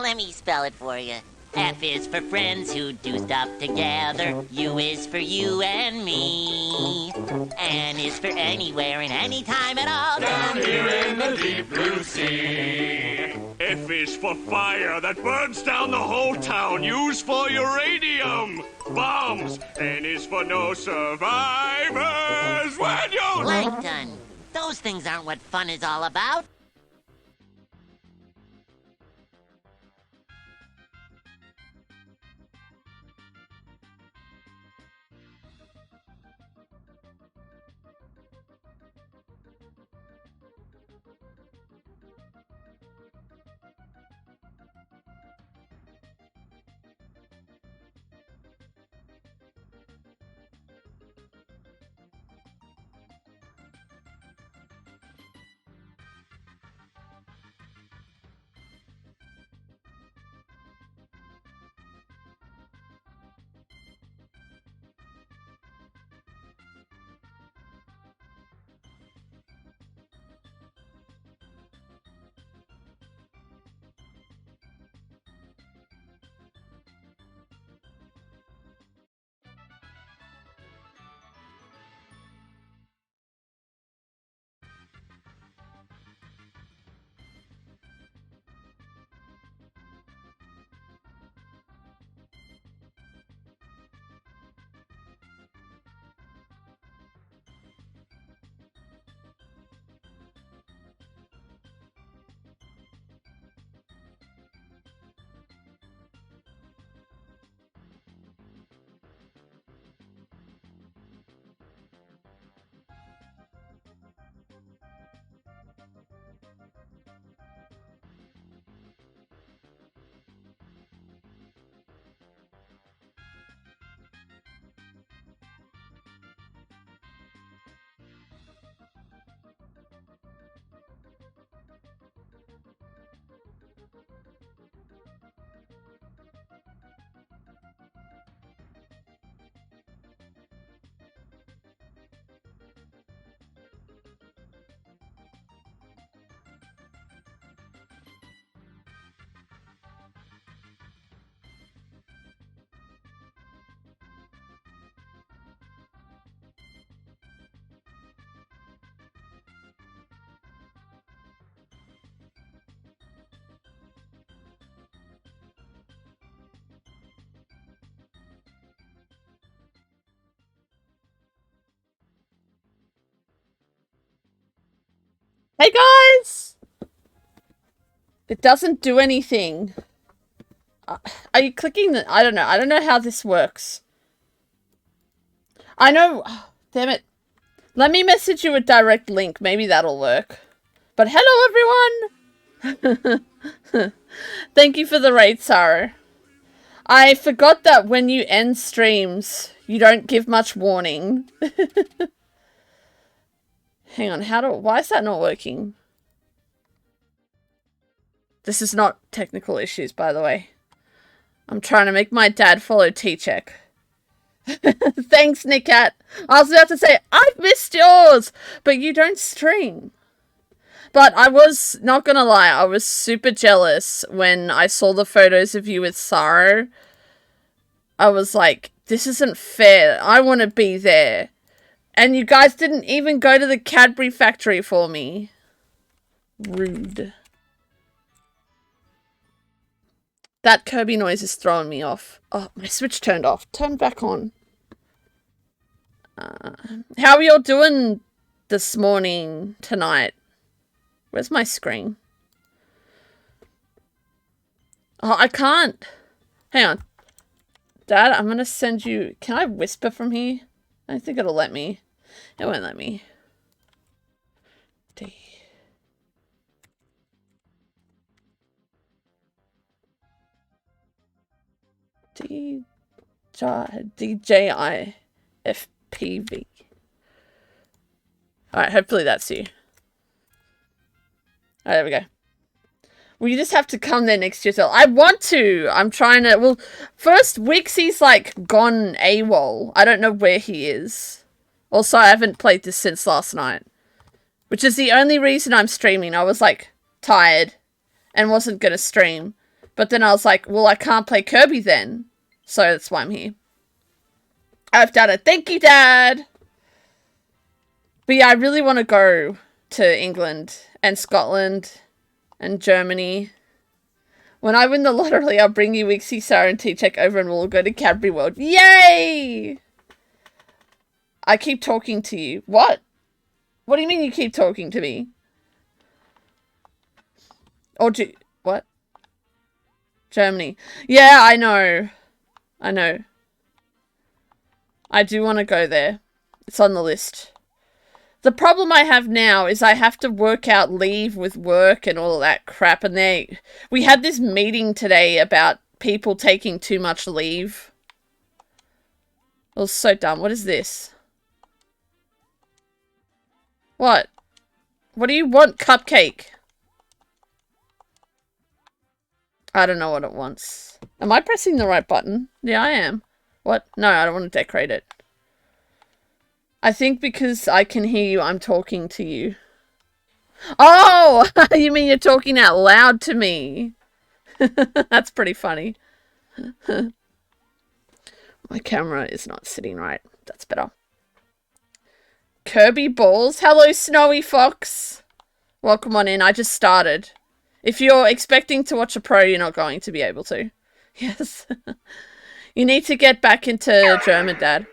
Let me spell it for you. F is for friends who do stuff together. U is for you and me. N is for anywhere and anytime at all. Down here in the deep blue sea. F is for fire that burns down the whole town. U's for uranium. Bombs. N is for no survivors. When you... Plankton. Those things aren't what fun is all about. Hey guys! It doesn't do anything. Are you clicking the... I don't know. I don't know how this works. I know... Damn it. Let me message you a direct link. Maybe that'll work. But hello everyone! Thank you for the raid, Psaro. I forgot that when you end streams, you don't give much warning. Hang on, why is that not working? This is not technical issues, by the way. I'm trying to make my dad follow T-Check. Thanks, Nickcat. I was about to say, I've missed yours, but you don't stream. But I was, not gonna lie, I was super jealous when I saw the photos of you with Psaro. I was like, this isn't fair. I want to be there. And you guys didn't even go to the Cadbury factory for me. Rude. That Kirby noise is throwing me off. Oh, my switch turned off. Turn back on. How are y'all doing this morning, tonight? Where's my screen? Oh, I can't. Hang on. Dad, I'm going to send you... Can I whisper from here? I think it'll let me. It won't let me. D. D. DJIFPV. Alright, hopefully that's you. Alright, there we go. Well, you just have to come there next year. I want to. I'm trying to... Well, first, Wixie's, like, gone AWOL. I don't know where he is. Also, I haven't played this since last night. Which is the only reason I'm streaming. I was, like, tired and wasn't going to stream. But then I was like, well, I can't play Kirby then. So that's why I'm here. I've done it. Thank you, Dad. But yeah, I really want to go to England and Scotland and Germany. When I win the lottery, I'll bring you Wixie, Psaro, and T-Check over and we'll go to Cadbury World. Yay! I keep talking to you. What? What do you mean you keep talking to me? Or do... What? Germany. Yeah, I know. I know. I do want to go there. It's on the list. The problem I have now is I have to work out leave with work and all of that crap. And we had this meeting today about people taking too much leave. It was so dumb. What is this? What? What do you want, cupcake? I don't know what it wants. Am I pressing the right button? Yeah, I am. What? No, I don't want to decorate it. I think because I can hear you, I'm talking to you. Oh! You mean you're talking out loud to me? That's pretty funny. My camera is not sitting right. That's better. Kirby balls. Hello, Snowy Fox. Welcome on in. I just started. If you're expecting to watch a pro, you're not going to be able to. Yes. You need to get back into German, Dad.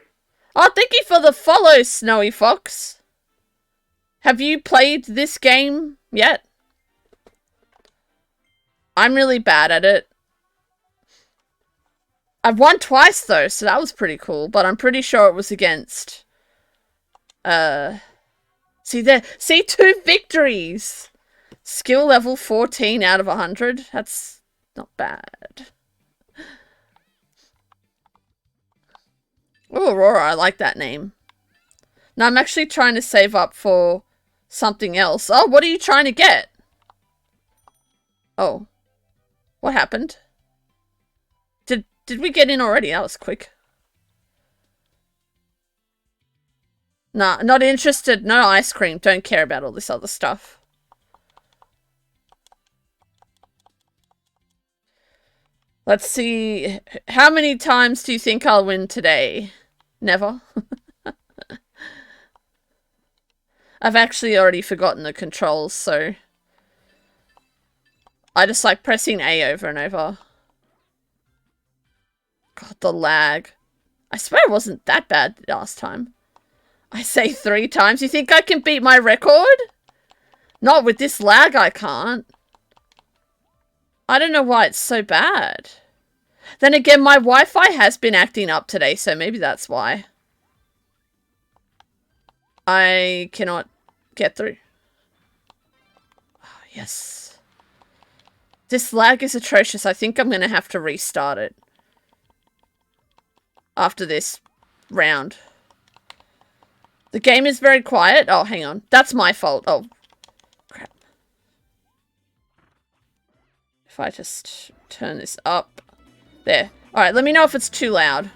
Oh, thank you for the follow, Snowy Fox. Have you played this game yet? I'm really bad at it. I've won twice, though, so that was pretty cool. But I'm pretty sure it was against... See there. See, 2 victories. Skill level 14 out of 100. That's not bad. Oh, Aurora, I like that name. Now, I'm actually trying to save up for something else. Oh, what are you trying to get? Oh. What happened? Did we get in already? That was quick. Nah, not interested. No ice cream. Don't care about all this other stuff. Let's see. How many times do you think I'll win today? Never. I've actually already forgotten the controls, so... I just like pressing A over and over. God, the lag. I swear it wasn't that bad last time. I say 3 times. You think I can beat my record? Not with this lag, I can't. I don't know why it's so bad. Then again, my Wi-Fi has been acting up today, so maybe that's why. I cannot get through. Oh, yes. This lag is atrocious. I think I'm going to have to restart it. After this round. The game is very quiet. Oh, hang on. That's my fault. Oh, crap. If I just turn this up. There. Alright, let me know if it's too loud.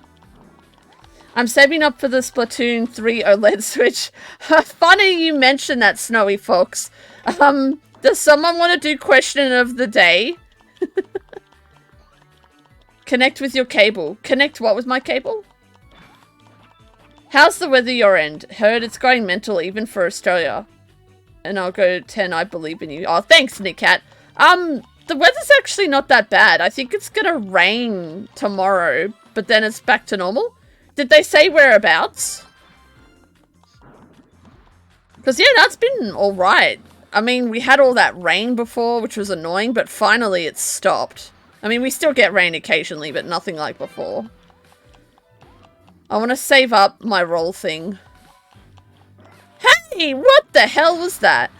I'm saving up for the Splatoon 3 OLED Switch. Funny you mentioned that, Snowy Fox. Does someone want to do question of the day? Connect with your cable. Connect what with my cable? How's the weather your end? Heard it's going mental even for Australia. And I'll go 10, I believe in you. Oh, thanks, Nickcat. The weather's actually not that bad. I think it's gonna rain tomorrow, but then it's back to normal. Did they say whereabouts? Because, yeah, that's been alright. I mean, we had all that rain before, which was annoying, but finally it's stopped. I mean, we still get rain occasionally, but nothing like before. I want to save up my roll thing. Hey, what the hell was that?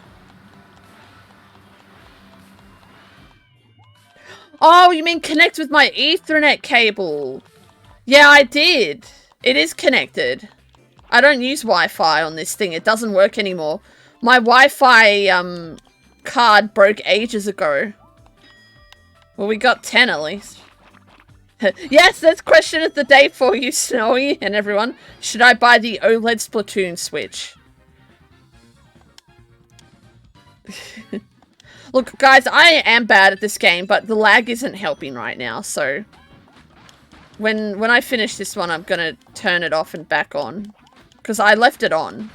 Oh, you mean connect with my Ethernet cable? Yeah, I did. It is connected. I don't use Wi-Fi on this thing. It doesn't work anymore. My Wi-Fi card broke ages ago. Well, we got 10 at least. Yes, that's question of the day for you, Snowy and everyone. Should I buy the OLED Splatoon Switch? Look, guys, I am bad at this game, but the lag isn't helping right now, so... When I finish this one, I'm gonna turn it off and back on. Because I left it on.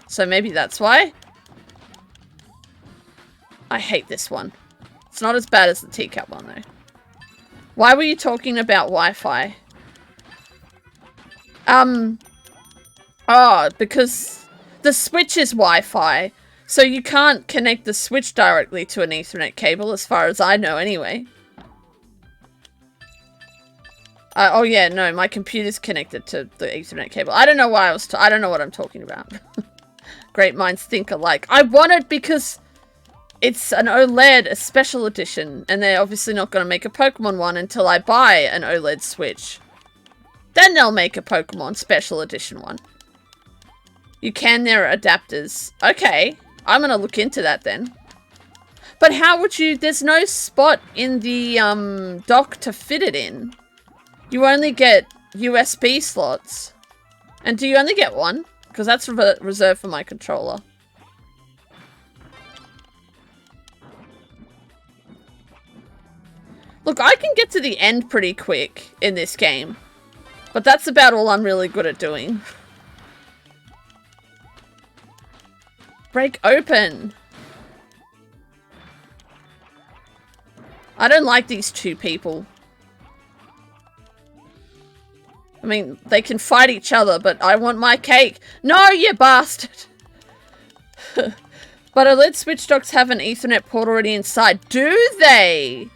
So maybe that's why. I hate this one. It's not as bad as the teacup one, though. Why were you talking about Wi-Fi? Oh, because the Switch is Wi-Fi. So you can't connect the Switch directly to an Ethernet cable, as far as I know, anyway. Oh yeah, no, my computer's connected to the Ethernet cable. I don't know why I don't know what I'm talking about. Great minds think alike. I want it because it's an OLED, a special edition, and they're obviously not going to make a Pokemon one until I buy an OLED Switch. Then they'll make a Pokemon special edition one. You can, there are adapters. Okay, I'm going to look into that then. But how would you... There's no spot in the dock to fit it in. You only get USB slots. And do you only get one? Because that's reserved for my controller. Look, I can get to the end pretty quick in this game. But that's about all I'm really good at doing. Break open. I don't like these two people. I mean, they can fight each other, but I want my cake. No, you bastard! But OLED Switch docks have an Ethernet port already inside. Do they?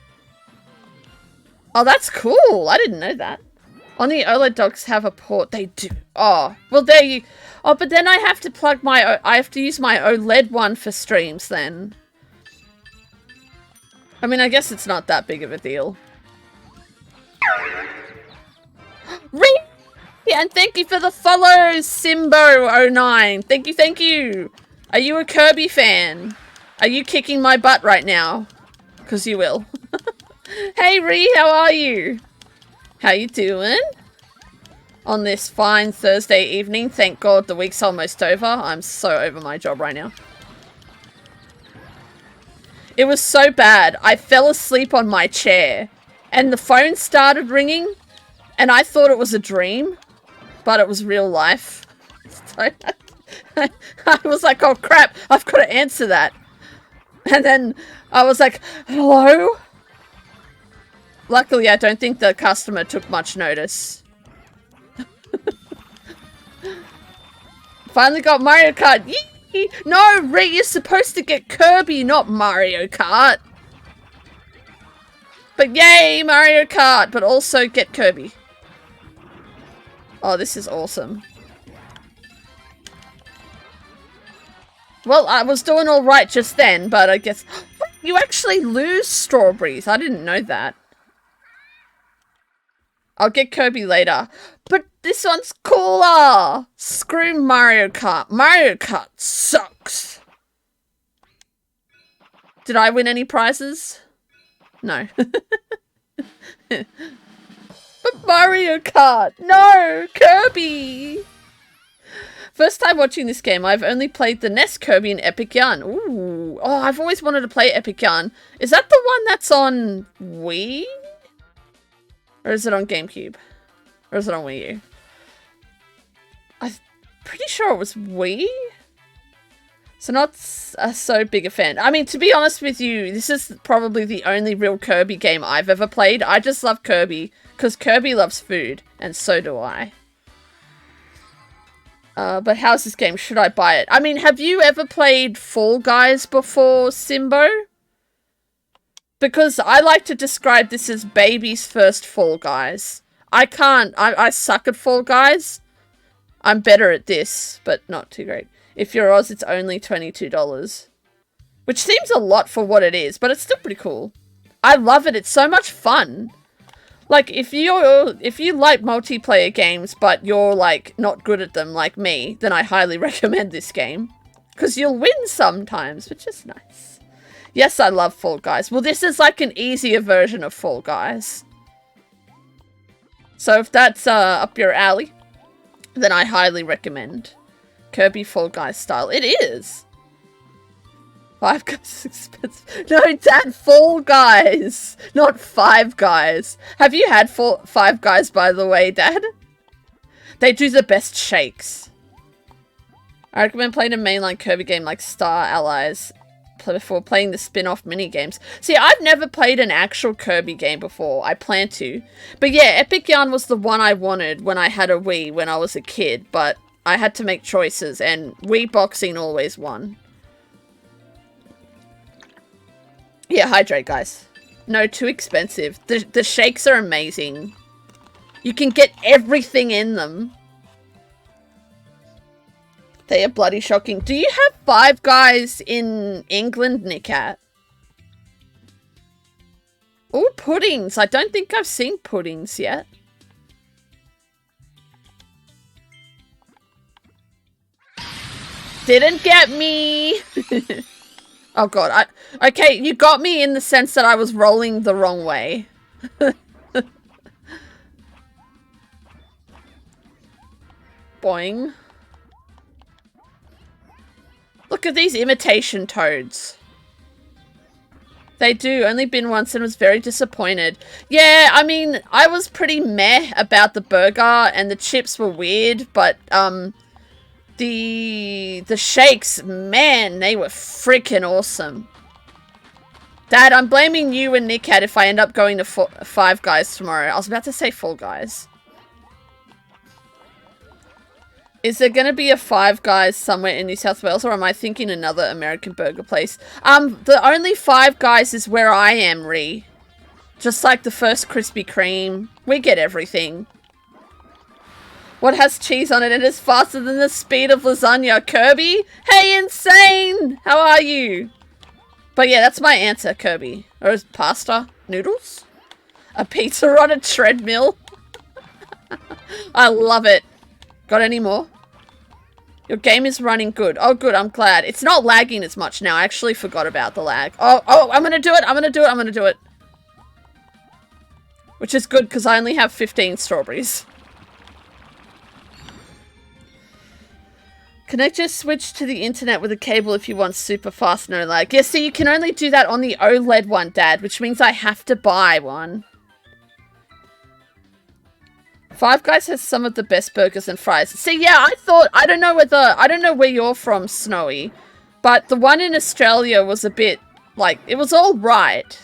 Oh, that's cool. I didn't know that. Only OLED docks have a port. They do. Oh, well, there you... Oh, but then I have to plug my... I have to use my OLED one for streams then. I mean, I guess it's not that big of a deal. And thank you for the follow, Simbo09. Thank you, thank you. Are you a Kirby fan? Are you kicking my butt right now? Because you will. Hey, Ree, how are you? How you doing? On this fine Thursday evening. Thank God the week's almost over. I'm so over my job right now. It was so bad. I fell asleep on my chair. And the phone started ringing. And I thought it was a dream. But it was real life. So I was like, oh crap, I've got to answer that. And then I was like, hello? Luckily, I don't think the customer took much notice. Finally got Mario Kart. Yee! No, Ree, you're supposed to get Kirby, not Mario Kart. But yay, Mario Kart, but also get Kirby. Oh, this is awesome. Well, I was doing all right just then, but I guess... You actually lose strawberries. I didn't know that. I'll get Kirby later. But this one's cooler! Screw Mario Kart. Mario Kart sucks. Did I win any prizes? No. But Mario Kart! No! Kirby! First time watching this game, I've only played the NES Kirby and Epic Yarn. Ooh. Oh, I've always wanted to play Epic Yarn. Is that the one that's on Wii? Or is it on GameCube? Or is it on Wii U? I'm pretty sure it was Wii? So not so big a fan. I mean, to be honest with you, this is probably the only real Kirby game I've ever played. I just love Kirby. Because Kirby loves food, and so do I. But how's this game? Should I buy it? I mean, have you ever played Fall Guys before, Simbo? Because I like to describe this as baby's first Fall Guys. I suck at Fall Guys. I'm better at this, but not too great. If you're Oz, it's only $22. Which seems a lot for what it is, but it's still pretty cool. I love it. It's so much fun. Like, if you like multiplayer games, but you're, like, not good at them like me, then I highly recommend this game. Because you'll win sometimes, which is nice. Yes, I love Fall Guys. Well, this is, like, an easier version of Fall Guys. So if that's up your alley, then I highly recommend Kirby Fall Guys style. It is! Five Guys is expensive. No, Dad, Fall Guys, not Five Guys. Have you had Five Guys, by the way, Dad? They do the best shakes. I recommend playing a mainline Kirby game like Star Allies before playing the spin-off mini-games. See, I've never played an actual Kirby game before. I plan to. But yeah, Epic Yarn was the one I wanted when I had a Wii when I was a kid, but I had to make choices, and Wii Boxing always won. Yeah, hydrate, guys. No, too expensive. The shakes are amazing. You can get everything in them. They are bloody shocking. Do you have Five Guys in England, Nikat? Oh, puddings. I don't think I've seen puddings yet. Didn't get me. Oh god, okay, you got me in the sense that I was rolling the wrong way. Boing. Look at these imitation toads. They do, only been once and was very disappointed. Yeah, I mean, I was pretty meh about the burger and the chips were weird, but the shakes, man, they were freaking awesome. Dad, I'm blaming you and Nikat if I end up going to Five Guys tomorrow. I was about to say Fall Guys. Is there going to be a Five Guys somewhere in New South Wales, or am I thinking another American burger place? The only Five Guys is where I am, Ree. Just like the first Krispy Kreme. We get everything. What has cheese on it and is faster than the speed of lasagna? Kirby? Hey, insane! How are you? But yeah, that's my answer, Kirby. Or is pasta? Noodles? A pizza on a treadmill? I love it. Got any more? Your game is running good. Oh, good. I'm glad. It's not lagging as much now. I actually forgot about the lag. Oh, I'm going to do it. I'm going to do it. I'm going to do it. Which is good because I only have 15 strawberries. Connect your Switch to the internet with a cable if you want super fast no lag. Yeah, see, you can only do that on the OLED one, Dad, which means I have to buy one. Five Guys has some of the best burgers and fries. See, yeah, I don't know where you're from, Snowy, but the one in Australia was a bit, like, it was all right.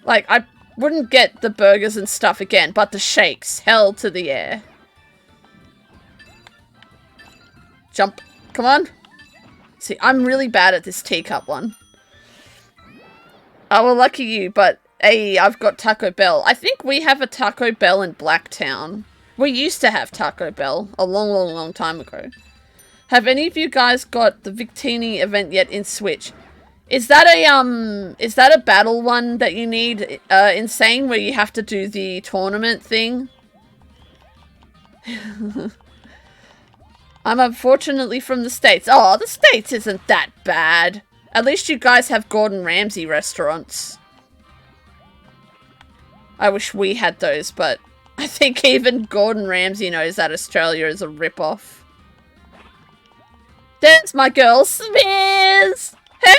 Like, I wouldn't get the burgers and stuff again, but the shakes, hell to the air. Jump. Come on. See, I'm really bad at this teacup one. Oh, well, lucky you, but hey, I've got Taco Bell. I think we have a Taco Bell in Blacktown. We used to have Taco Bell a long, long, long time ago. Have any of you guys got the Victini event yet in Switch? Is that a battle one that you need, Insane, where you have to do the tournament thing? I'm unfortunately from the States. Oh, the States isn't that bad. At least you guys have Gordon Ramsay restaurants. I wish we had those, but I think even Gordon Ramsay knows that Australia is a rip-off. There's my girl, Smears! Hey,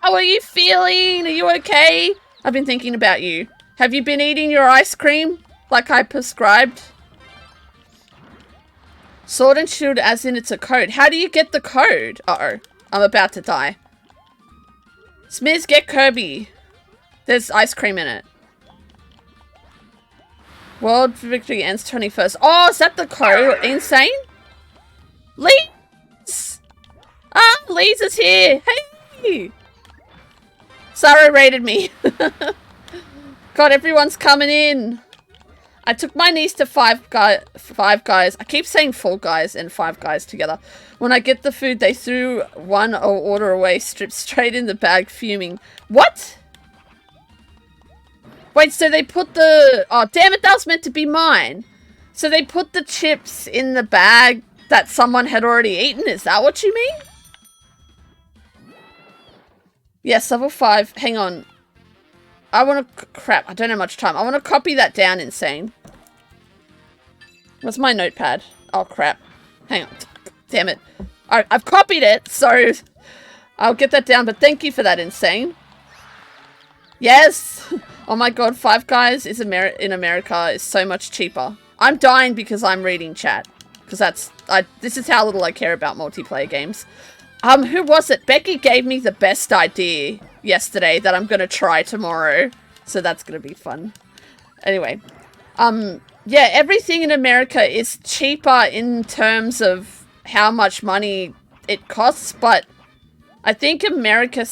how are you feeling? Are you okay? I've been thinking about you. Have you been eating your ice cream like I prescribed? Sword and Shield as in it's a code. How do you get the code? Uh-oh. I'm about to die. Smears, get Kirby. There's ice cream in it. World Victory ends 21st. Oh, is that the code? Insane? Lees! Ah, Lees is here. Hey! Psaro raided me. God, everyone's coming in. I took my niece to Five Guys. I keep saying Fall Guys and Five Guys together. When I get the food, they threw one order away, stripped straight in the bag, fuming. What? Wait, so they put the... Oh, damn it, that was meant to be mine. So they put the chips in the bag that someone had already eaten? Is that what you mean? Yes, level 5. Hang on. I want to... Crap, I don't have much time. I want to copy that down, Insane. Where's my notepad? Oh, crap. Hang on. Damn it. Alright, I've copied it, so... I'll get that down, but thank you for that, Insane. Yes! Oh my god, Five Guys is in America is so much cheaper. I'm dying because I'm reading chat. Because this is how little I care about multiplayer games. Who was it? Becky gave me the best idea yesterday that I'm going to try tomorrow. So that's going to be fun. Anyway. Yeah, everything in America is cheaper in terms of how much money it costs, but I think America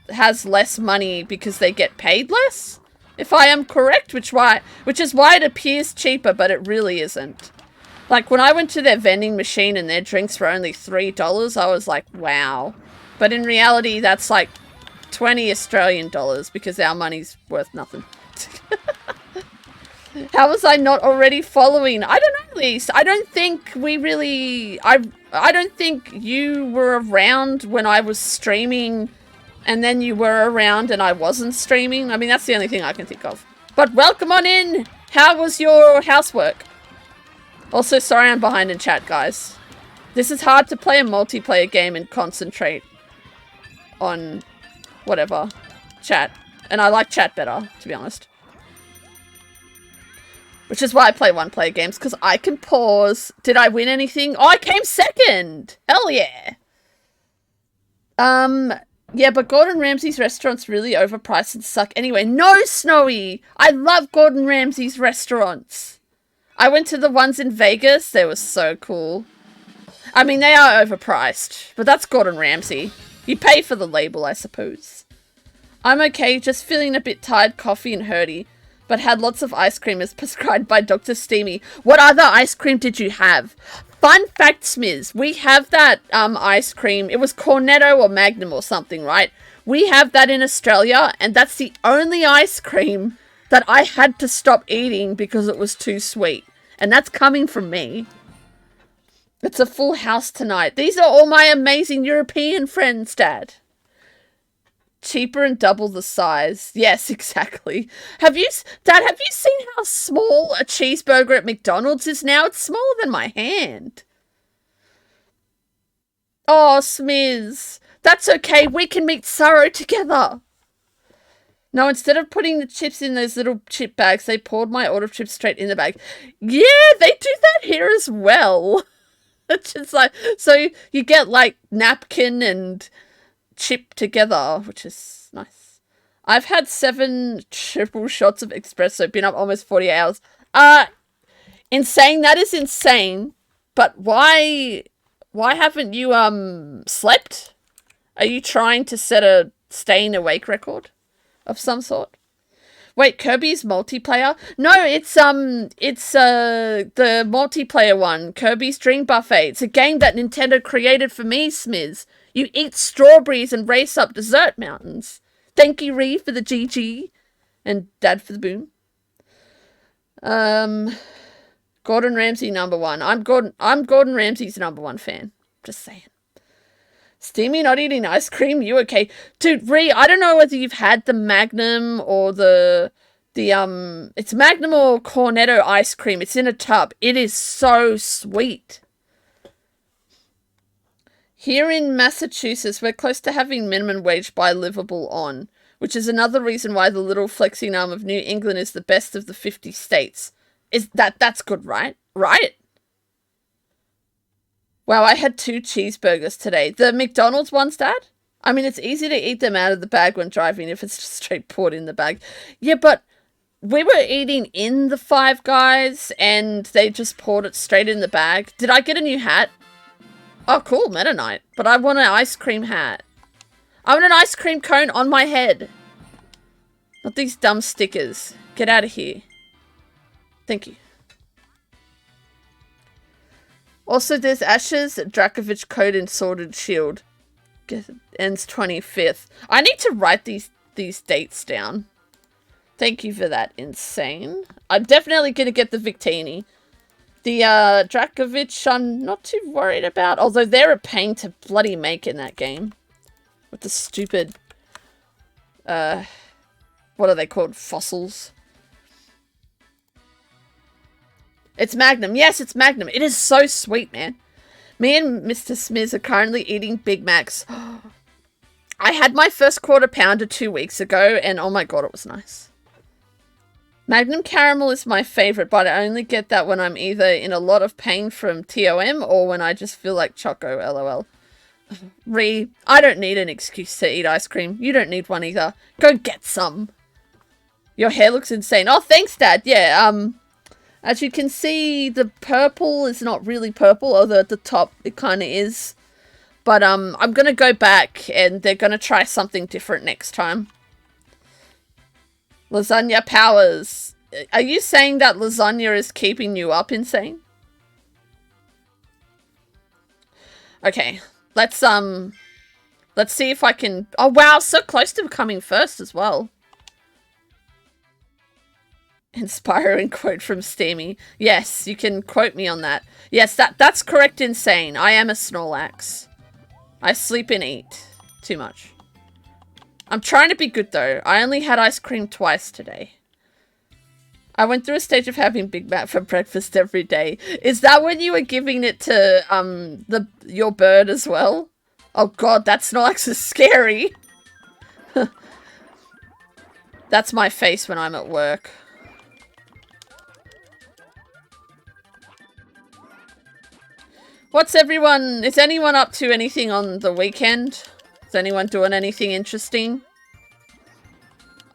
has less money because they get paid less, if I am correct, which is why it appears cheaper, but it really isn't. Like, when I went to their vending machine and their drinks were only $3, I was like, wow. But in reality, that's like 20 Australian dollars because our money's worth nothing. How was I not already following? I don't know, Lise. I don't think we really... I don't think you were around when I was streaming and then you were around and I wasn't streaming. I mean, that's the only thing I can think of. But welcome on in! How was your housework? Also, sorry I'm behind in chat, guys. This is hard to play a multiplayer game and concentrate on whatever. Chat. And I like chat better, to be honest. Which is why I play one-player games, because I can pause. Did I win anything? Oh, I came second! Hell yeah! Yeah, but Gordon Ramsay's restaurants really overpriced and suck anyway. No, Snowy! I love Gordon Ramsay's restaurants. I went to the ones in Vegas. They were so cool. I mean, they are overpriced, but that's Gordon Ramsay. You pay for the label, I suppose. I'm okay, just feeling a bit tired, coffee and hurty. But had lots of ice cream as prescribed by Dr. Steemy. What other ice cream did you have? Fun fact, Smiz, we have that ice cream. It was Cornetto or Magnum or something, right? We have that in Australia, and that's the only ice cream that I had to stop eating because it was too sweet. And that's coming from me. It's a full house tonight. These are all my amazing European friends, Dad. Cheaper and double the size. Yes, exactly. Dad, have you seen how small a cheeseburger at McDonald's is now? It's smaller than my hand. Oh, Smiz. That's okay. We can meet Psaro together. No, instead of putting the chips in those little chip bags, they poured my order of chips straight in the bag. Yeah, they do that here as well. It's just like, so you get like napkin and chip together, which is nice. I've had 7 triple shots of espresso, been up almost 40 hours. Insane, that is insane. But why haven't you slept? Are you trying to set a staying awake record of some sort? Wait, Kirby's multiplayer? No, it's the multiplayer one, Kirby's Dream Buffet. It's a game that Nintendo created for me, Smiz. You eat strawberries and race up dessert mountains. Thank you, Ree, for the GG. And Dad for the boom. Gordon Ramsay #1. I'm Gordon Ramsay's #1 fan. Just saying. Steemy not eating ice cream? You okay? Dude, Ree, I don't know whether you've had the Magnum or it's Magnum or Cornetto ice cream. It's in a tub. It is so sweet. Here in Massachusetts, we're close to having minimum wage by livable on, which is another reason why the little flexing arm of New England is the best of the 50 states. That's good, right? Right? Wow, I had 2 cheeseburgers today. The McDonald's ones, Dad? I mean, it's easy to eat them out of the bag when driving if it's just straight poured in the bag. Yeah, but we were eating in the Five Guys and they just poured it straight in the bag. Did I get a new hat? Oh, cool, Meta Knight. But I want an ice cream hat. I want an ice cream cone on my head. Not these dumb stickers. Get out of here. Thank you. Also, there's Ashes, Drakovich Code, and Sword and Shield. Ends 25th. I need to write these dates down. Thank you for that, Insane. I'm definitely going to get the Victini. The Drakovich, I'm not too worried about. Although they're a pain to bloody make in that game. With the stupid... what are they called? Fossils. It's Magnum. Yes, it's Magnum. It is so sweet, man. Me and Mr. Smiz are currently eating Big Macs. I had my first quarter pounder 2 weeks ago, and oh my god, it was nice. Magnum Caramel is my favorite, but I only get that when I'm either in a lot of pain from TOM or when I just feel like Choco, lol. I don't need an excuse to eat ice cream. You don't need one either. Go get some. Your hair looks insane. Oh, thanks, Dad. Yeah, as you can see, the purple is not really purple, although at the top it kind of is. But I'm going to go back and they're going to try something different next time. Lasagna powers. Are you saying that lasagna is keeping you up insane? Okay, let's see if I can... Oh, wow, so close to becoming first as well. Inspiring quote from Steemy. Yes, you can quote me on that. Yes, that's correct, insane. I am a Snorlax. I sleep and eat too much. I'm trying to be good though. I only had ice cream twice today. I went through a stage of having Big Mac for breakfast every day. Is that when you were giving it to your bird as well? Oh god, that Snorlax is scary. That's my face when I'm at work. Is anyone up to anything on the weekend? Is anyone doing anything interesting?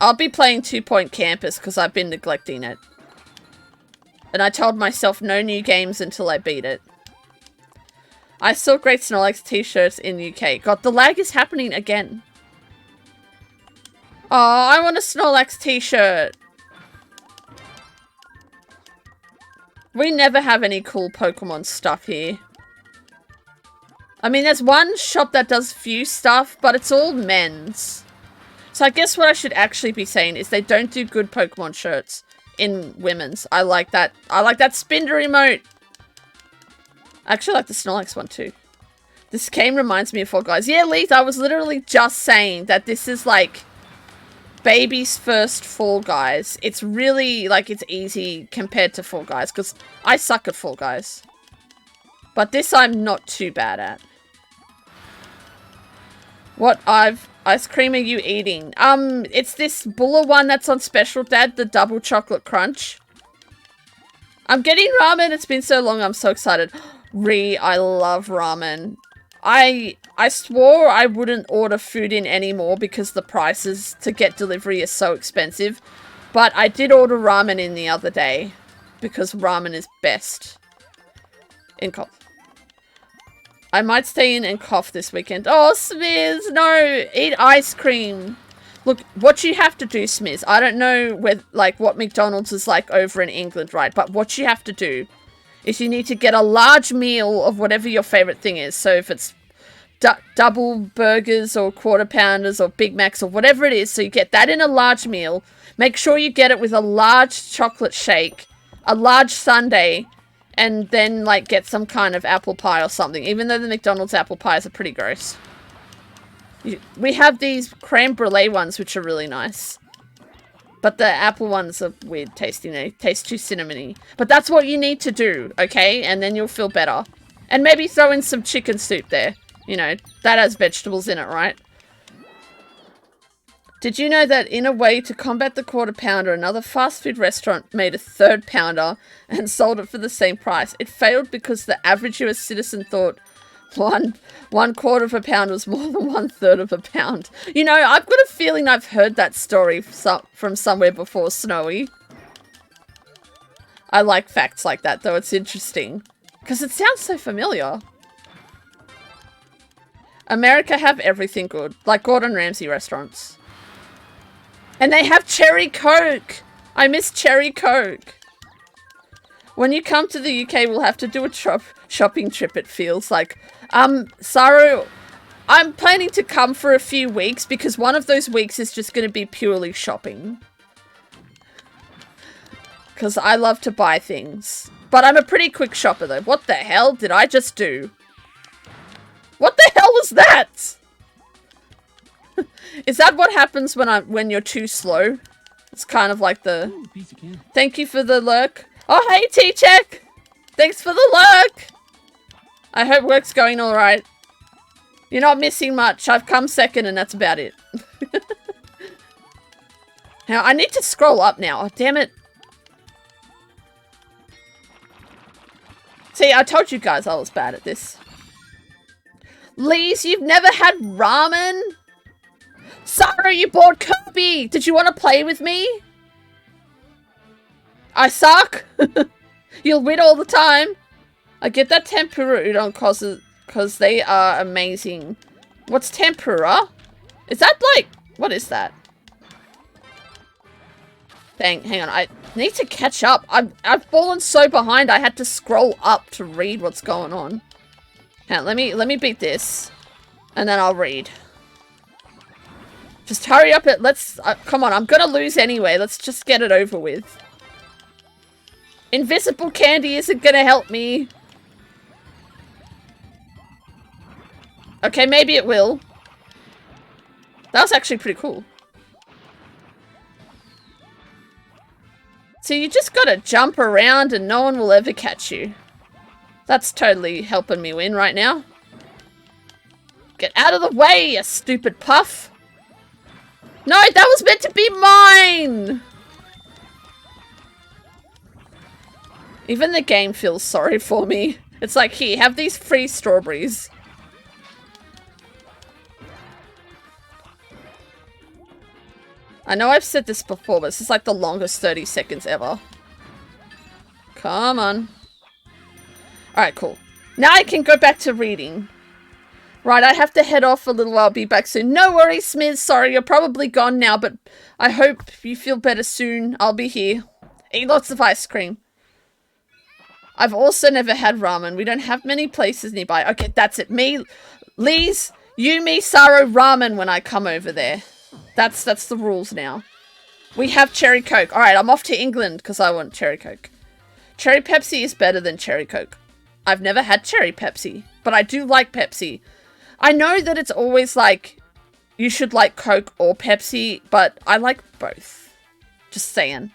I'll be playing 2 Point Campus because I've been neglecting it. And I told myself no new games until I beat it. I saw great Snorlax t-shirts in UK. God, the lag is happening again. Oh, I want a Snorlax t-shirt. We never have any cool Pokemon stuff here. I mean, there's one shop that does few stuff, but it's all men's. So I guess what I should actually be saying is they don't do good Pokemon shirts in women's. I like that. I like that Spinder emote. I actually like the Snorlax one too. This game reminds me of Fall Guys. Yeah, Leith, I was literally just saying that this is like baby's first Fall Guys. It's really, like, it's easy compared to Fall Guys because I suck at Fall Guys. But this I'm not too bad at. What ice cream are you eating? It's this Bulla one that's on special, Dad, the double chocolate crunch. I'm getting ramen. It's been so long. I'm so excited. I love ramen. I swore I wouldn't order food in anymore because the prices to get delivery are so expensive. But I did order ramen in the other day because ramen is best. In cough. I might stay in and cough this weekend. Oh, Smiz, no, eat ice cream. Look, what you have to do, Smiz, I don't know what McDonald's is like over in England, right? But what you have to do is you need to get a large meal of whatever your favorite thing is. So if it's double burgers or quarter pounders or Big Macs or whatever it is, so you get that in a large meal. Make sure you get it with a large chocolate shake, a large sundae, and then, like, get some kind of apple pie or something, even though the McDonald's apple pies are pretty gross. We have these creme brulee ones, which are really nice. But the apple ones are weird tasting. They taste too cinnamony. But that's what you need to do, okay? And then you'll feel better. And maybe throw in some chicken soup there. You know, that has vegetables in it, right? Did you know that in a way to combat the quarter pounder, another fast food restaurant made a third pounder and sold it for the same price? It failed because the average US citizen thought one quarter of a pound was more than 1/3 of a pound. You know, I've got a feeling I've heard that story from somewhere before, Snowy. I like facts like that, though. It's interesting. Because it sounds so familiar. America have everything good. Like Gordon Ramsay restaurants. And they have cherry Coke. I miss cherry Coke. When you come to the UK, we'll have to do a shopping trip, it feels like. Psaro, I'm planning to come for a few weeks because one of those weeks is just going to be purely shopping. Because I love to buy things. But I'm a pretty quick shopper, though. What the hell did I just do? What the hell was that? Is that what happens when you're too slow? It's kind of like the... Ooh, thank you for the lurk. Oh, hey, T-Check! Thanks for the lurk! I hope work's going alright. You're not missing much. I've come second and that's about it. Now, I need to scroll up now. Oh, damn it. See, I told you guys I was bad at this. Lise, you've never had ramen? Psaro, you bought Kirby. Did you want to play with me? I suck. You'll win all the time. I get that tempura udon because they are amazing. What's tempura? Is that like... What is that? Hang on. I need to catch up. I've fallen so behind I had to scroll up to read what's going on. Hang on, let me beat this. And then I'll read. Just hurry up it. Let's... come on, I'm gonna lose anyway. Let's just get it over with. Invisible candy isn't gonna help me. Okay, maybe it will. That was actually pretty cool. So you just gotta jump around and no one will ever catch you. That's totally helping me win right now. Get out of the way, you stupid puff. No, that was meant to be mine! Even the game feels sorry for me. It's like, here, have these free strawberries. I know I've said this before, but this is like the longest 30 seconds ever. Come on. Alright, cool. Now I can go back to reading. Right, I have to head off a little while. I'll be back soon. No worries, Smith. Sorry, you're probably gone now, but I hope you feel better soon. I'll be here. Eat lots of ice cream. I've also never had ramen. We don't have many places nearby. Okay, that's it. Me, Lise, you, me, Psaro, ramen when I come over there. That's the rules now. We have cherry coke. Alright, I'm off to England because I want cherry coke. Cherry Pepsi is better than cherry coke. I've never had cherry Pepsi, but I do like Pepsi. I know that it's always like, you should like Coke or Pepsi, but I like both. Just saying.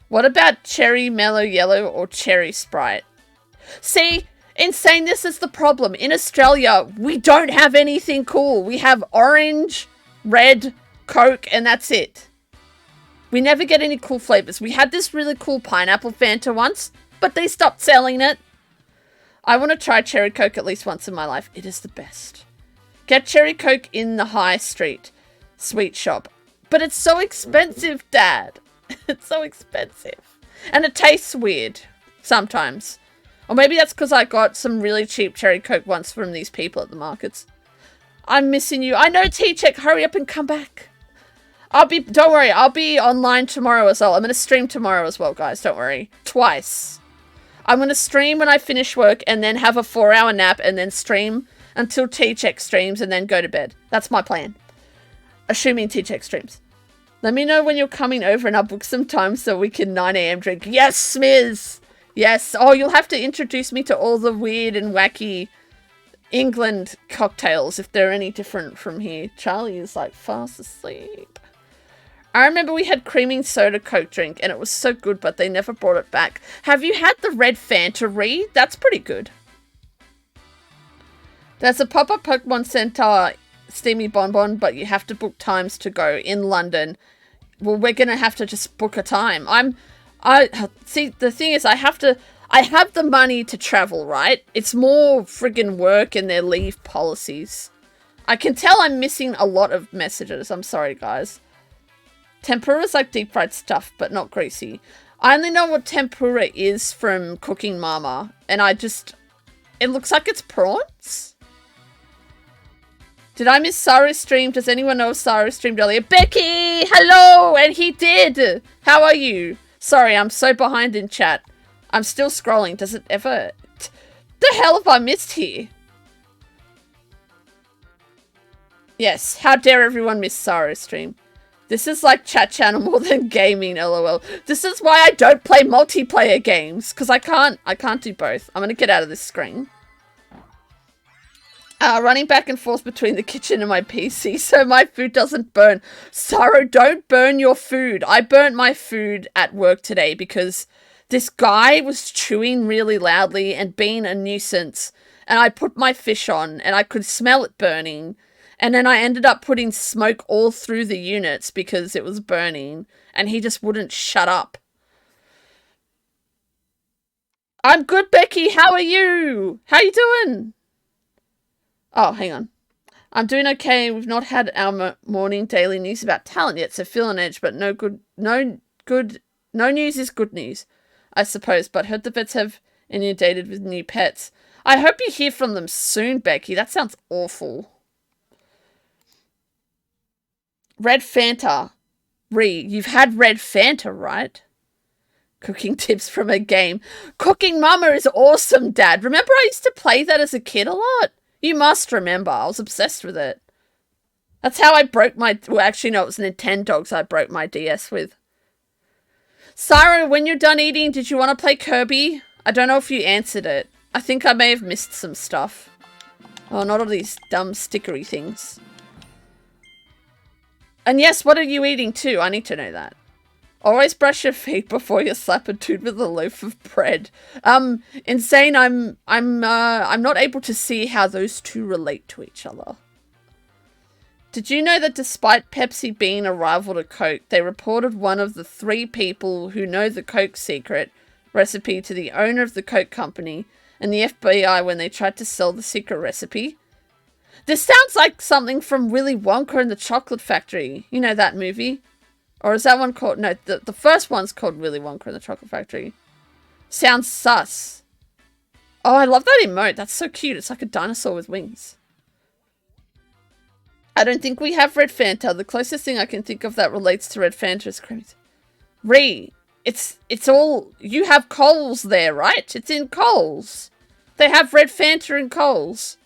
What about cherry mellow yellow or cherry Sprite? See, insaneness is the problem. In Australia, we don't have anything cool. We have orange, red, Coke, and that's it. We never get any cool flavors. We had this really cool pineapple Fanta once, but they stopped selling it. I want to try cherry Coke at least once in my life. It is the best. Get cherry Coke in the high street sweet shop. But it's so expensive, Dad. It's so expensive. And it tastes weird. Sometimes. Or maybe that's because I got some really cheap cherry Coke once from these people at the markets. I'm missing you. I know, T-Check. Hurry up and come back. Don't worry. I'll be online tomorrow as well. I'm going to stream tomorrow as well, guys. Don't worry. Twice. I'm going to stream when I finish work and then have a 4-hour nap and then stream until T-Check streams and then go to bed. That's my plan. Assuming T-Check streams. Let me know when you're coming over and I'll book some time so we can 9 AM drink. Yes, Smiz! Yes. Oh, you'll have to introduce me to all the weird and wacky England cocktails if they're any different from here. Charlie is like fast asleep. I remember we had creaming soda Coke drink and it was so good, but they never brought it back. Have you had the red Fanta read? That's pretty good. There's a pop-up Pokemon Center Steemy Bonbon, but you have to book times to go in London. Well, we're going to have to just book a time. See, the thing is, I have the money to travel, right? It's more friggin' work and their leave policies. I can tell I'm missing a lot of messages. I'm sorry, guys. Tempura is like deep fried stuff, but not greasy. I only know what tempura is from Cooking Mama, and it looks like it's prawns. Did I miss Psaro's stream? Does anyone know if Psaro streamed earlier? Becky! Hello! And he did! How are you? Sorry, I'm so behind in chat. I'm still scrolling. Does it ever... The hell have I missed here? Yes, how dare everyone miss Psaro's stream. This is like chat channel more than gaming, lol. This is why I don't play multiplayer games. Because I can't do both. I'm going to get out of this screen. Running back and forth between the kitchen and my PC so my food doesn't burn. Psaro, don't burn your food. I burnt my food at work today because this guy was chewing really loudly and being a nuisance. and I put my fish on and I could smell it burning. And then I ended up putting smoke all through the units because it was burning and he just wouldn't shut up. I'm good, Becky. How are you? How you doing? Oh, hang on. I'm doing okay. We've not had our morning daily news about talent yet, so feel on edge, but no news is good news, I suppose. But heard the vets have inundated with new pets. I hope you hear from them soon, Becky. That sounds awful. Red Fanta. You've had Red Fanta, right? Cooking tips from a game. Cooking Mama is awesome, Dad. Remember I used to play that as a kid a lot? You must remember. I was obsessed with it. That's how I broke my... Well, actually, no, it was Nintendogs I broke my DS with. Psaro, when you're done eating, did you want to play Kirby? I don't know if you answered it. I think I may have missed some stuff. Oh, not all these dumb stickery things. And yes, what are you eating too? I need to know that. Always brush your feet before you slap a dude with a loaf of bread. Insane. I'm not able to see how those two relate to each other. Did you know that despite Pepsi being a rival to Coke, they reported one of the 3 people who know the Coke secret recipe to the owner of the Coke company and the FBI when they tried to sell the secret recipe? This sounds like something from Willy Wonka and the Chocolate Factory. You know that movie? Or is that one called... No, the first one's called Willy Wonka and the Chocolate Factory. Sounds sus. Oh, I love that emote. That's so cute. It's like a dinosaur with wings. I don't think we have Red Fanta. The closest thing I can think of that relates to Red Fanta is cream. It's all... You have Coles there, right? It's in Coles. They have Red Fanta in Coles.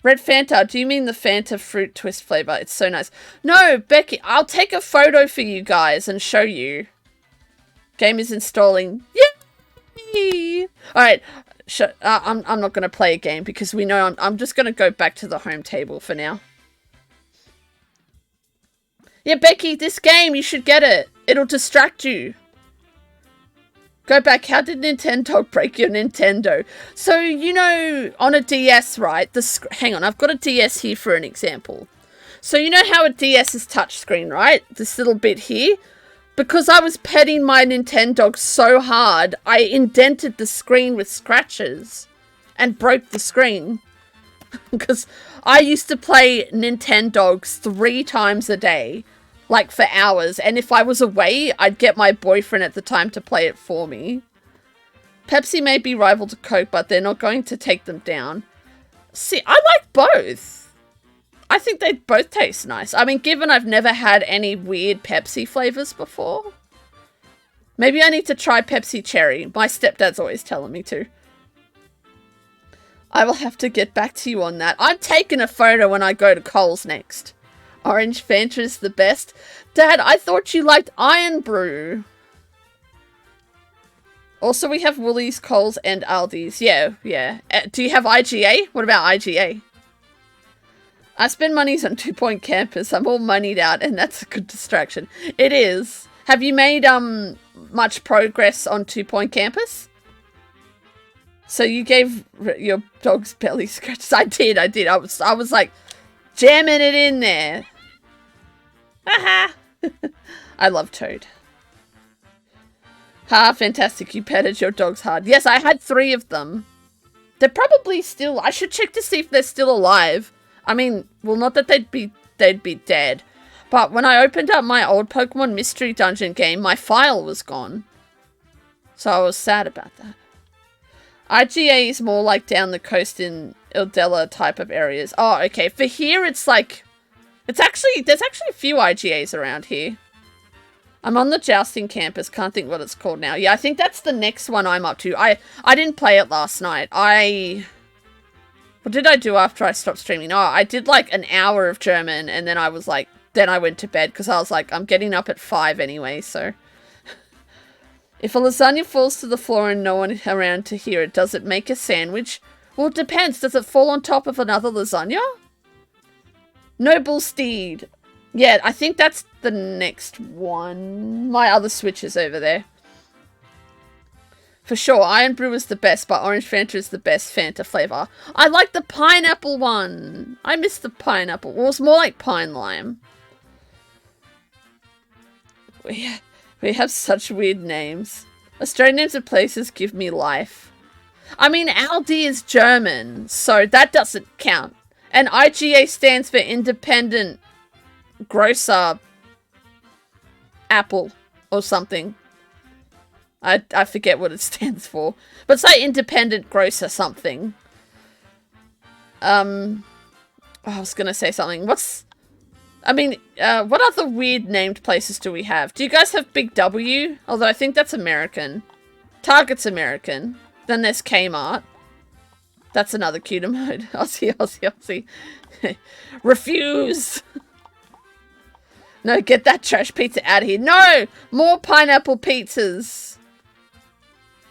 Red Fanta, do you mean the Fanta fruit twist flavor? It's so nice. No, Becky, I'll take a photo for you guys and show you. Game is installing. Yay! Alright, I'm not going to play a game because we know I'm just going to go back to the home table for now. Yeah, Becky, this game, you should get it. It'll distract you. Go back. How did Nintendo break your Nintendo? So, you know, on a DS, right? Hang on, I've got a DS here for an example. So, you know how a DS is touchscreen, right? This little bit here. Because I was petting my Nintendo so hard, I indented the screen with scratches and broke the screen. Because I used to play Nintendogs 3 times a day. Like, for hours. And if I was away, I'd get my boyfriend at the time to play it for me. Pepsi may be rival to Coke, but they're not going to take them down. See, I like both. I think they both taste nice. I mean, given I've never had any weird Pepsi flavors before. Maybe I need to try Pepsi Cherry. My stepdad's always telling me to. I will have to get back to you on that. I'm taking a photo when I go to Coles next. Orange Fanta is the best. Dad, I thought you liked Iron Brew. Also, we have Woolies, Coles, and Aldi's. Yeah. Do you have IGA? What about IGA? I spend monies on 2 Point Campus. I'm all moneyed out, and that's a good distraction. It is. Have you made much progress on 2 Point Campus? So you gave your dog's belly scratches. I did. I was like jamming it in there. Haha. I love Toad. Ha, fantastic. You petted your dogs hard. Yes, I had 3 of them. They're probably still... I should check to see if they're still alive. I mean, well, not that they'd be dead. But when I opened up my old Pokemon Mystery Dungeon game, my file was gone. So I was sad about that. IGA is more like down the coast in Ildella type of areas. Oh, okay. For here, it's like... there's actually a few IGAs around here. I'm on the jousting campus. Can't think what it's called now. Yeah, I think that's the next one I'm up to. I didn't play it last night. What did I do after I stopped streaming? Oh, I did like an hour of German, and then I was like... then I went to bed, because I was like, I'm getting up at 5 anyway, so... If a lasagna falls to the floor and no one around to hear it, does it make a sandwich? Well, it depends. Does it fall on top of another lasagna? Noble Steed. Yeah, I think that's the next one. My other Switch is over there. For sure, Iron Brew is the best, but Orange Fanta is the best Fanta flavor. I like the pineapple one. I miss the pineapple. Well, it's more like pine lime. We have such weird names. Australian names of places give me life. I mean, Aldi is German, so that doesn't count. And IGA stands for Independent Grocer Apple or something. I forget what it stands for. But say Independent Grocer something. I was going to say something. What other weird named places do we have? Do you guys have Big W? Although I think that's American. Target's American. Then there's Kmart. That's another cuter mode. Aussie, Aussie, Aussie. Refuse! No, get that trash pizza out of here. No! More pineapple pizzas.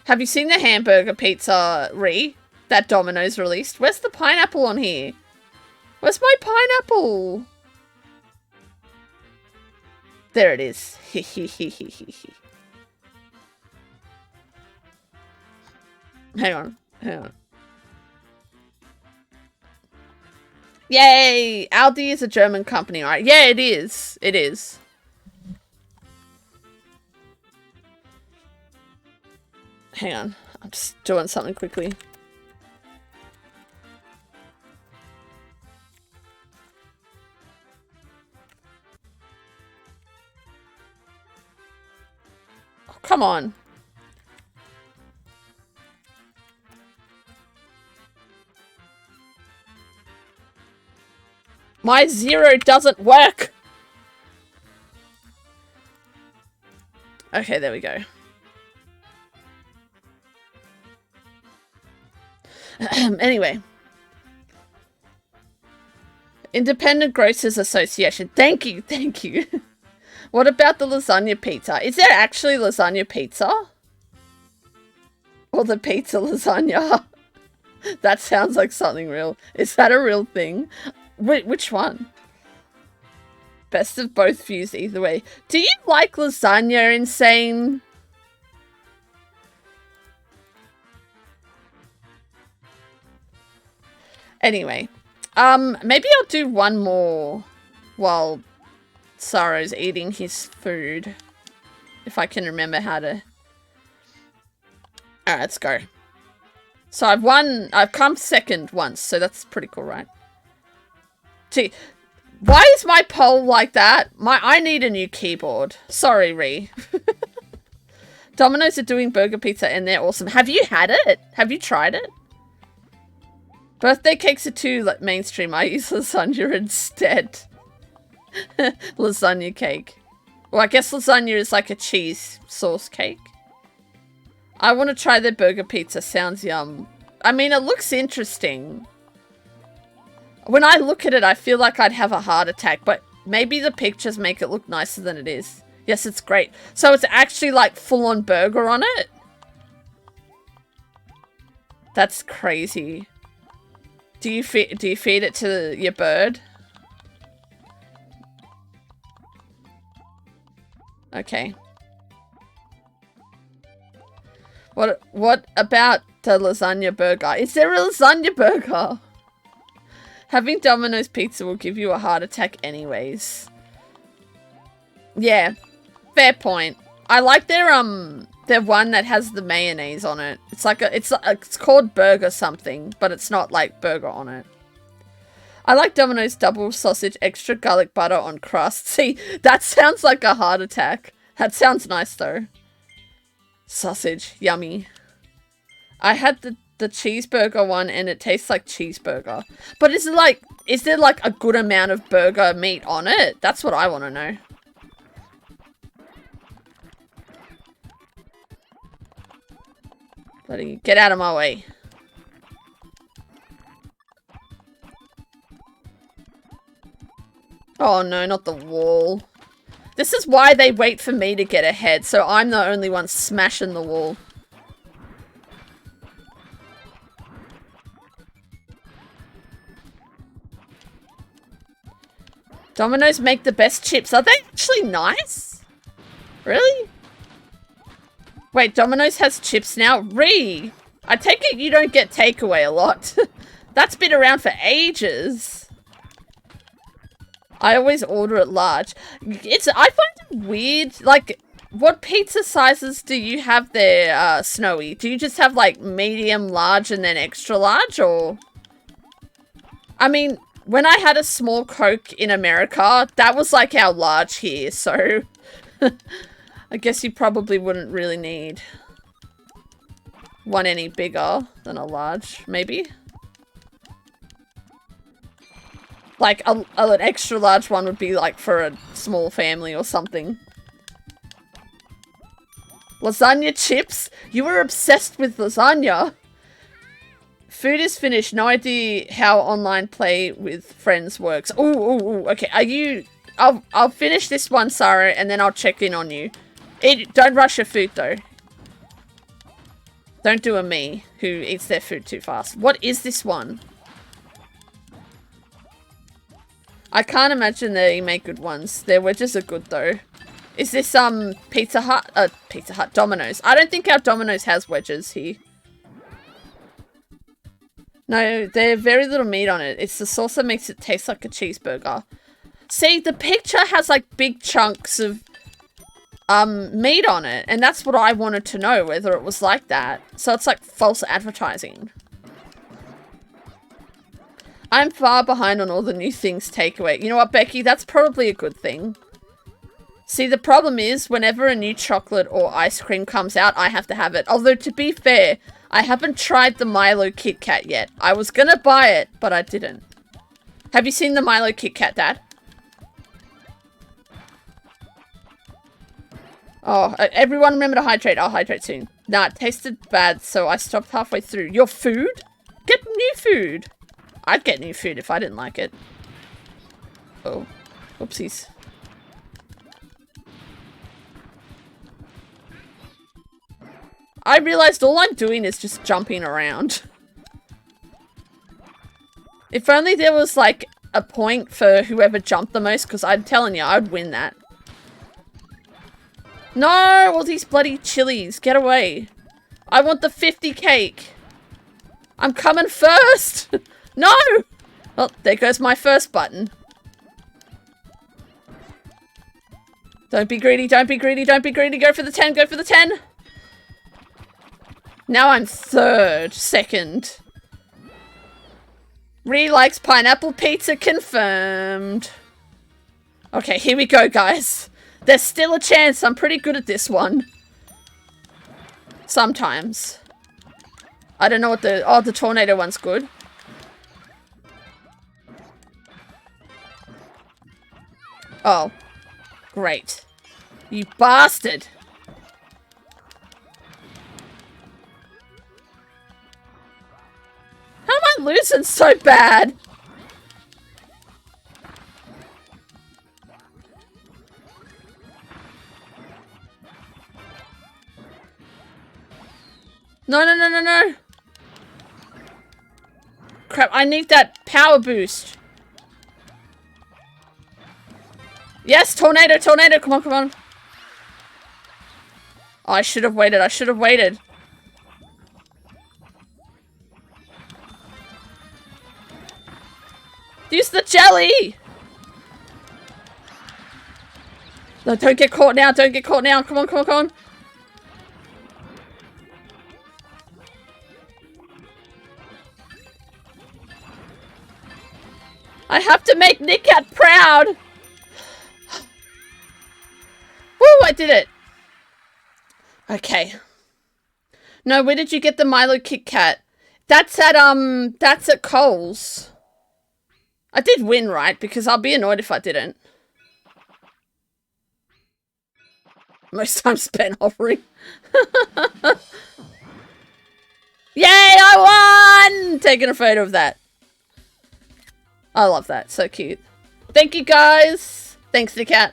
Have you seen the hamburger pizza, Ree? That Domino's released? Where's the pineapple on here? Where's my pineapple? There it is. Hang on. Yay! Aldi is a German company, right? Yeah, it is. It is. Hang on. I'm just doing something quickly. Oh, come on. My 0 doesn't work! Okay, there we go. Anyway. Independent Grocers Association. Thank you, thank you. What about the lasagna pizza? Is there actually lasagna pizza? Or the pizza lasagna? That sounds like something real. Is that a real thing? Which one? Best of both views either way. Do you like lasagna, Insane? Anyway, maybe I'll do one more while Psaro's eating his food. If I can remember how to... Alright, let's go. So I've come second once, so that's pretty cool, right? Gee, why is my poll like that? I need a new keyboard. Sorry, Ree. Domino's are doing burger pizza and they're awesome. Have you had it? Have you tried it? Birthday cakes are too mainstream. I use lasagna instead. Lasagna cake. Well, I guess lasagna is like a cheese sauce cake. I want to try their burger pizza. Sounds yum. I mean, it looks interesting. When I look at it, I feel like I'd have a heart attack, but maybe the pictures make it look nicer than it is. Yes, it's great. So it's actually like full-on burger on it? That's crazy. Do you feed it to your bird? Okay. What about the lasagna burger? Is there a lasagna burger? Having Domino's pizza will give you a heart attack anyways. Yeah, fair point. I like their one that has the mayonnaise on it. It's like it's called burger something, but it's not like burger on it. I like Domino's double sausage, extra garlic butter on crust. See, that sounds like a heart attack. That sounds nice though. Sausage, yummy. I had the cheeseburger one and it tastes like cheeseburger. But is there like a good amount of burger meat on it? That's what I want to know. Bloody get out of my way. Oh no, not the wall. This is why they wait for me to get ahead, so I'm the only one smashing the wall. Domino's make the best chips. Are they actually nice? Really? Wait, Domino's has chips now? I take it you don't get takeaway a lot. That's been around for ages. I always order it large. I find it weird. Like, what pizza sizes do you have there, Snowy? Do you just have, like, medium, large, and then extra large, or? I mean, when I had a small Coke in America, that was, like, our large here, so... I guess you probably wouldn't really need one any bigger than a large, maybe? Like, an extra large one would be, like, for a small family or something. Lasagna chips? You were obsessed with lasagna. Food is finished. No idea how online play with friends works. Ooh, okay. I'll finish this one, Psaro, and then I'll check in on you. Don't rush your food, though. Don't do a me, who eats their food too fast. What is this one? I can't imagine they make good ones. Their wedges are good, though. Is this, Pizza Hut? Pizza Hut. Domino's. I don't think our Domino's has wedges here. No, there's very little meat on it. It's the sauce that makes it taste like a cheeseburger. See, the picture has, like, big chunks of, meat on it. And that's what I wanted to know, whether it was like that. So it's, like, false advertising. I'm far behind on all the new things takeaway. You know what, Becky? That's probably a good thing. See, the problem is, whenever a new chocolate or ice cream comes out, I have to have it. Although, to be fair, I haven't tried the Milo Kit Kat yet. I was gonna buy it, but I didn't. Have you seen the Milo Kit Kat, Dad? Oh, everyone remember to hydrate. I'll hydrate soon. Nah, it tasted bad, so I stopped halfway through. Your food? Get new food. I'd get new food if I didn't like it. Oh. Oopsies. I realized all I'm doing is just jumping around. If only there was, like, a point for whoever jumped the most, because I'm telling you, I'd win that. No! All these bloody chilies. Get away. I want the 50 cake. I'm coming first! No! Well, there goes my first button. Don't be greedy, don't be greedy, don't be greedy. Go for the 10, go for the 10. Now I'm second. Ree likes pineapple pizza, confirmed. Okay, here we go, guys. There's still a chance. I'm pretty good at this one. Sometimes. I don't know what the tornado one's good. Oh. Great. You bastard. How am I losing so bad? No, no, no, no, no. Crap, I need that power boost. Yes, tornado, tornado. Come on, come on. Oh, I should have waited. I should have waited. Use the jelly. No, don't get caught now. Don't get caught now. Come on, come on, come on. I have to make Nikat proud. Woo, I did it. Okay. No, where did you get the Milo Kit Kat? That's at Coles. I did win, right? Because I'll be annoyed if I didn't. Most time spent hovering. Yay, I won! Taking a photo of that. I love that. So cute. Thank you, guys. Thanks, the cat.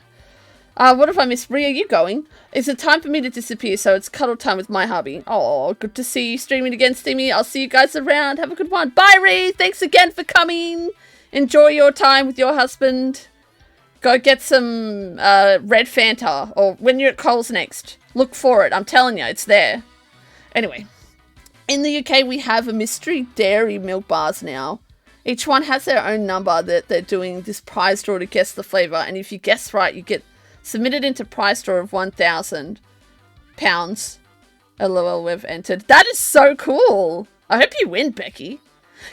What if I missed? Rhea, are you going? Is it time for me to disappear? So it's cuddle time with my hubby. Oh, good to see you streaming again, Steemy. I'll see you guys around. Have a good one. Bye, Rhea. Thanks again for coming. Enjoy your time with your husband. Go get some red Fanta. Or when you're at Coles next. Look for it. I'm telling you, it's there. Anyway, in the UK, we have a mystery dairy milk bars now. Each one has their own number that they're doing this prize draw to guess the flavour. And if you guess right, you get submitted into prize draw of £1,000. LOL, we've entered. That is so cool. I hope you win, Becky.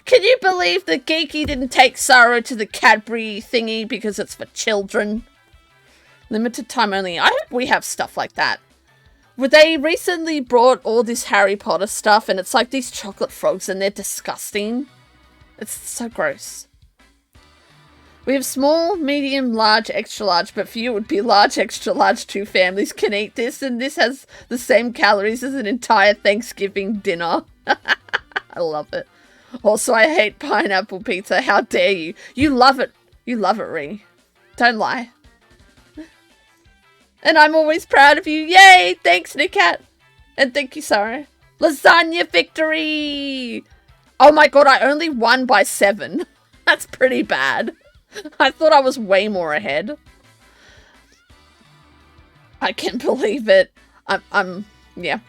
Can you believe that Geeky didn't take Psaro to the Cadbury thingy because it's for children? Limited time only. I hope we have stuff like that. Well, they recently brought all this Harry Potter stuff, and it's like these chocolate frogs, and they're disgusting. It's so gross. We have small, medium, large, extra large, but for you it would be large, extra large. 2 families can eat this, and this has the same calories as an entire Thanksgiving dinner. I love it. Also, I hate pineapple pizza. How dare you? You love it. You love it, Ree. Don't lie. And I'm always proud of you. Yay! Thanks, Nikat. And thank you, Sarah. Lasagna victory! Oh my god, I only won by 7. That's pretty bad. I thought I was way more ahead. I can't believe it. Yeah.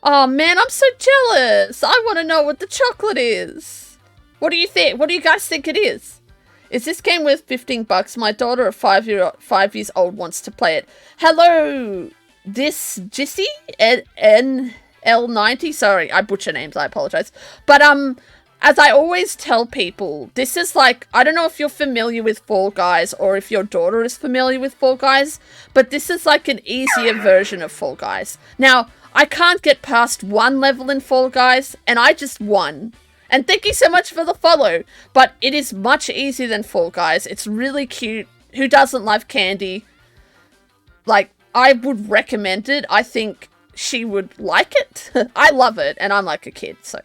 Oh man, I'm so jealous. I want to know what the chocolate is. What do you think? What do you guys think it is? Is this game worth $15? My daughter of 5 years old wants to play it. Hello, this Jissy NL90. Sorry, I butcher names. I apologize. But as I always tell people, this is like, I don't know if you're familiar with Fall Guys or if your daughter is familiar with Fall Guys, but this is like an easier version of Fall Guys. Now, I can't get past 1 level in Fall Guys, and I just won. And thank you so much for the follow. But it is much easier than Fall Guys. It's really cute. Who doesn't love candy? Like, I would recommend it. I think she would like it. I love it, and I'm like a kid, so.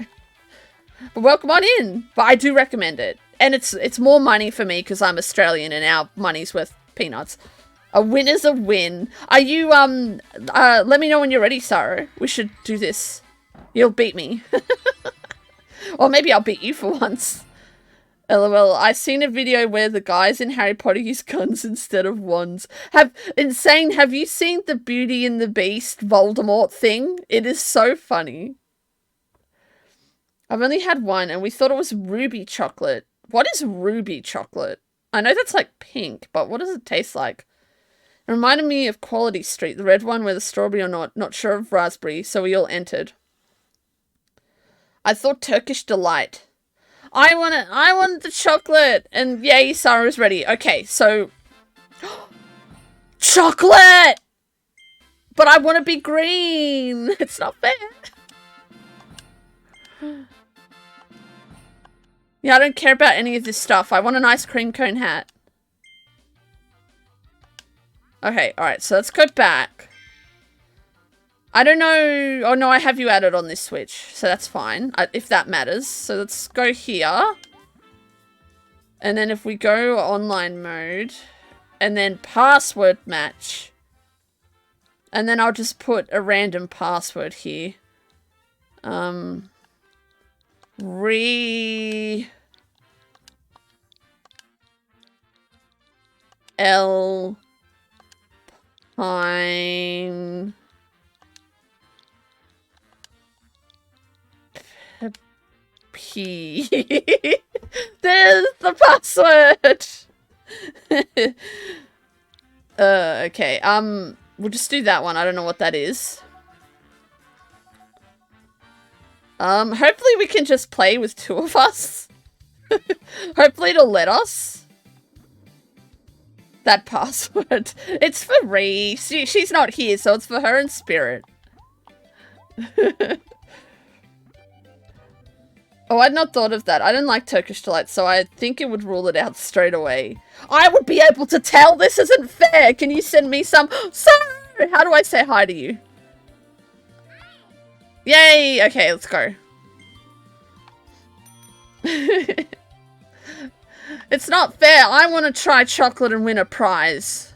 But welcome on in. But I do recommend it. And it's more money for me because I'm Australian and our money's worth peanuts. A win is a win. Are you, let me know when you're ready, Sarah. We should do this. You'll beat me. Or maybe I'll beat you for once. LOL, I seen a video where the guys in Harry Potter use guns instead of wands. Have you seen the Beauty and the Beast Voldemort thing? It is so funny. I've only had one and we thought it was ruby chocolate. What is ruby chocolate? I know that's like pink, but what does it taste like? It reminded me of Quality Street, the red one where the strawberry or not sure of raspberry, so we all entered. I thought Turkish Delight. I want the chocolate! And yay, Sarah's ready. Okay, so... Chocolate! But I want to be green! It's not fair. Yeah, I don't care about any of this stuff. I want an ice cream cone hat. Okay, alright, so let's go back. I don't know. Oh, no, I have you added on this Switch, so that's fine, if that matters. So let's go here. And then if we go online mode, and then password match. And then I'll just put a random password here. Pine P. There's the password. Okay. We'll just do that one. I don't know what that is. Hopefully we can just play with 2 of us. Hopefully it'll let us. That password. It's for Ree. She's not here, so it's for her in spirit. Oh, I'd not thought of that. I don't like Turkish Delight, so I think it would rule it out straight away. I would be able to tell this isn't fair. Can you send me some? Sorry! How do I say hi to you? Yay! Okay, let's go. It's not fair. I want to try chocolate and win a prize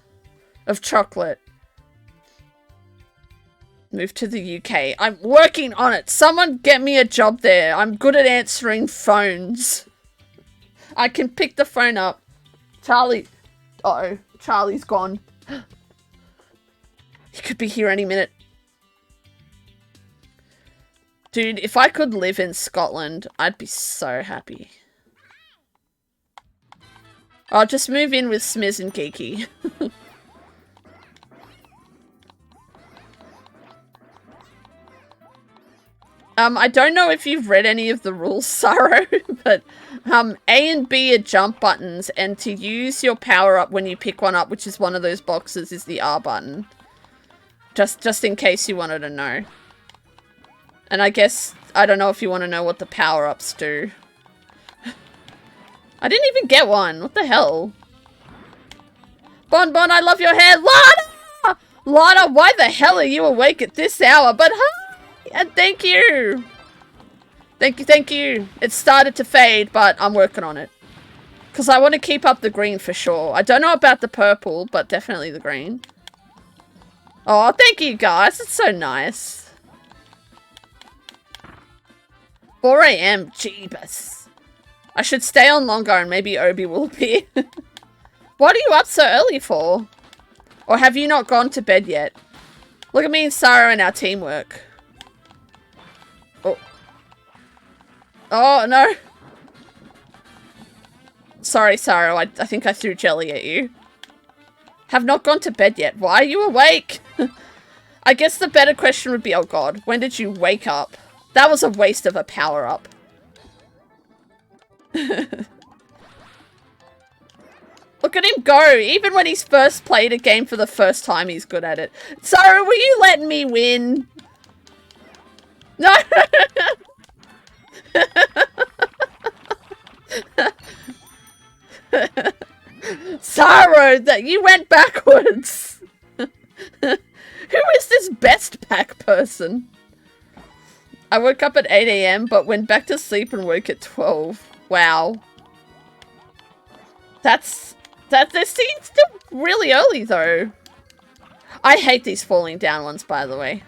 of chocolate. Move to the UK. I'm working on it. Someone get me a job there. I'm good at answering phones. I can pick the phone up. Charlie. Uh-oh. Charlie's gone. could be here any minute. Dude, if I could live in Scotland, I'd be so happy. I'll just move in with Smiz and Geeky. I don't know if you've read any of the rules, Psaro, but A and B are jump buttons, and to use your power-up when you pick one up, which is one of those boxes, is the R button. Just in case you wanted to know. And I guess, I don't know if you want to know what the power-ups do. I didn't even get one. What the hell? Bon Bon, I love your hair. Lana! Lana, why the hell are you awake at this hour? But hi! And thank you! Thank you. It started to fade, but I'm working on it. Because I want to keep up the green for sure. I don't know about the purple, but definitely the green. Oh, thank you guys. It's so nice. 4 AM, jeebus. I should stay on longer and maybe Obi will appear. What are you up so early for? Or have you not gone to bed yet? Look at me and Sarah and our teamwork. Oh. Oh, no. Sorry, Sarah. I think I threw jelly at you. Have not gone to bed yet. Why are you awake? I guess the better question would be, oh god, when did you wake up? That was a waste of a power-up. Look at him go! Even when he's first played a game for the first time, he's good at it. Sarah, were you letting me win? No! Sorrow that you went backwards. Who is this best pack person? I woke up at 8 AM but went back to sleep and woke at 12. Wow. That's still really early though. I hate these falling down ones, by the way.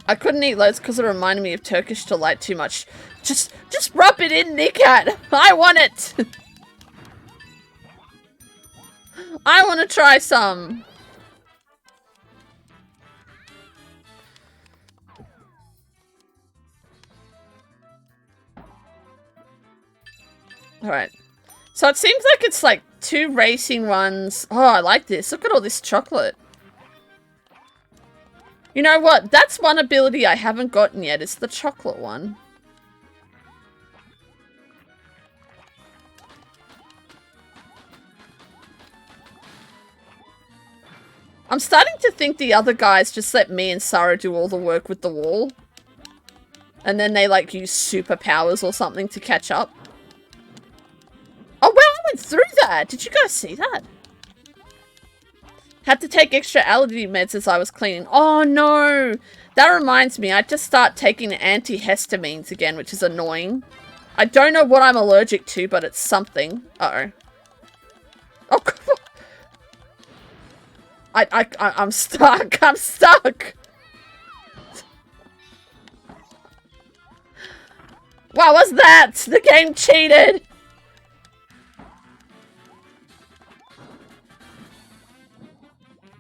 I couldn't eat loads because it reminded me of Turkish delight too much. Just rub it in, Nikat. I want it. I want to try some. Alright. So it seems like it's like 2 racing ones. Oh, I like this. Look at all this chocolate. You know what? That's one ability I haven't gotten yet. It's the chocolate one. I'm starting to think the other guys just let me and Sarah do all the work with the wall. And then they like use superpowers or something to catch up. Oh wow, I went through that! Did you guys see that? Had to take extra allergy meds as I was cleaning. Oh no! That reminds me, I had to start taking antihistamines again, which is annoying. I don't know what I'm allergic to, but it's something. Uh-oh. Oh, God. I'm stuck. I'm stuck. What was that? The game cheated.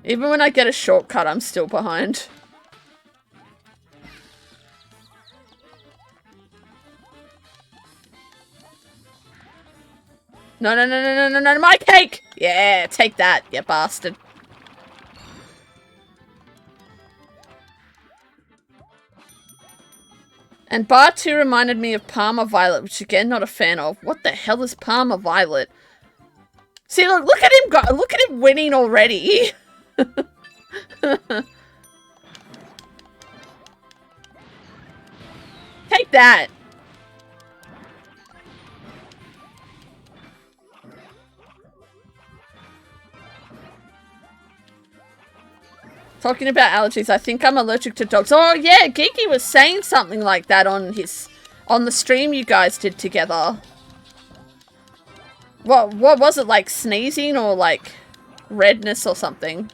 Even when I get a shortcut, I'm still behind. No, no, no, no, no, no, no, my cake! Yeah, take that, you bastard. And Bar 2 reminded me of Parma Violet, which again, not a fan of. What the hell is Parma Violet? See, look at him go! Look at him winning already! Take that! Talking about allergies, I think I'm allergic to dogs. Oh yeah, Geeky was saying something like that on the stream you guys did together. What was it, like sneezing or like redness or something?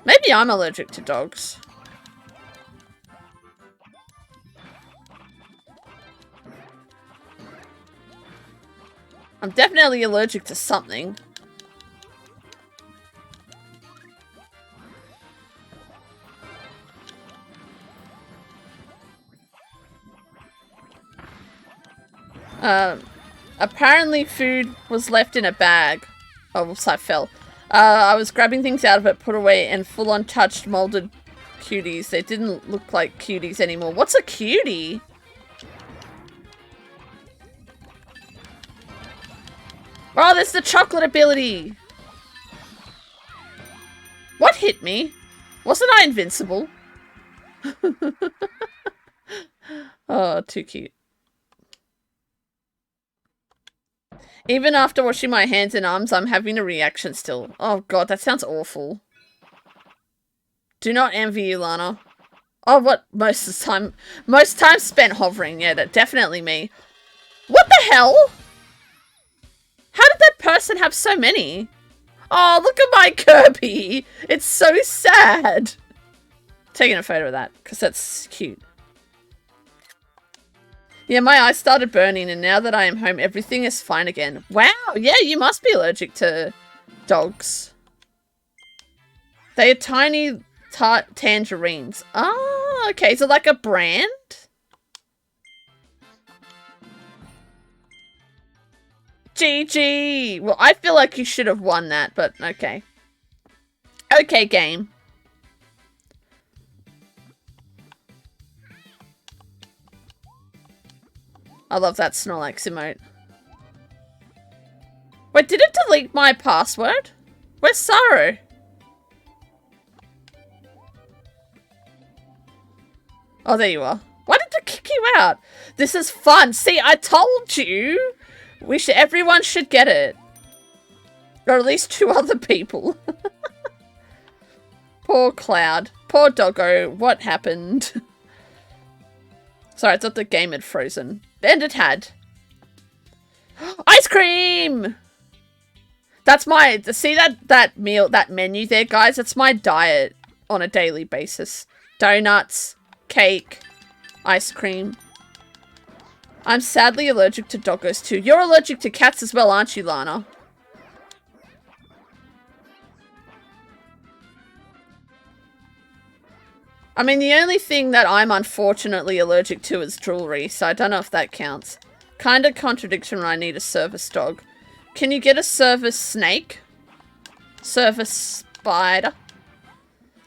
Maybe I'm allergic to dogs. I'm definitely allergic to something. Apparently food was left in a bag. Oh, whoops, I fell. I was grabbing things out of it, put away, and full on touched molded cuties. They didn't look like cuties anymore. What's a cutie? Oh, there's the chocolate ability. What hit me? Wasn't I invincible? Oh, too cute. Even after washing my hands and arms, I'm having a reaction still. Oh god, that sounds awful. Do not envy you, Lana. Oh, what? Most time spent hovering. Yeah, that definitely me. What the hell? How did that person have so many? Oh, look at my Kirby. It's so sad. Taking a photo of that because that's cute. Yeah, my eyes started burning, and now that I am home, everything is fine again. Wow, yeah, you must be allergic to dogs. They are tiny tangerines. Oh, okay, so like a brand? GG! Well, I feel like you should have won that, but okay. Okay, game. I love that Snorlax emote. Wait, did it delete my password? Where's Psaro? Oh, there you are. Why did it kick you out? This is fun. See, I told you. Everyone should get it. Or at least 2 other people. Poor Cloud. Poor doggo. What happened? Sorry, I thought the game had frozen. And it had. Ice cream! That's my... See that menu there, guys? That's my diet on a daily basis. Donuts, cake, ice cream. I'm sadly allergic to doggos too. You're allergic to cats as well, aren't you, Lana? I mean, the only thing that I'm unfortunately allergic to is jewelry, so I don't know if that counts. Kinda contradiction when I need a service dog. Can you get a service snake? Service spider?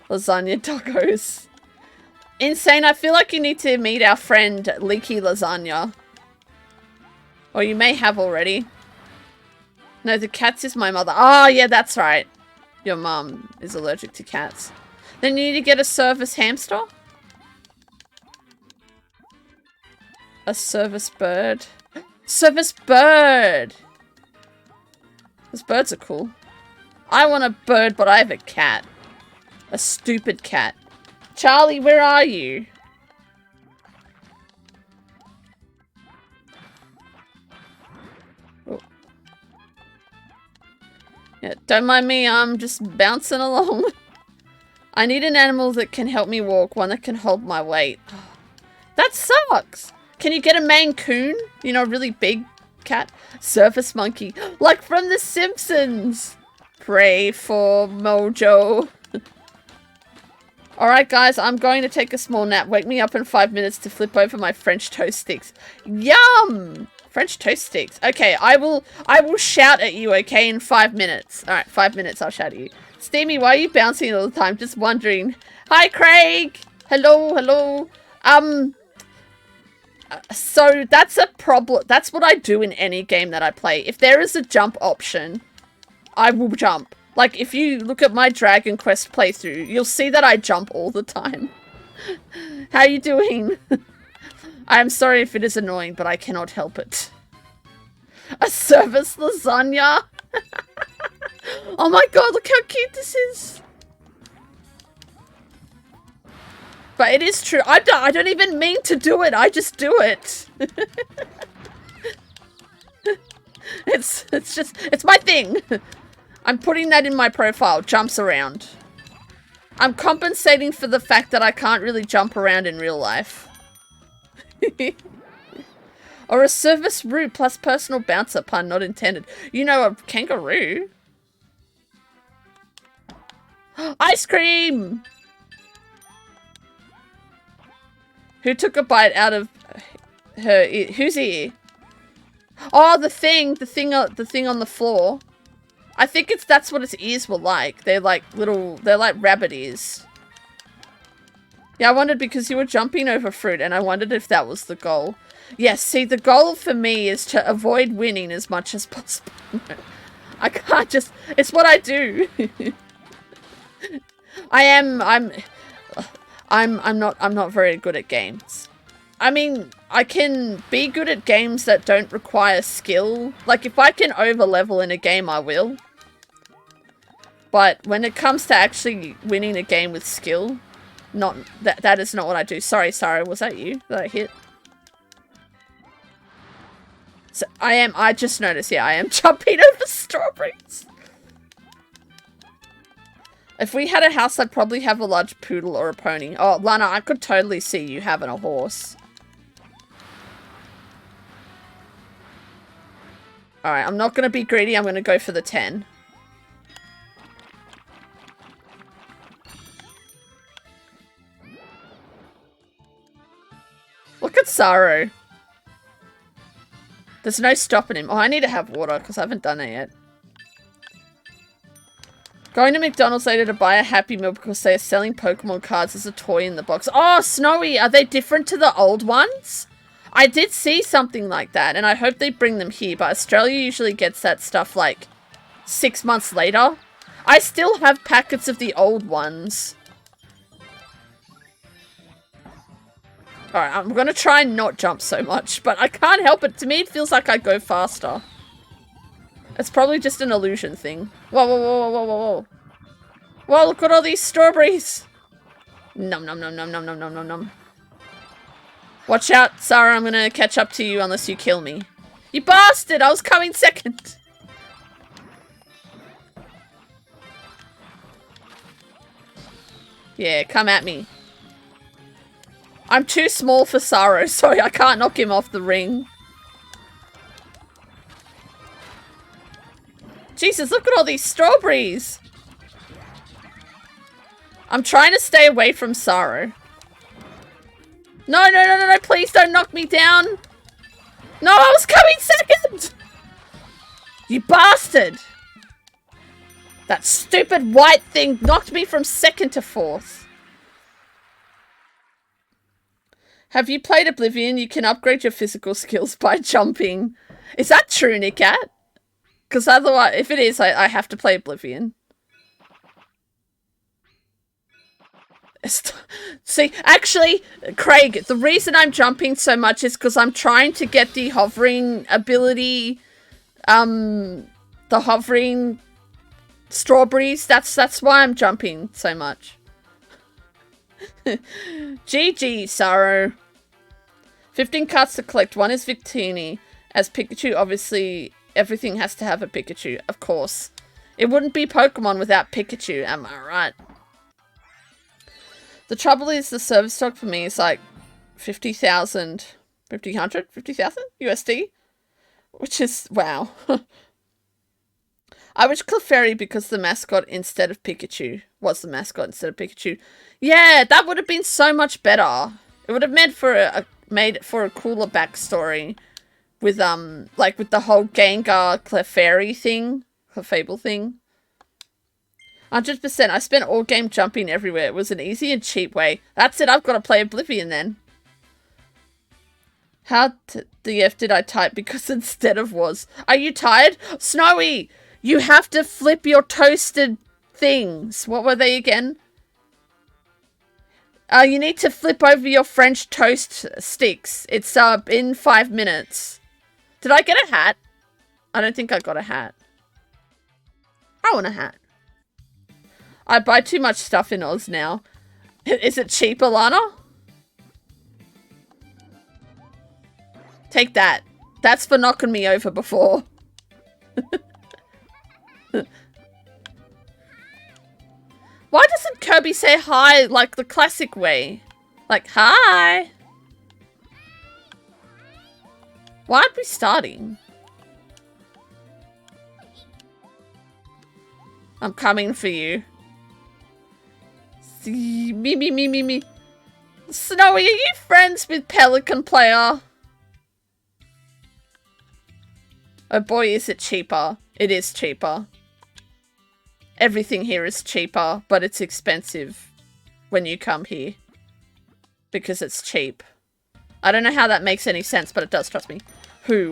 Lasagna doggos. Insane, I feel like you need to meet our friend Leaky Lasagna. Or you may have already. No, the cats is my mother. Oh, yeah, that's right. Your mum is allergic to cats. Then you need to get a service hamster? A service bird? Service bird! Those birds are cool. I want a bird, but I have a cat. A stupid cat. Charlie, where are you? Oh. Yeah, don't mind me, I'm just bouncing along. I need an animal that can help me walk, one that can hold my weight. That sucks! Can you get a Maine Coon? You know, a really big cat? Surface monkey. Like from The Simpsons! Pray for Mojo. Alright guys, I'm going to take a small nap. Wake me up in 5 minutes to flip over my French toast sticks. Yum! French toast sticks. Okay, I will shout at you, okay, in 5 minutes. Alright, 5 minutes I'll shout at you. Steemy, why are you bouncing all the time? Just wondering. Hi, Craig! Hello, hello. So that's a problem. That's what I do in any game that I play. If there is a jump option, I will jump. Like, if you look at my Dragon Quest playthrough, you'll see that I jump all the time. How you doing? I am sorry if it is annoying, but I cannot help it. A service lasagna? Oh my god, look how cute this is. But it is true. I don't even mean to do it. I just do it. It's my thing. I'm putting that in my profile. Jumps around. I'm compensating for the fact that I can't really jump around in real life. Or a service root plus personal bouncer, pun not intended. You know, a kangaroo. Ice cream! Who took a bite out of her ear? Whose ear? Oh, the thing on the floor. I think that's what its ears were like. They're like rabbit ears. Yeah, I wondered because you were jumping over fruit and I wondered if that was the goal. Yes, see, the goal for me is to avoid winning as much as possible. I can't just, it's what I do. I'm not very good at games. I mean, I can be good at games that don't require skill. Like, if I can over-level in a game, I will. But when it comes to actually winning a game with skill, that is not what I do. Sorry, was that you that I hit? So I just noticed, yeah, I am jumping over strawberries. If we had a house, I'd probably have a large poodle or a pony. Oh, Lana, I could totally see you having a horse. Alright, I'm not going to be greedy. I'm going to go for the 10. Look at Psaro. There's no stopping him. Oh, I need to have water because I haven't done it yet. Going to McDonald's later to buy a Happy Meal because they are selling Pokemon cards as a toy in the box. Oh, Snowy, are they different to the old ones? I did see something like that, and I hope they bring them here, but Australia usually gets that stuff, like, 6 months later. I still have packets of the old ones. Alright, I'm gonna try and not jump so much, but I can't help it. To me, it feels like I go faster. It's probably just an illusion thing. Whoa, whoa, whoa, whoa, whoa, whoa. Whoa, look at all these strawberries. Nom, nom, nom, nom, nom, nom, nom, nom, nom. Watch out, Sarah, I'm gonna catch up to you unless you kill me. You bastard! I was coming second! Yeah, come at me. I'm too small for Psaro. Sorry, I can't knock him off the ring. Jesus, look at all these strawberries! I'm trying to stay away from Psaro. No, no, no, no, no, please don't knock me down. No, I was coming second! You bastard! That stupid white thing knocked me from second to fourth. Have you played Oblivion? You can upgrade your physical skills by jumping. Is that true, Nicat? Because otherwise, if it is, I have to play Oblivion. See, actually, Craig, the reason I'm jumping so much is because I'm trying to get the hovering ability, the hovering strawberries. That's why I'm jumping so much. GG, Psaro. 15 cards to collect. One is Victini. As Pikachu, obviously, everything has to have a Pikachu. Of course. It wouldn't be Pokemon without Pikachu, am I right? The trouble is the service stock for me is like 50,000, 50,000 USD, which is, wow. I wish Clefairy because the mascot instead of Pikachu was the mascot instead of Pikachu. Yeah, that would have been so much better. It would have made for a cooler backstory with like with the whole Gengar Clefairy thing, Clefable thing. 100%. I spent all game jumping everywhere. It was an easy and cheap way. That's it. I've got to play Oblivion then. How the F did I type? Because instead of was. Are you tired? Snowy! You have to flip your toasted things. What were they again? You need to flip over your French toast sticks. It's in 5 minutes. Did I get a hat? I don't think I got a hat. I want a hat. I buy too much stuff in Oz now. Is it cheap, Alana? Take that. That's for knocking me over before. Why doesn't Kirby say hi like the classic way? Like, hi. Why aren't we starting? I'm coming for you. Me. Snowy, are you friends with Pelican Player? Oh boy, is it cheaper. It is cheaper. Everything here is cheaper, but it's expensive when you come here. Because it's cheap. I don't know how that makes any sense, but it does, trust me. Who?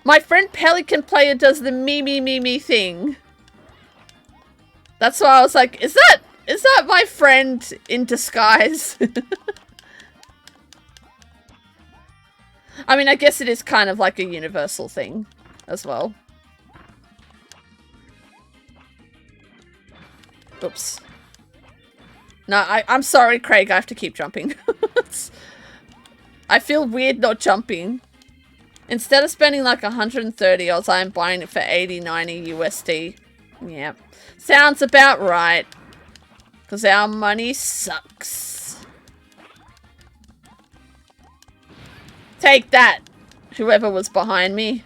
My friend Pelican Player does the me thing. That's why I was like, is that my friend in disguise? I mean, I guess it is kind of like a universal thing as well. Oops. No, I'm sorry, Craig. I have to keep jumping. I feel weird not jumping. Instead of spending like 130 Oz, I'm buying it for 80, 90 USD. Yep. Sounds about right. Because our money sucks. Take that, whoever was behind me.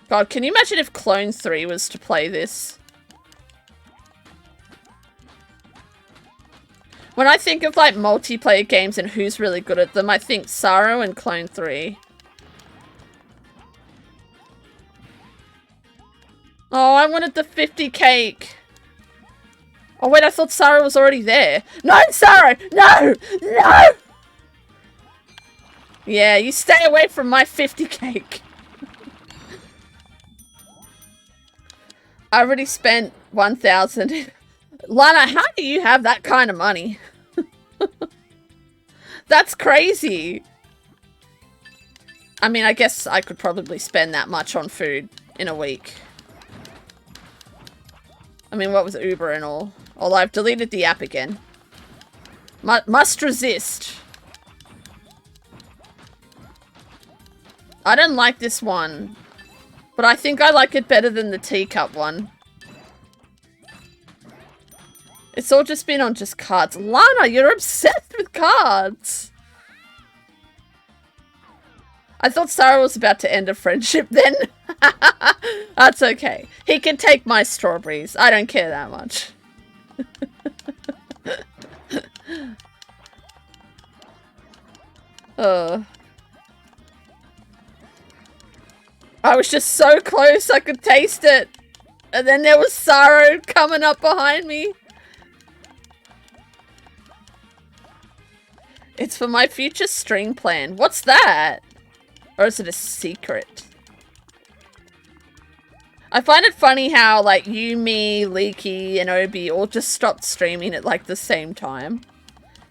God, can you imagine if Clone 3 was to play this? When I think of like multiplayer games and who's really good at them, I think Psaro and Clone 3. Oh, I wanted the 50 cake. Oh wait, I thought Psaro was already there. No, Psaro! No! No! Yeah, you stay away from my 50 cake. I already spent 1,000. Lana, how do you have that kind of money? That's crazy. I mean, I guess I could probably spend that much on food in a week. I mean, what with Uber and all. Although I've deleted the app again. Must resist. I don't like this one. But I think I like it better than the teacup one. It's all just been on just cards. Lana, you're obsessed with cards. I thought Sarah was about to end a friendship then. That's okay. He can take my strawberries. I don't care that much. I was just so close I could taste it. And then there was Psaro coming up behind me. It's for my future stream plan. What's that? Or is it a secret? I find it funny how like you, me, Leaky, and Obi all just stopped streaming at like the same time.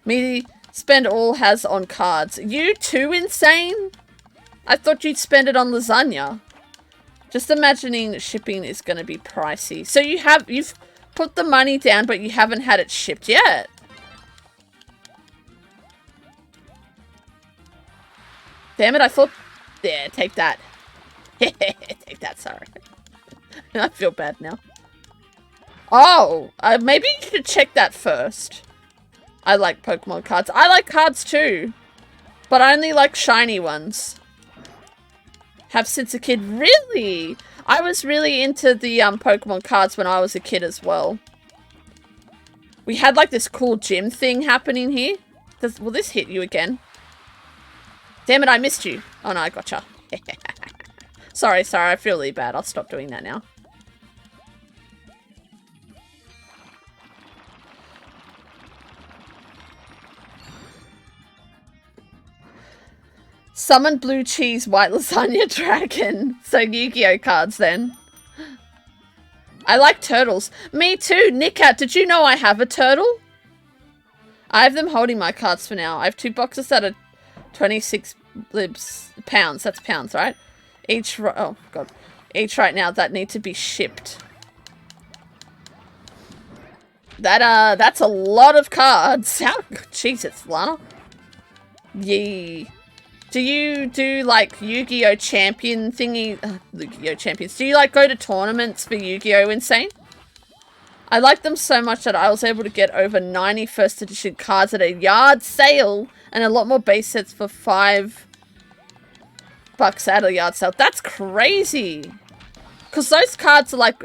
Me spend all has on cards. You too, Insane? I thought you'd spend it on lasagna. Just imagining shipping is going to be pricey. So you've put the money down, but you haven't had it shipped yet. Damn it, I thought... Yeah, take that. Take that, sorry. I feel bad now. Oh, maybe you should check that first. I like Pokemon cards. I like cards too. But I only like shiny ones. Have since a kid. Really? I was really into the Pokemon cards when I was a kid as well. We had like this cool gym thing happening here. Will this hit you again? Damn it, I missed you. Oh no, I gotcha. Sorry, I feel really bad. I'll stop doing that now. Summon blue cheese, white lasagna dragon. So Yu-Gi-Oh cards then. I like turtles. Me too. Nikat, did you know I have a turtle? I have them holding my cards for now. I have 2 boxes that are 26 pounds. That's pounds, right? Each, oh god. Each right now that need to be shipped. That's a lot of cards. How, Jesus, Lana. Yee. Do you do, like, Yu-Gi-Oh! Champion thingy? Yu-Gi-Oh! Champions. Do you, like, go to tournaments for Yu-Gi-Oh! Insane? I like them so much that I was able to get over 90 first edition cards at a yard sale and a lot more base sets for $5 at a yard sale. That's crazy! Because those cards are, like...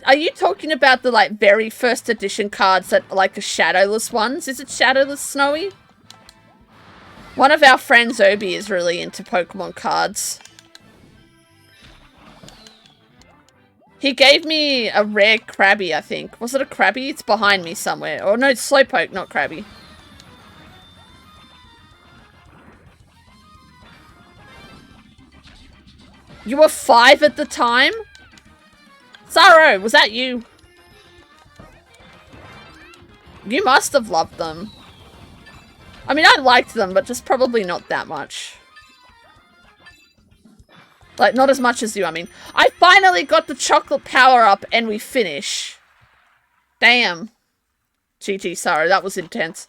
Are you talking about the, like, very first edition cards that are, like, the shadowless ones? Is it shadowless, Snowy? One of our friends, Obi, is really into Pokemon cards. He gave me a rare Krabby, I think. Was it a Krabby? It's behind me somewhere. Oh, no, it's Slowpoke, not Krabby. You were 5 at the time? Psaro, was that you? You must have loved them. I mean, I liked them, but just probably not that much. Like, not as much as you, I mean. I finally got the chocolate power-up and we finish. Damn. GG, sorry, that was intense.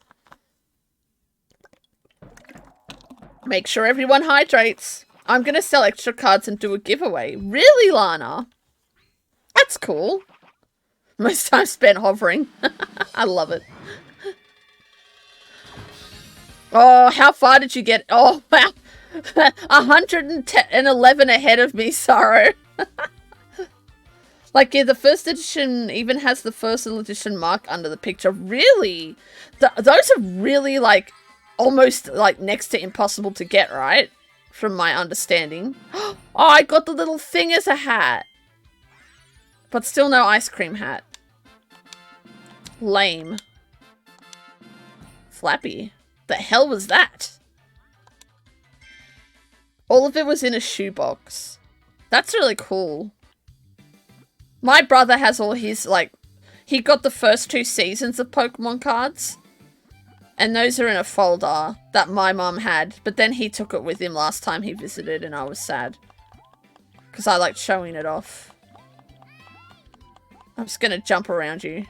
Make sure everyone hydrates. I'm gonna sell extra cards and do a giveaway. Really, Lana? That's cool. Most time spent hovering. I love it. Oh, how far did you get? Oh, wow. 111 ahead of me, Sorrow. Like, yeah, the first edition even has the first edition mark under the picture. Really? Those are really, like, almost, like, next to impossible to get, right? From my understanding. Oh, I got the little thing as a hat. But still no ice cream hat. Lame. Flappy. The hell was that? All of it was in a shoebox. That's really cool. My brother has all his, like, he got the first 2 seasons of Pokemon cards. And those are in a folder that my mum had. But then he took it with him last time he visited and I was sad. Because I liked showing it off. I'm just going to jump around you.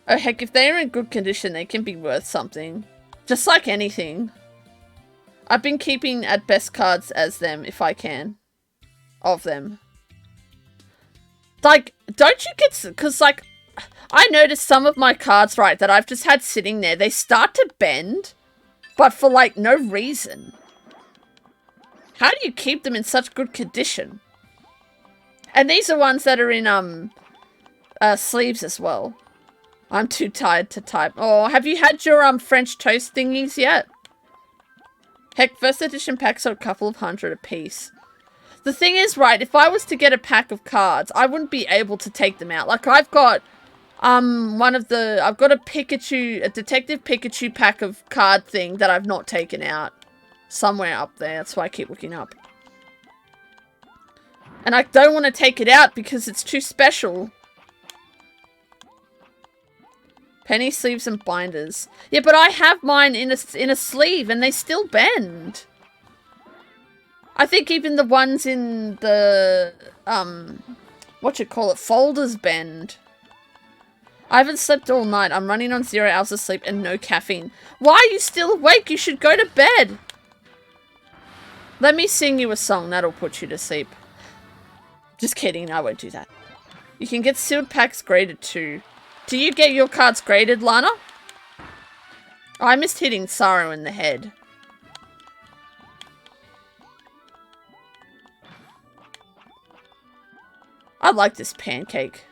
Oh heck, if they are in good condition, they can be worth something. Just like anything. I've been keeping at best cards as them, if I can. Of them. Like, don't you get... Because, like, I noticed some of my cards, right, that I've just had sitting there. They start to bend, but for, like, no reason. How do you keep them in such good condition? And these are ones that are in, sleeves as well. I'm too tired to type. Oh, have you had your, French toast thingies yet? Heck, first edition packs are a couple of $100 a piece. The thing is, right, if I was to get a pack of cards, I wouldn't be able to take them out. Like, I've got, I've got a Detective Pikachu pack of card thing that I've not taken out. Somewhere up there. That's why I keep looking up. And I don't want to take it out because it's too special. Penny sleeves and binders. Yeah, but I have mine in a sleeve and they still bend. I think even the ones in the, folders bend. I haven't slept all night. I'm running on 0 hours of sleep and no caffeine. Why are you still awake? You should go to bed. Let me sing you a song. That'll put you to sleep. Just kidding. I won't do that. You can get sealed packs graded too. Do you get your cards graded, Lana? Oh, I missed hitting Psaro in the head. I like this pancake.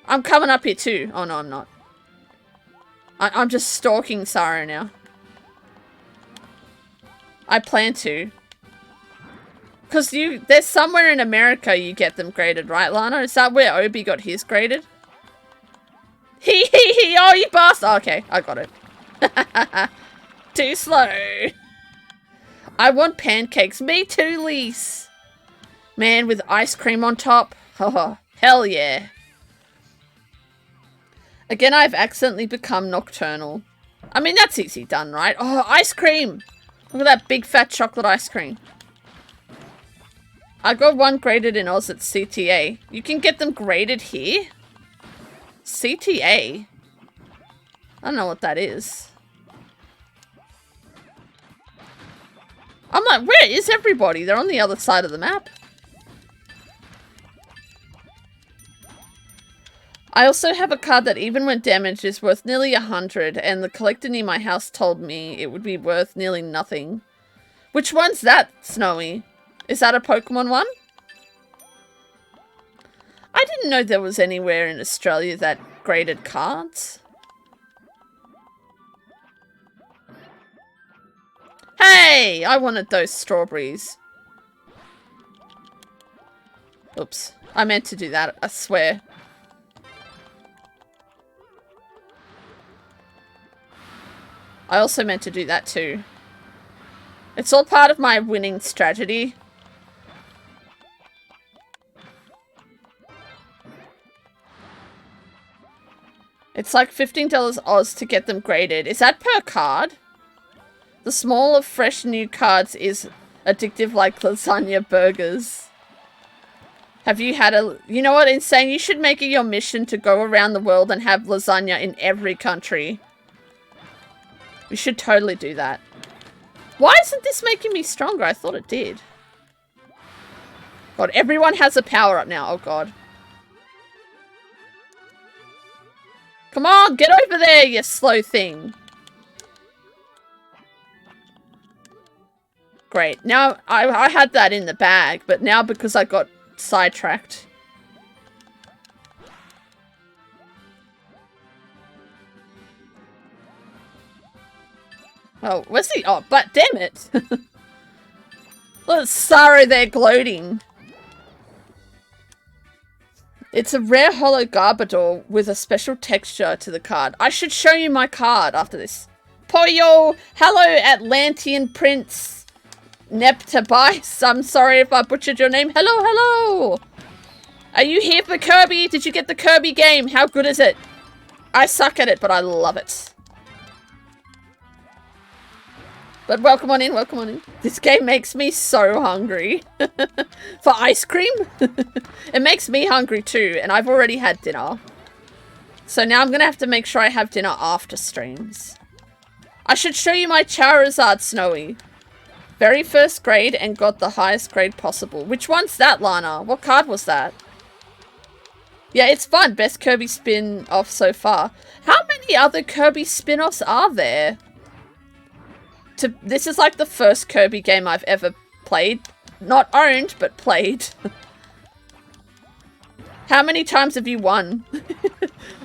I'm coming up here too. Oh no, I'm not. I'm just stalking Psaro now. I plan to. Because there's somewhere in America you get them graded, right, Lana? Is that where Obi got his graded? Oh, you bastard! Oh, okay, I got it. Too slow. I want pancakes. Me too, Lise. Man, with ice cream on top. Oh, hell yeah. Again, I've accidentally become nocturnal. I mean, that's easy done, right? Oh, ice cream! Look at that big fat chocolate ice cream. I got one graded in Oz at CTA. You can get them graded here? CTA? I don't know what that is. I'm like, where is everybody? They're on the other side of the map. I also have a card that even when damaged is worth nearly 100, and the collector near my house told me it would be worth nearly nothing. Which one's that, Snowy? Is that a Pokemon one? I didn't know there was anywhere in Australia that graded cards. Hey! I wanted those strawberries. Oops. I meant to do that, I swear. I also meant to do that too. It's all part of my winning strategy. It's like $15 Oz to get them graded. Is that per card? The small of fresh new cards is addictive like lasagna burgers. Have you had a... You know what, Insane? You should make it your mission to go around the world and have lasagna in every country. We should totally do that. Why isn't this making me stronger? I thought it did. God, everyone has a power-up now. Oh, God. Come on, get over there, you slow thing. Great. Now, I had that in the bag, but now because I got sidetracked. Oh, where's the... Oh, but damn it. Look at Psaro there gloating. It's a rare hollow Garbodor with a special texture to the card. I should show you my card after this. Poyo! Hello, Atlantean Prince Neptabice. I'm sorry if I butchered your name. Hello, hello! Are you here for Kirby? Did you get the Kirby game? How good is it? I suck at it, but I love it. But welcome on in, welcome on in. This game makes me so hungry. For ice cream? It makes me hungry too, and I've already had dinner. So now I'm gonna have to make sure I have dinner after streams. I should show you my Charizard, Snowy. Very first grade and got the highest grade possible. Which one's that, Lana? What card was that? Yeah, it's fun. Best Kirby spin-off so far. How many other Kirby spin-offs are there? This is like the first Kirby game I've ever played. Not owned, but played. How many times have you won?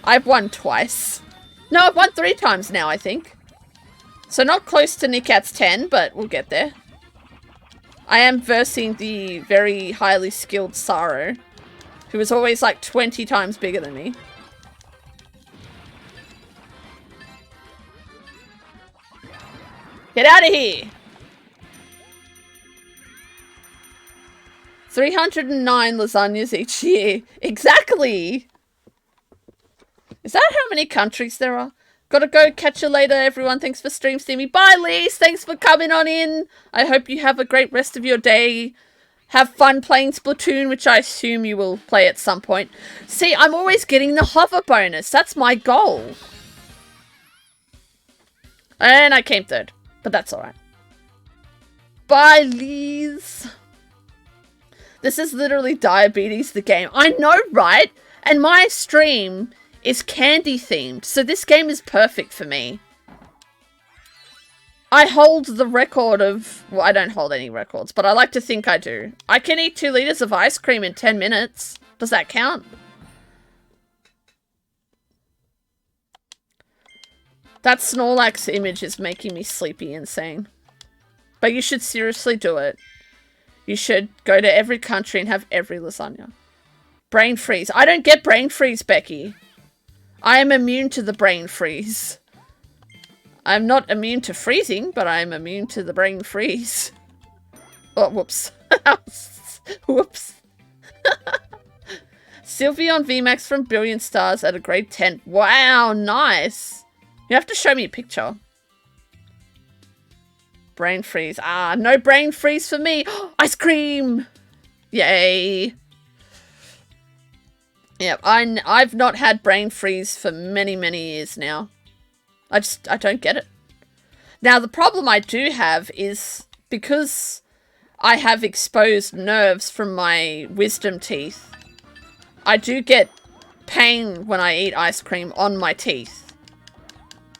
I've won twice. No, I've won 3 times now, I think. So not close to Nickat's 10, but we'll get there. I am versing the very highly skilled Psaro, who is always like 20 times bigger than me. Get out of here! 309 lasagnas each year. Exactly! Is that how many countries there are? Gotta go. Catch you later, everyone. Thanks for stream, Steemy. Bye, Lise! Thanks for coming on in. I hope you have a great rest of your day. Have fun playing Splatoon, which I assume you will play at some point. See, I'm always getting the hover bonus. That's my goal. And I came third. But that's alright. Bye, Liz. This is literally diabetes, the game. I know, right? And my stream is candy themed, so this game is perfect for me. I hold the record of... Well, I don't hold any records, but I like to think I do. I can eat 2 liters of ice cream in 10 minutes. Does that count? That Snorlax image is making me sleepy insane. But you should seriously do it. You should go to every country and have every lasagna. Brain freeze. I don't get brain freeze, Becky. I am immune to the brain freeze. I'm not immune to freezing, but I'm immune to the brain freeze. Oh, whoops. Whoops. Sylveon VMAX from Billion Stars at a grade 10. Wow, nice. You have to show me a picture. Brain freeze. Ah, no brain freeze for me. Ice cream. Yay. Yep, I've not had brain freeze for many, many years now. I don't get it. Now, the problem I do have is because I have exposed nerves from my wisdom teeth, I do get pain when I eat ice cream on my teeth.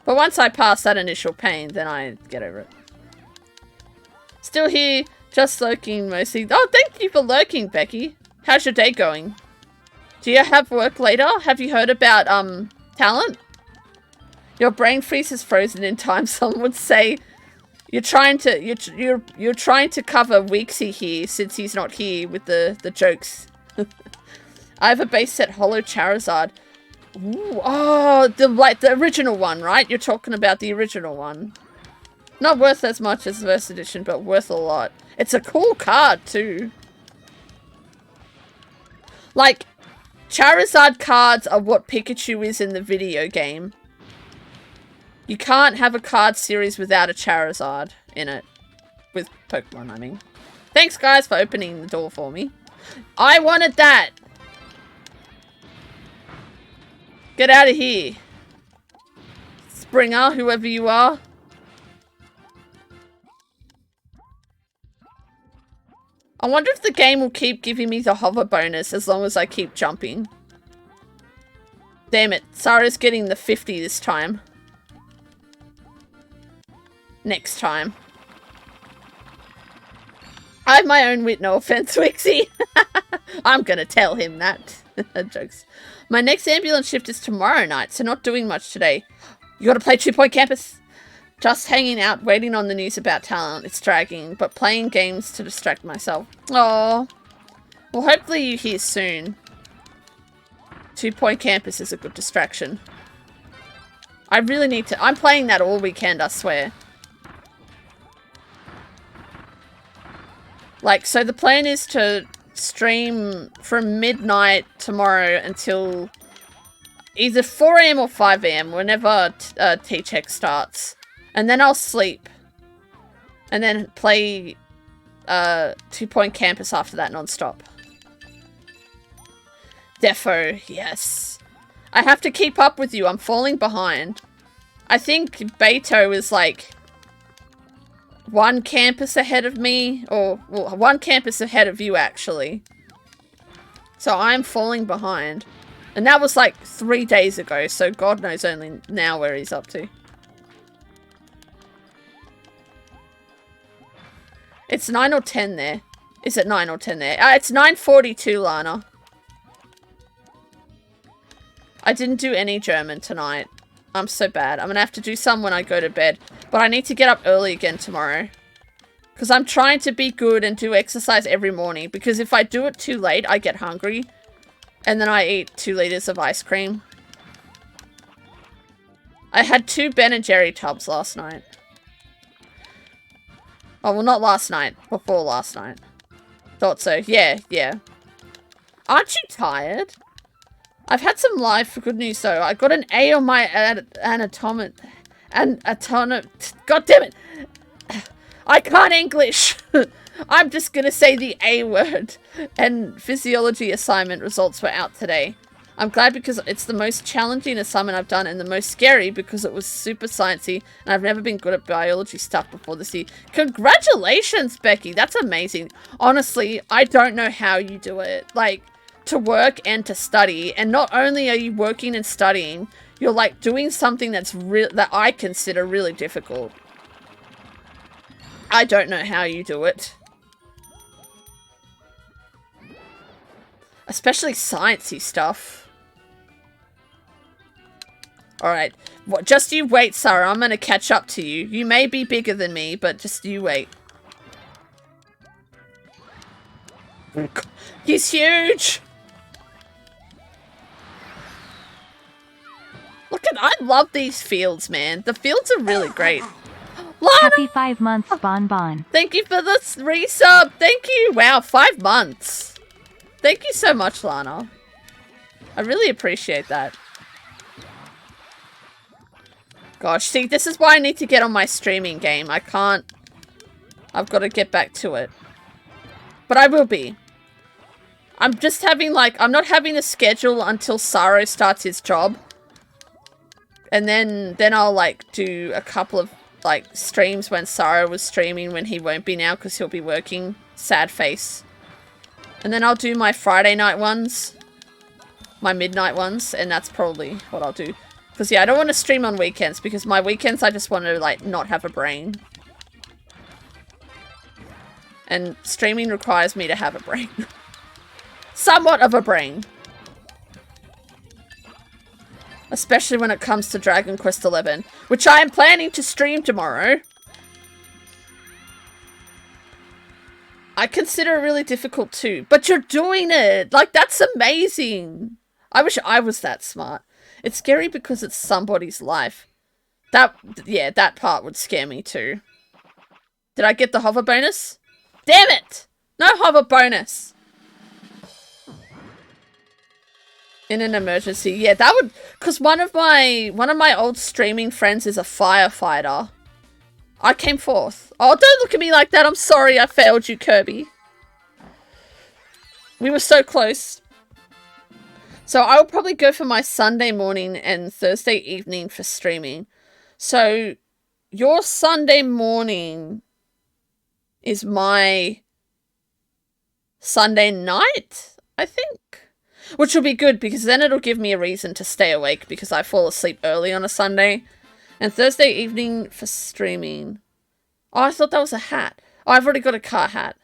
But once I pass that initial pain, then I get over it. Still here. Just lurking mostly. Oh, thank you for lurking, Becky. How's your day going? Do you have work later? Have you heard about, talent? Your brain freezes frozen in time. Someone would say you're trying to cover Weeksy here since he's not here with the jokes. I have a base set Holo Charizard. Ooh, oh, the original one, right? You're talking about the original one. Not worth as much as the Verse Edition, but worth a lot. It's a cool card too. Like, Charizard cards are what Pikachu is in the video game. You can't have a card series without a Charizard in it. With Pokemon, I mean. Thanks, guys, for opening the door for me. I wanted that! Get out of here. Springer, whoever you are. I wonder if the game will keep giving me the hover bonus as long as I keep jumping. Damn it. Sarah's getting the 50 this time. Next time. I have my own wit, no offense, Wixie. I'm gonna tell him that. Jokes. My next ambulance shift is tomorrow night, so not doing much today. You gotta play 2 Point Campus. Just hanging out, waiting on the news about talent. It's dragging, but playing games to distract myself. Oh, well, hopefully you hear soon. 2 Point Campus is a good distraction. I really need to. I'm playing that all weekend, I swear. Like, so the plan is to stream from midnight tomorrow until either 4 AM or 5 AM, whenever T-Check starts. And then I'll sleep. And then play 2 Point Campus after that non-stop. Defo, yes. I have to keep up with you. I'm falling behind. I think Beto is like 1 campus ahead of me. Or, well, 1 campus ahead of you, actually. So I'm falling behind. And that was like 3 days ago. So God knows only now where he's up to. It's 9 or 10 there. Is it 9 or 10 there? It's 9:42, Lana. I didn't do any German tonight. I'm so bad. I'm gonna have to do some when I go to bed. But I need to get up early again tomorrow. Because I'm trying to be good and do exercise every morning. Because if I do it too late, I get hungry. And then I eat 2 liters of ice cream. I had 2 Ben & Jerry tubs last night. Oh, well, not last night. Before last night. Thought so. Yeah, yeah. Aren't you tired? I've had some life for good news, though. I got an A on my God damn it. I can't English. I'm just gonna say the A word. And physiology assignment results were out today. I'm glad because it's the most challenging assignment I've done and the most scary because it was super sciencey and I've never been good at biology stuff before this year. Congratulations, Becky. That's amazing. Honestly, I don't know how you do it. Like, to work and to study. And not only are you working and studying, you're like doing something that's that I consider really difficult. I don't know how you do it. Especially sciencey stuff. Alright. Just you wait, Sarah. I'm gonna catch up to you. You may be bigger than me, but just you wait. He's huge! Look at, I love these fields, man. The fields are really great. Lana! Happy 5 months, Bon Bon. Thank you for the resub. Thank you. Wow, 5 months. Thank you so much, Lana. I really appreciate that. Gosh, see, this is why I need to get on my streaming game. I can't. I've got to get back to it. But I will be. I'm just having, like, I'm not having a schedule until Psaro starts his job. And then I'll, like, do a couple of, like, streams when Psaro was streaming when he won't be now because he'll be working. Sad face. And then I'll do my Friday night ones. My midnight ones. And that's probably what I'll do. Because, yeah, I don't want to stream on weekends because my weekends I just want to, like, not have a brain. And streaming requires me to have a brain. Somewhat of a brain. Especially when it comes to Dragon Quest XI, which I am planning to stream tomorrow. I consider it really difficult too, but you're doing it! Like, that's amazing! I wish I was that smart. It's scary because it's somebody's life. Yeah, that part would scare me too. Did I get the hover bonus? Damn it! No hover bonus! In an emergency. Yeah, that would... Because one of my old streaming friends is a firefighter. I came fourth. Oh, don't look at me like that. I'm sorry I failed you, Kirby. We were so close. So I'll probably go for my Sunday morning and Thursday evening for streaming. So your Sunday morning is my Sunday night, I think. Which will be good because then it'll give me a reason to stay awake because I fall asleep early on a Sunday. And Thursday evening for streaming. Oh, I thought that was a hat. Oh, I've already got a car hat.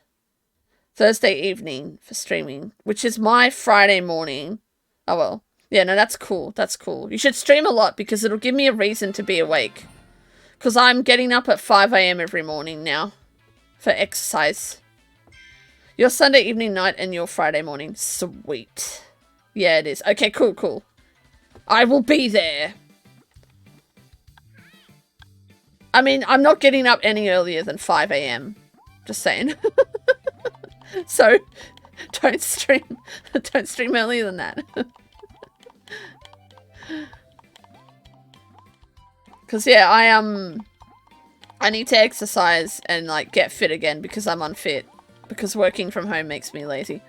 Thursday evening for streaming, which is my Friday morning. Oh, well. Yeah, no, that's cool. That's cool. You should stream a lot because it'll give me a reason to be awake. Because I'm getting up at 5 AM every morning now for exercise. Your Sunday evening night and your Friday morning. Sweet. Yeah, it is. Okay, cool, cool. I will be there. I mean, I'm not getting up any earlier than 5 AM. Just saying. So, don't stream earlier than that. Because, yeah, I need to exercise and, like, get fit again because I'm unfit. Because working from home makes me lazy.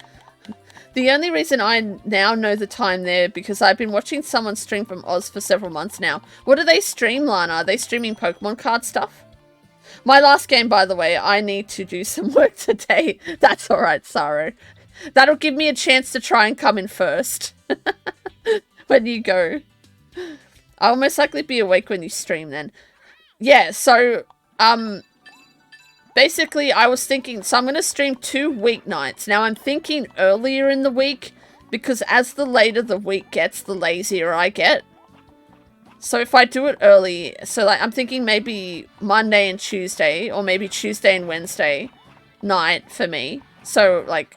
The only reason I now know the time there because I've been watching someone stream from Oz for several months now. What do they stream, Lana? Are they streaming Pokemon card stuff? My last game, by the way, I need to do some work today. That's alright, Psaro. That'll give me a chance to try and come in first. When you go. I'll most likely be awake when you stream then. Yeah, so, basically, I was thinking, so I'm going to stream 2 weeknights. Now, I'm thinking earlier in the week, because as the later the week gets, the lazier I get. So if I do it early, so like, I'm thinking maybe Monday and Tuesday, or maybe Tuesday and Wednesday night for me. So, like,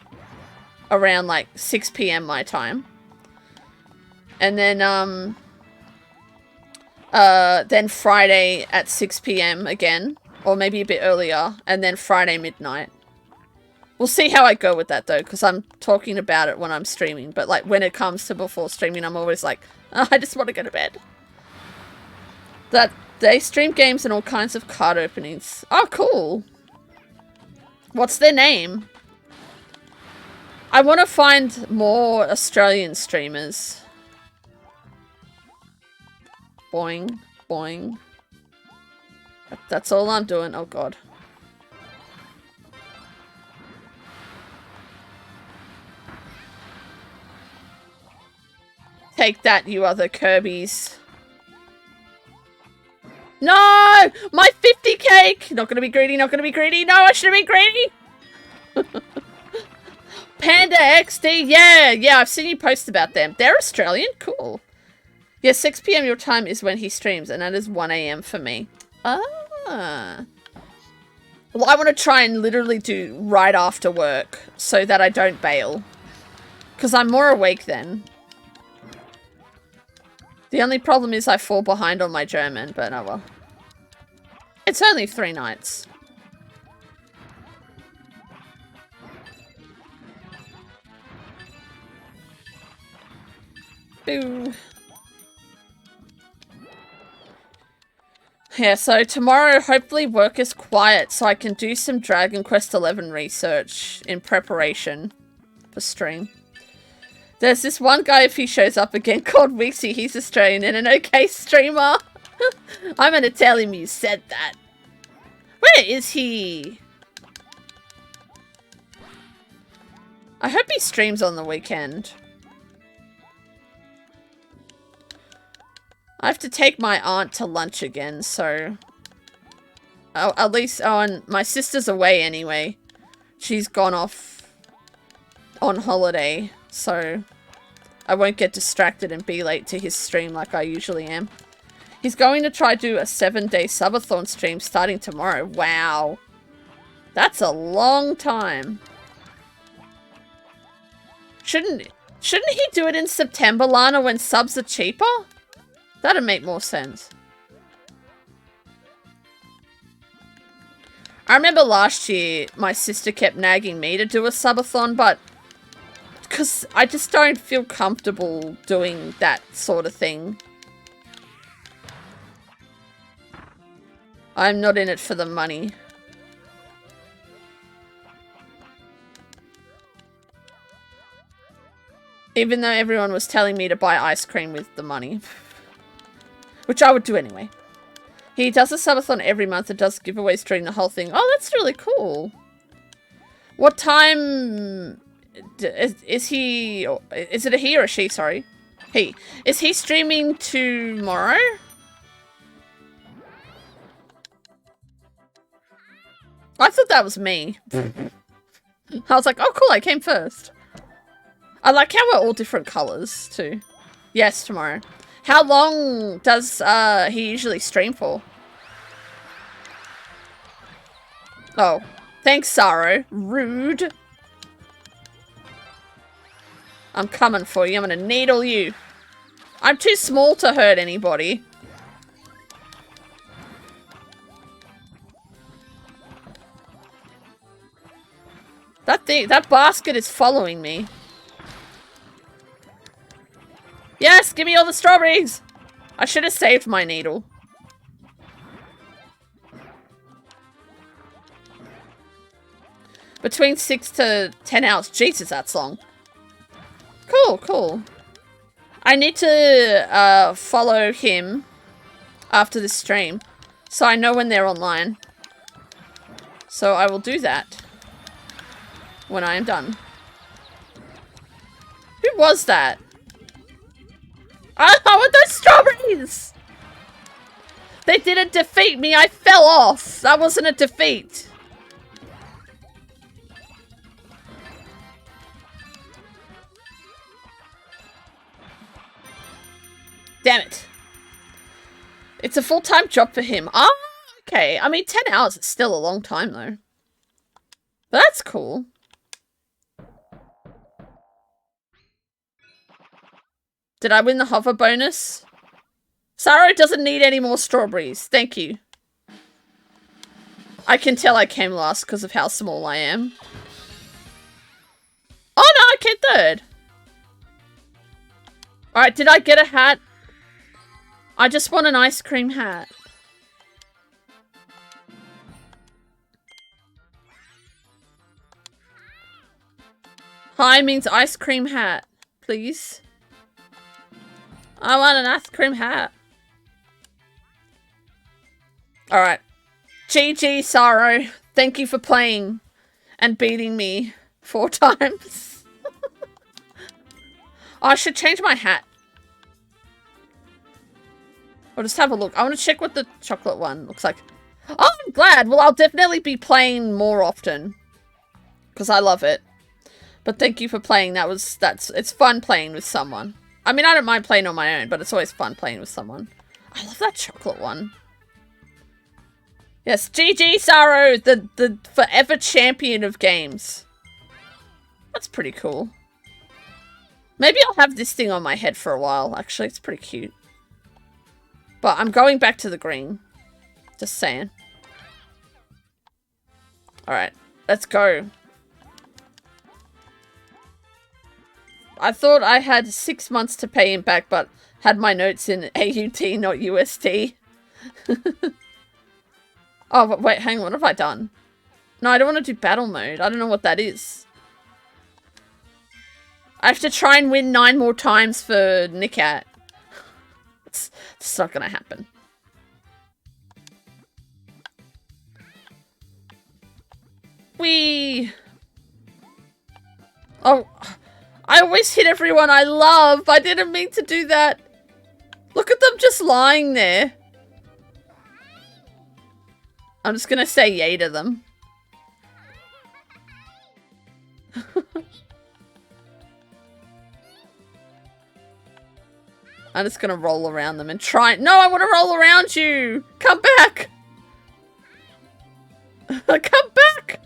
around, like, 6 PM my time. And then Friday at 6 PM again. Or maybe a bit earlier, and then Friday midnight. We'll see how I go with that, though, because I'm talking about it when I'm streaming. But, like, when it comes to before streaming, I'm always like, oh, I just want to go to bed. That they stream games and all kinds of card openings. Oh, cool. What's their name? I want to find more Australian streamers. Boing, boing. That's all I'm doing. Oh, God. Take that, you other Kirbys. No! My 50 cake! Not gonna be greedy, not gonna be greedy. No, I shouldn't be greedy! Panda XD. Yeah, I've seen you post about them. They're Australian? Cool. Yeah, 6 PM your time is when he streams, and that is 1 AM for me. Ah. Well, I want to try and literally do right after work so that I don't bail. Because I'm more awake then. The only problem is I fall behind on my German, but oh well. It's only 3 nights. Boo. Yeah, so tomorrow hopefully work is quiet so I can do some Dragon Quest XI research in preparation for stream. There's this one guy, if he shows up again, called Wixie. He's Australian and an okay streamer. I'm gonna tell him you said that. Where is he? I hope he streams on the weekend. I have to take my aunt to lunch again, so... Oh, at least... Oh, and my sister's away anyway. she's gone off on holiday, so I won't get distracted and be late to his stream like I usually am. He's going to try to do a 7-day subathon stream starting tomorrow. Wow. That's a long time. Shouldn't he do it in September, Lana, when subs are cheaper? That'd make more sense. I remember last year, my sister kept nagging me to do a subathon, but because I just don't feel comfortable doing that sort of thing. I'm not in it for the money. Even though everyone was telling me to buy ice cream with the money. Which I would do anyway. He does a subathon every month and does giveaways during the whole thing. Oh, that's really cool. What time is he... Is it a he or a she? Sorry. He. Is he streaming tomorrow? I thought that was me. I was like, oh cool, I came first. I like how we're all different colours too. Yes, tomorrow. How long does he usually stream for? Oh, thanks, Psaro. Rude. I'm coming for you. I'm gonna needle you. I'm too small to hurt anybody. That basket is following me. Yes, give me all the strawberries! I should have saved my needle. Between 6 to 10 hours. Jesus, that's long. Cool, cool. I need to follow him after this stream, so I know when they're online. So I will do that when I am done. Who was that? I want those strawberries! They didn't defeat me, I fell off. That wasn't a defeat. Damn it. It's a full-time job for him. Oh, okay. I mean, 10 hours is still a long time, though. But that's cool. Did I win the hover bonus? Psaro doesn't need any more strawberries. Thank you. I can tell I came last because of how small I am. Oh no, I came third. Alright, did I get a hat? I just want an ice cream hat. Hi means ice cream hat, please. I want an ice cream hat. Alright. GG, Psaro. Thank you for playing and beating me 4 times. Oh, I should change my hat. I'll just have a look. I want to check what the chocolate one looks like. Oh, I'm glad. Well, I'll definitely be playing more often. Because I love it. But thank you for playing. It's fun playing with someone. I mean, I don't mind playing on my own, but it's always fun playing with someone. I love that chocolate one. Yes, GG, Psaro, the forever champion of games. That's pretty cool. Maybe I'll have this thing on my head for a while, actually. It's pretty cute. But I'm going back to the green. Just saying. Alright, let's go. I thought I had 6 months to pay him back, but had my notes in AUD, not USD. Oh, but wait, hang on. What have I done? No, I don't want to do battle mode. I don't know what that is. I have to try and win 9 more times for Nicat. It's not going to happen. Whee! Oh... I always hit everyone I love. I didn't mean to do that. Look at them just lying there. I'm just gonna say yay to them. I'm just gonna roll around them and try. No, I want to roll around you! Come back! Come back!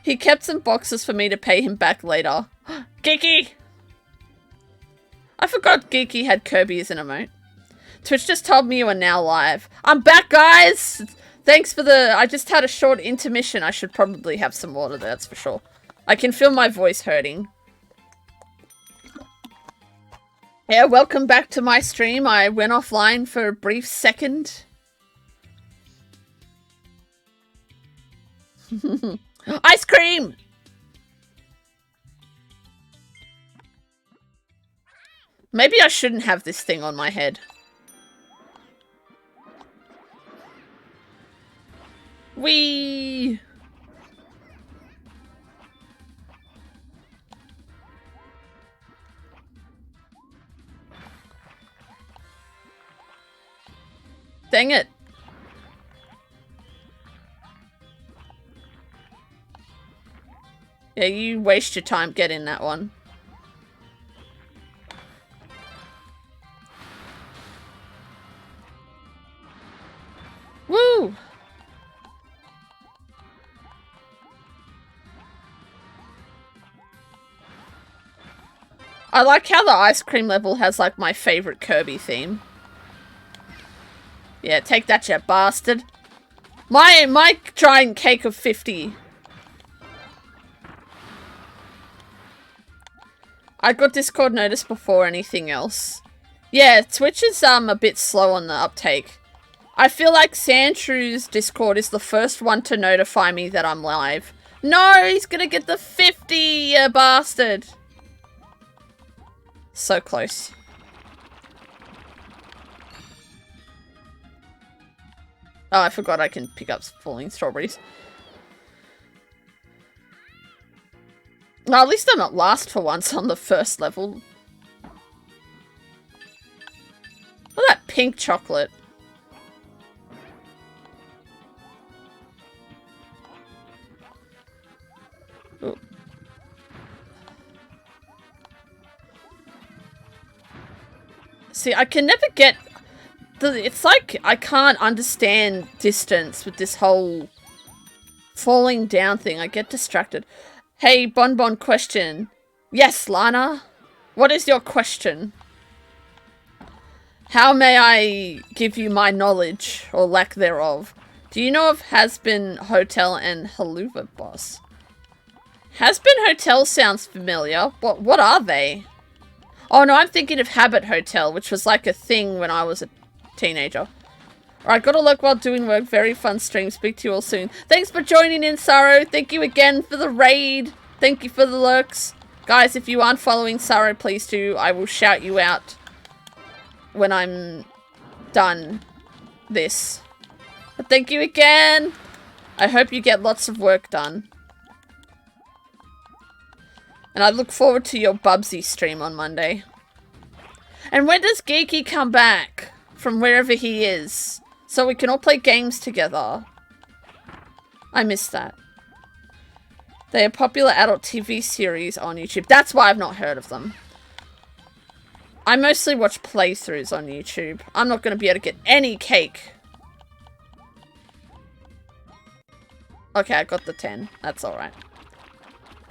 He kept some boxes for me to pay him back later. Geeky! I forgot Geeky had Kirby as an emote. Twitch just told me you are now live. I'm back, guys! Thanks for the... I just had a short intermission. I should probably have some water, that's for sure. I can feel my voice hurting. Yeah, welcome back to my stream. I went offline for a brief second. Ice cream! Maybe I shouldn't have this thing on my head. Whee! Dang it. Yeah, you waste your time getting that one. Woo! I like how the ice cream level has like my favorite Kirby theme. Yeah, take that, you bastard. My giant cake of 50. I got Discord notice before anything else. Yeah, Twitch is a bit slow on the uptake. I feel like Sandshrews Discord is the first one to notify me that I'm live. No, he's gonna get the 50, you bastard. So close. Oh, I forgot I can pick up falling strawberries. Well, at least I'm not last for once on the first level. Look at that pink chocolate. Ooh. See, I can never get... It's like I can't understand distance with this whole falling down thing. I get distracted. Hey, Bonbon question. Yes, Lana? What is your question? How may I give you my knowledge, or lack thereof? Do you know of Has-Been Hotel and Haluva Boss? Has-Been Hotel sounds familiar. What are they? Oh no, I'm thinking of Habit Hotel, which was like a thing when I was a teenager. Alright, gotta look while doing work. Very fun stream. Speak to you all soon. Thanks for joining in, Psaro. Thank you again for the raid. Thank you for the lurks. Guys, if you aren't following Psaro, please do. I will shout you out when I'm done this. But thank you again. I hope you get lots of work done. And I look forward to your Bubsy stream on Monday. And when does Geeky come back? From wherever he is. So we can all play games together. I missed that. They are popular adult TV series on YouTube. That's why I've not heard of them. I mostly watch playthroughs on YouTube. I'm not going to be able to get any cake. Okay, I got the 10. That's alright.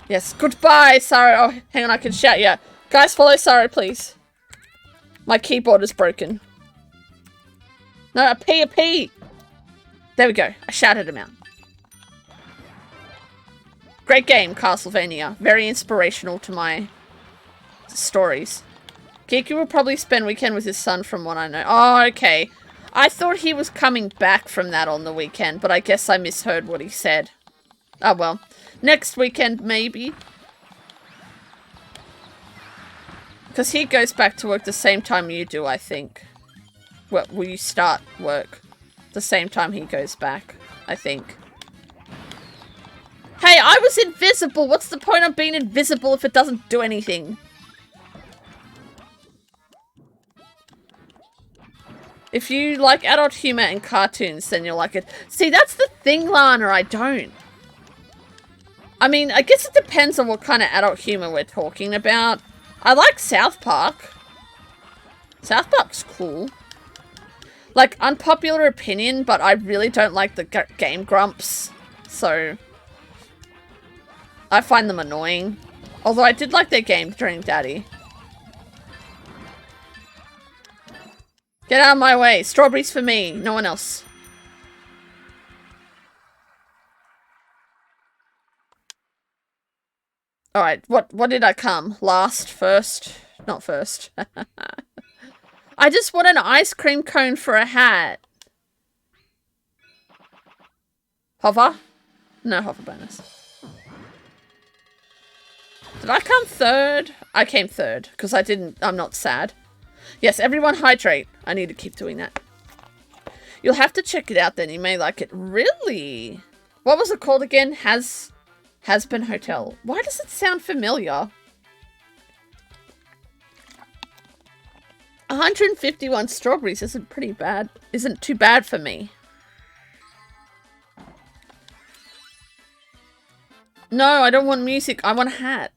Yes, goodbye, Psaro. Oh, hang on, I can shout you. Guys, follow Psaro, please. My keyboard is broken. No, a P. There we go. I shouted him out. Great game, Castlevania. Very inspirational to my stories. Geeky will probably spend weekend with his son from what I know. Oh, okay. I thought he was coming back from that on the weekend, but I guess I misheard what he said. Oh, well. Next weekend, maybe. Because he goes back to work the same time you do, I think. Well, will you start work the same time he goes back, I think. Hey, I was invisible! What's the point of being invisible if it doesn't do anything? If you like adult humor and cartoons, then you'll like it. See, that's the thing, Lana, I don't. I mean, I guess it depends on what kind of adult humor we're talking about. I like South Park. South Park's cool. Like, unpopular opinion, but I really don't like the Game Grumps. So, I find them annoying. Although I did like their game during Daddy. Get out of my way. Strawberries for me. No one else. Alright, what did I come? Last? First? Not first. I just want an ice cream cone for a hat. Hover? No hover bonus. Did I come third? I came third, because I'm not sad. Yes, everyone hydrate. I need to keep doing that. You'll have to check it out then, you may like it. Really? What was it called again? Has Been Hotel. Why does it sound familiar? 151 strawberries isn't pretty bad. Isn't too bad for me. No, I don't want music. I want a hat.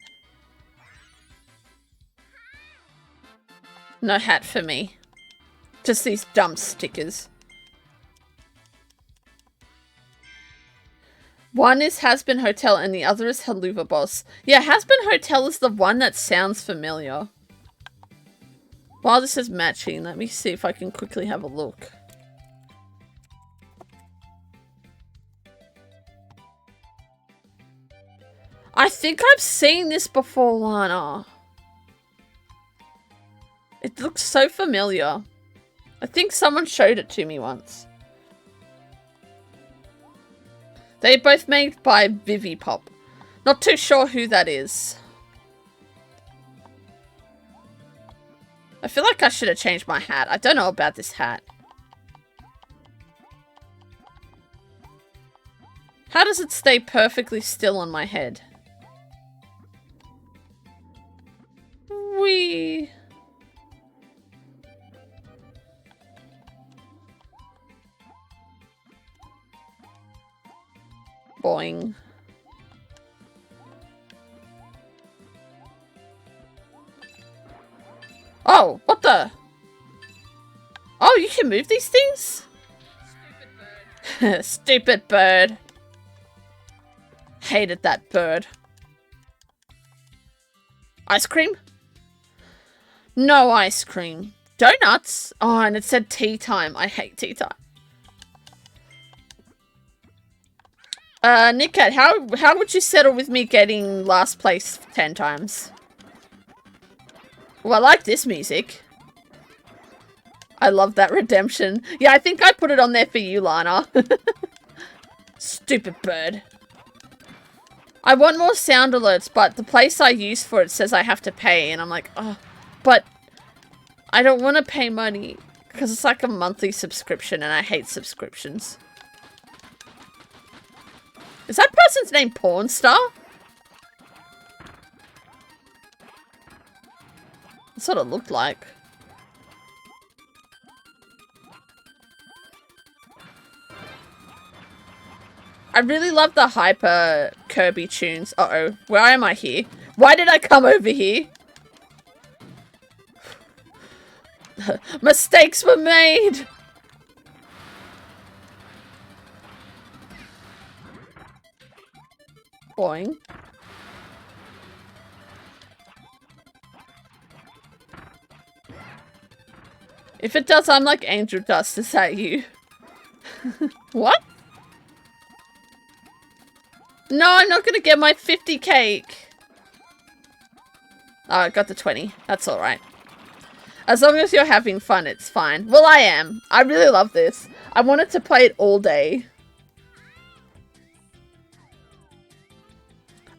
No hat for me. Just these dumb stickers. One is Has Been Hotel and the other is Haluva Boss. Yeah, Has Been Hotel is the one that sounds familiar. While this is matching, let me see if I can quickly have a look. I think I've seen this before, Lana. It looks so familiar. I think someone showed it to me once. They're both made by Vivipop. Not too sure who that is. I feel like I should have changed my hat. I don't know about this hat. How does it stay perfectly still on my head? Wee. Boing. Oh, what the? Oh, you can move these things? Stupid bird. Stupid bird. Hated that bird. Ice cream? No ice cream. Donuts? Oh, and it said tea time. I hate tea time. Nickcat, how would you settle with me getting last place 10 times? Well, I like this music. I love that redemption. Yeah, I think I put it on there for you, Lana. Stupid bird. I want more sound alerts, but the place I use for it says I have to pay, and I'm like, oh, but I don't want to pay money because it's like a monthly subscription, and I hate subscriptions. Is that person's name Pornstar? That's what it looked like. I really love the hyper Kirby tunes. Uh-oh. Where am I here? Why did I come over here? Mistakes were made! Boing. If it does, I'm like Angel Dust. Is that you? What? No, I'm not gonna get my 50 cake. Oh, I got the 20. That's alright. As long as you're having fun, it's fine. Well, I am. I really love this. I wanted to play it all day.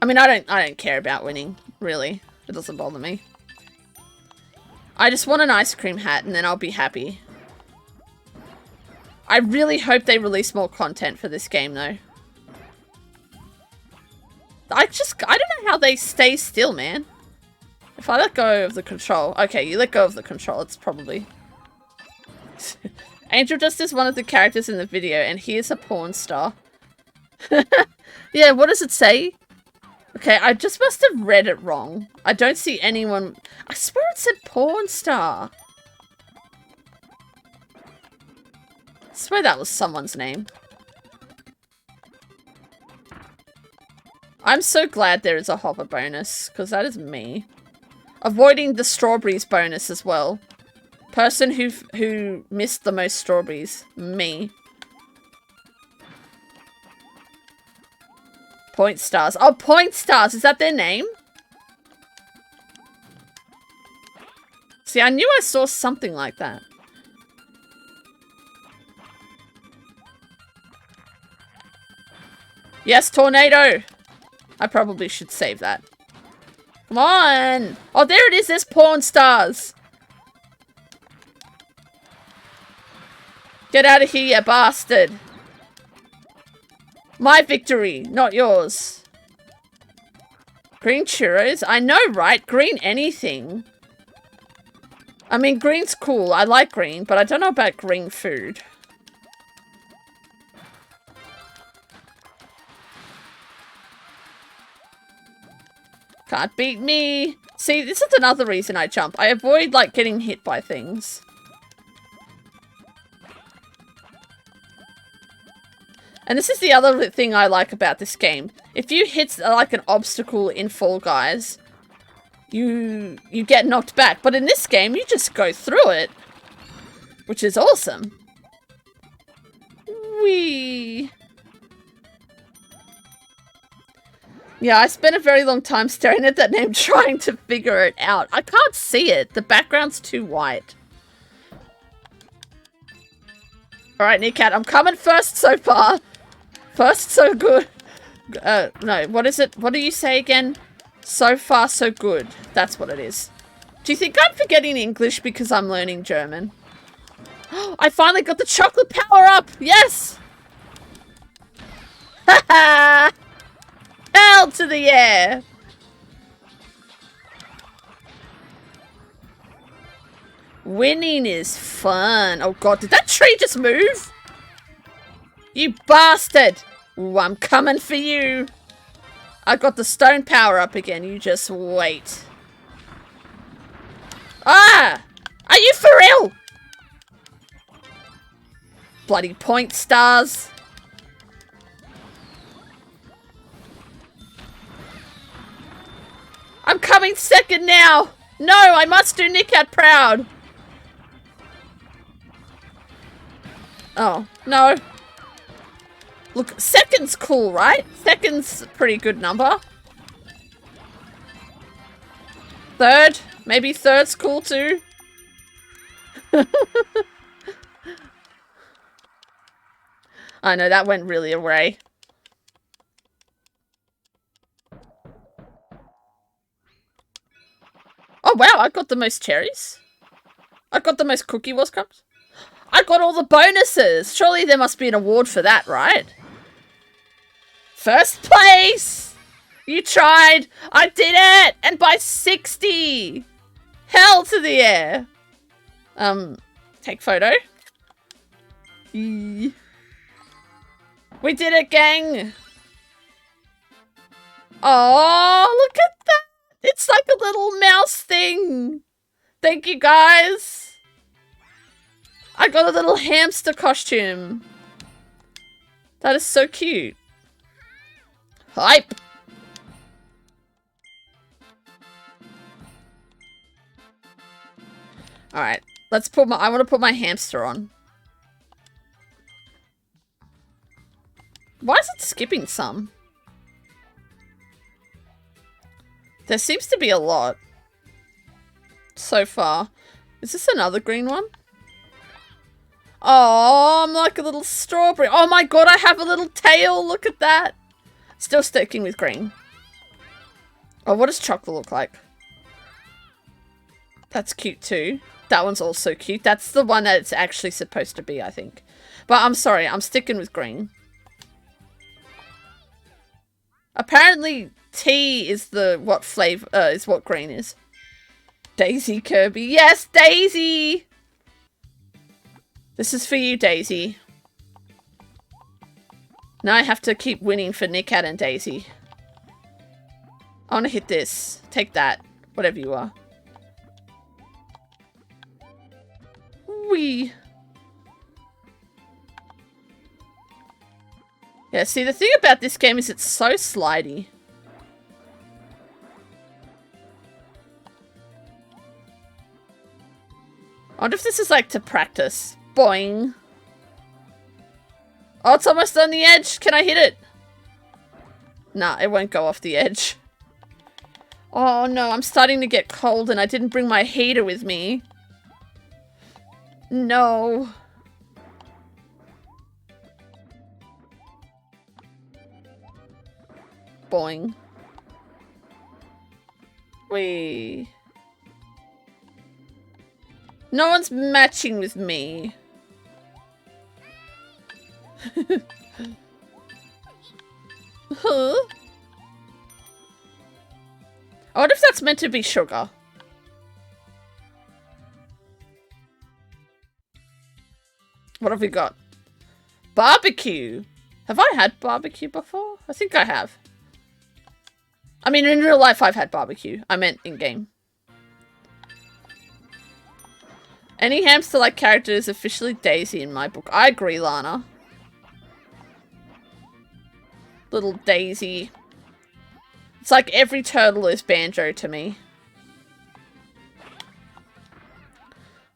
I mean, I don't care about winning, really. It doesn't bother me. I just want an ice cream hat and then I'll be happy. I really hope they release more content for this game, though. I don't know how they stay still, man. If I let go of the control... Okay, you let go of the control, it's probably... Angel Dust is one of the characters in the video, and he is a porn star. Yeah, what does it say? Okay, I just must have read it wrong. I don't see anyone... I swear it said porn star. I swear that was someone's name. I'm so glad there is a hopper bonus, because that is me. Avoiding the strawberries bonus as well. Person who missed the most strawberries. Me. Point stars. Oh, point stars! Is that their name? See, I knew I saw something like that. Yes, tornado! I probably should save that. Come on! Oh, there it is! There's porn stars! Get out of here, you bastard! My victory, not yours. Green churros? I know, right? Green anything. I mean, green's cool. I like green, but I don't know about green food. Can't beat me. See, this is another reason I jump. I avoid, like, getting hit by things. And this is the other thing I like about this game. If you hit, like, an obstacle in Fall Guys, you get knocked back. But in this game, you just go through it. Which is awesome. Whee! Yeah, I spent a very long time staring at that name trying to figure it out. I can't see it. The background's too white. Alright, Nickcat, I'm coming first so far. First, so good. No, what is it? What do you say again? So far, so good. That's what it is. Do you think I'm forgetting English because I'm learning German? I finally got the chocolate power up! Yes! Haha! Hell to the air! Winning is fun. Oh god, did that tree just move? You bastard! Ooh, I'm coming for you. I got the stone power up again. You just wait. Ah! Are you for real? Bloody point stars. I'm coming second now. No, I must do Nickcat proud. Oh, no. Look, second's cool, right? Second's a pretty good number. Third? Maybe third's cool too? I know, that went really away. Oh wow, I got the most cherries. I got the most Cookie Wars cups. I got all the bonuses. Surely there must be an award for that, right? First place! You tried! I did it! And by 60! Hell to the air! Take photo. We did it, gang! Oh, look at that! It's like a little mouse thing! Thank you, guys! I got a little hamster costume! That is so cute. Hype! Alright, let's put I want to put my hamster on. Why is it skipping some? There seems to be a lot. So far. Is this another green one? Oh, I'm like a little strawberry. Oh my god, I have a little tail. Look at that. Still sticking with green. Oh, what does chocolate look like? That's cute too. That one's also cute. That's the one that it's actually supposed to be, I think. But I'm sorry, I'm sticking with green. Apparently, tea is the what flavor is what green is. Daisy Kirby. Yes, Daisy! This is for you, Daisy. Now I have to keep winning for Nickcat and Daisy. I want to hit this. Take that. Whatever you are. Wee. Yeah, see, the thing about this game is it's so slidey. I wonder if this is like to practice. Boing. Oh, it's almost on the edge. Can I hit it? Nah, it won't go off the edge. Oh no, I'm starting to get cold and I didn't bring my heater with me. No. Boing. Wee. No one's matching with me. Huh? I wonder if that's meant to be sugar. What have we got? Barbecue. Have I had barbecue before? I think I have. I mean, in real life, I've had barbecue. I meant in-game. Any hamster-like character is officially Daisy in my book. I agree, Lana. Little Daisy. It's like every turtle is Banjo to me.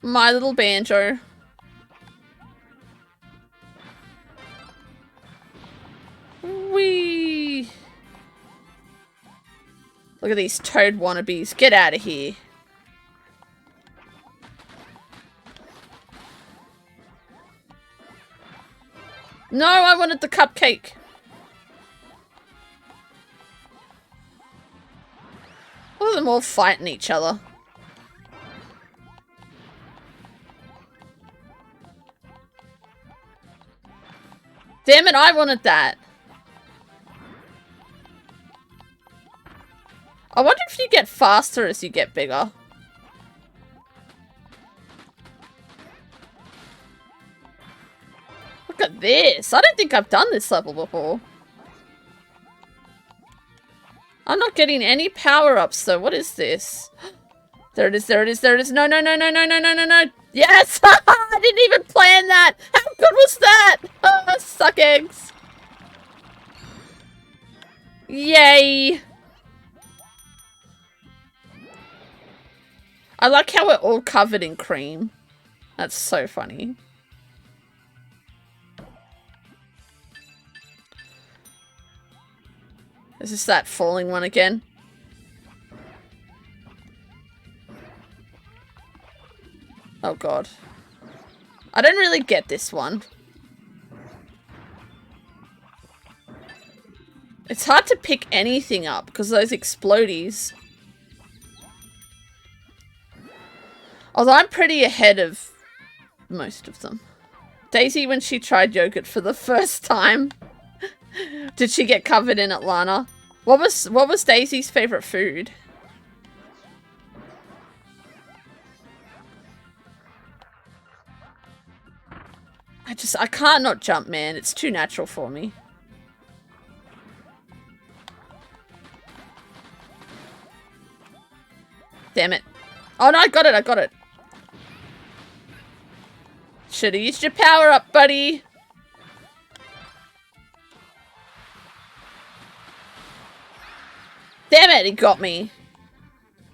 My little Banjo. Whee! Look at these toad wannabes. Get out of here. No, I wanted the cupcake. Look at them all fighting each other. Damn it, I wanted that. I wonder if you get faster as you get bigger. Look at this. I don't think I've done this level before. I'm not getting any power-ups, though. What is this? There it is, there it is, there it is. No, no, no, no, no, no, no, no, no. Yes! I didn't even plan that! How good was that? Oh, suck eggs. Yay! I like how we're all covered in cream. That's so funny. Is this that falling one again? Oh god. I don't really get this one. It's hard to pick anything up because of those explodies. Although I'm pretty ahead of most of them. Daisy, when she tried yogurt for the first time, did she get covered in it, Lana? What was Daisy's favorite food? I can't not jump, man. It's too natural for me. Damn it. Oh no, I got it, I got it. Should've used your power up, buddy. Damn it, he got me.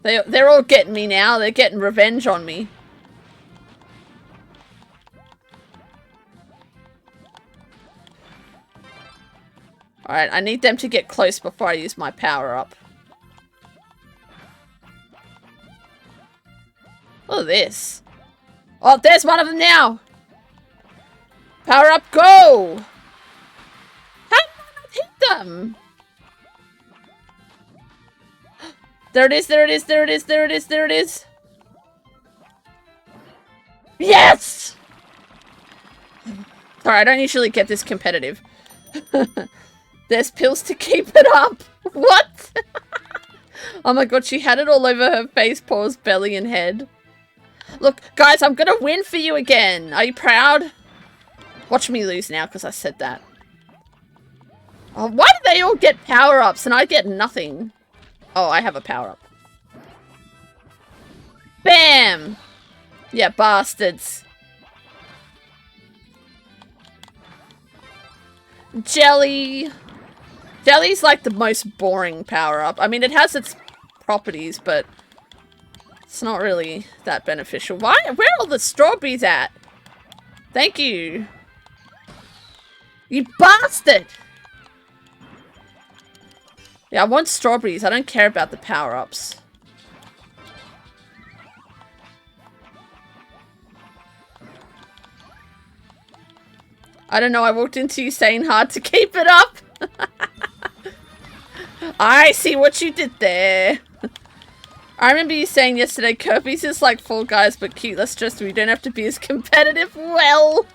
They're all getting me now. They're getting revenge on me. Alright, I need them to get close before I use my power up. Look at this. Oh, there's one of them now. Power up, go! How did I not hit them? There it is, there it is, there it is, there it is, there it is. Yes! Sorry, I don't usually get this competitive. There's pills to keep it up. What? Oh my god, she had it all over her face, paws, belly, and head. Look, guys, I'm gonna win for you again. Are you proud? Watch me lose now, because I said that. Oh, why do they all get power-ups and I get nothing? Oh, I have a power-up. Bam! Yeah, bastards. Jelly. Jelly's like the most boring power-up. I mean, it has its properties, but it's not really that beneficial. Why? Where are all the strawberries at? Thank you. You bastard! Yeah, I want strawberries. I don't care about the power-ups. I don't know, I walked into you saying hard to keep it up. I see what you did there. I remember you saying yesterday, Kirby's is like Fall Guys, but cute. That's just we don't have to be as competitive. Well,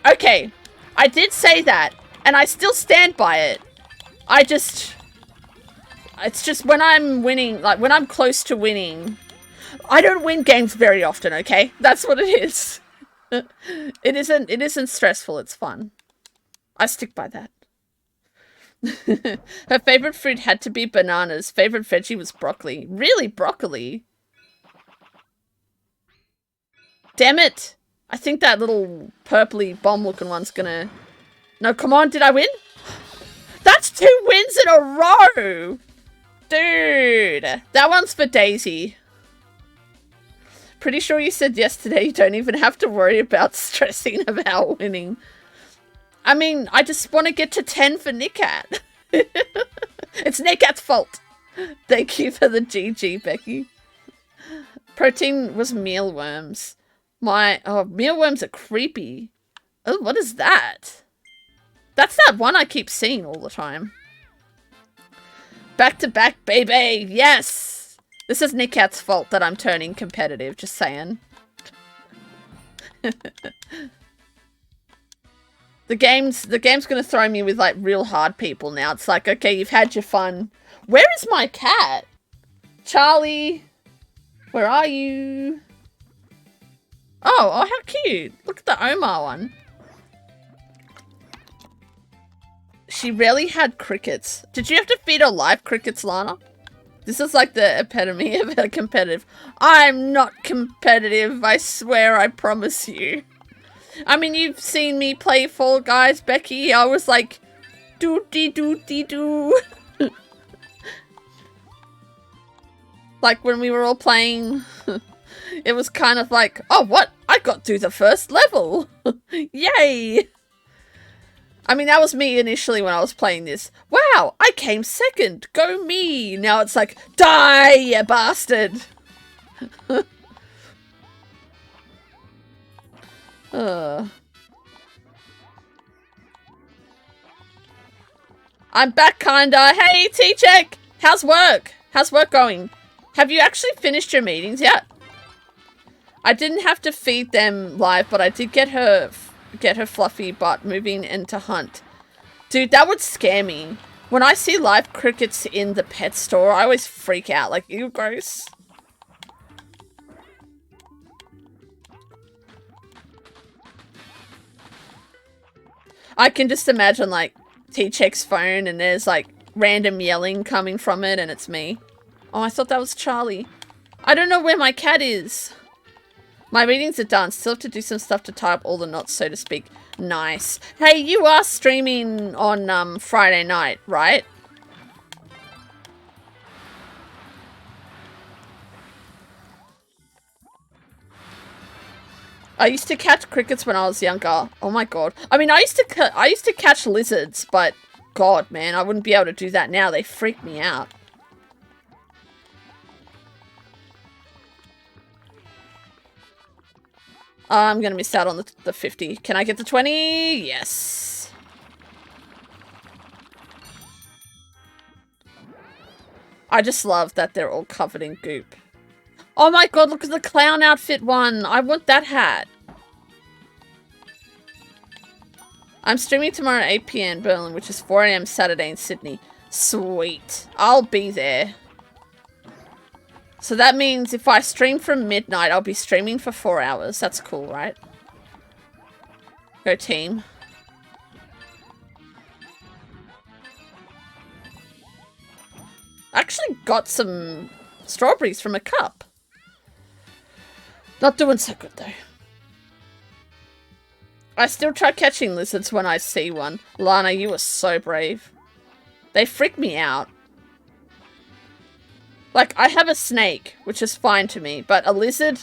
okay. I did say that, and I still stand by it. It's just when I'm winning, like when I'm close to winning, I don't win games very often, okay? That's what it is. It isn't stressful, it's fun. I stick by that. Her favorite fruit had to be bananas. Favorite veggie was broccoli. Really? Broccoli? Damn it! I think that little purpley bomb looking one's gonna... No, come on, did I win? That's 2 wins in a row! Dude! That one's for Daisy. Pretty sure you said yesterday you don't even have to worry about stressing about winning. I mean, I just want to get to 10 for Nicat. It's Nicat's fault. Thank you for the GG, Becky. Protein was mealworms. Mealworms are creepy. Oh, what is that? That's that one I keep seeing all the time. Back to back, baby. Yes. This is Nicat's fault that I'm turning competitive, just saying. The game's gonna throw me with like real hard people now. It's like, okay, you've had your fun. Where is my cat? Charlie, where are you? Oh, how cute. Look at the Omar one. She rarely had crickets. Did you have to feed her live crickets, Lana? This is like the epitome of a competitive. I'm not competitive, I swear, I promise you. I mean, you've seen me play Fall Guys, Becky. I was like, doo-dee-doo-dee-doo. Like when we were all playing, it was kind of like, oh, what? I got through the first level. Yay. I mean, that was me initially when I was playing this. Wow, I came second. Go me. Now it's like, die, you bastard. I'm back, kinda. Hey, T-Check. How's work? How's work going? Have you actually finished your meetings yet? I didn't have to feed them live, but I did get her fluffy butt moving into hunt. Dude, that would scare me. When I see live crickets in the pet store, I always freak out. Like, ew, gross. I can just imagine, like, T-Check's phone and there's, like, random yelling coming from it and it's me. Oh, I thought that was Charlie. I don't know where my cat is. My meetings are done. Still have to do some stuff to tie up all the knots, so to speak. Nice. Hey, you are streaming on Friday night, right? I used to catch crickets when I was younger. Oh my god. I mean, I used to catch lizards, but god, man, I wouldn't be able to do that now. They freak me out. I'm gonna miss out on the 50. Can I get the 20? Yes. I just love that they're all covered in goop. Oh my god, look at the clown outfit one. I want that hat. I'm streaming tomorrow at 8 PM Berlin, which is 4 AM Saturday in Sydney. Sweet. I'll be there. So that means if I stream from midnight, I'll be streaming for 4 hours. That's cool, right? Go team. actually got some strawberries from a cup. Not doing so good, though. I still try catching lizards when I see one. Lana, you are so brave. They freak me out. Like, I have a snake, which is fine to me, but a lizard?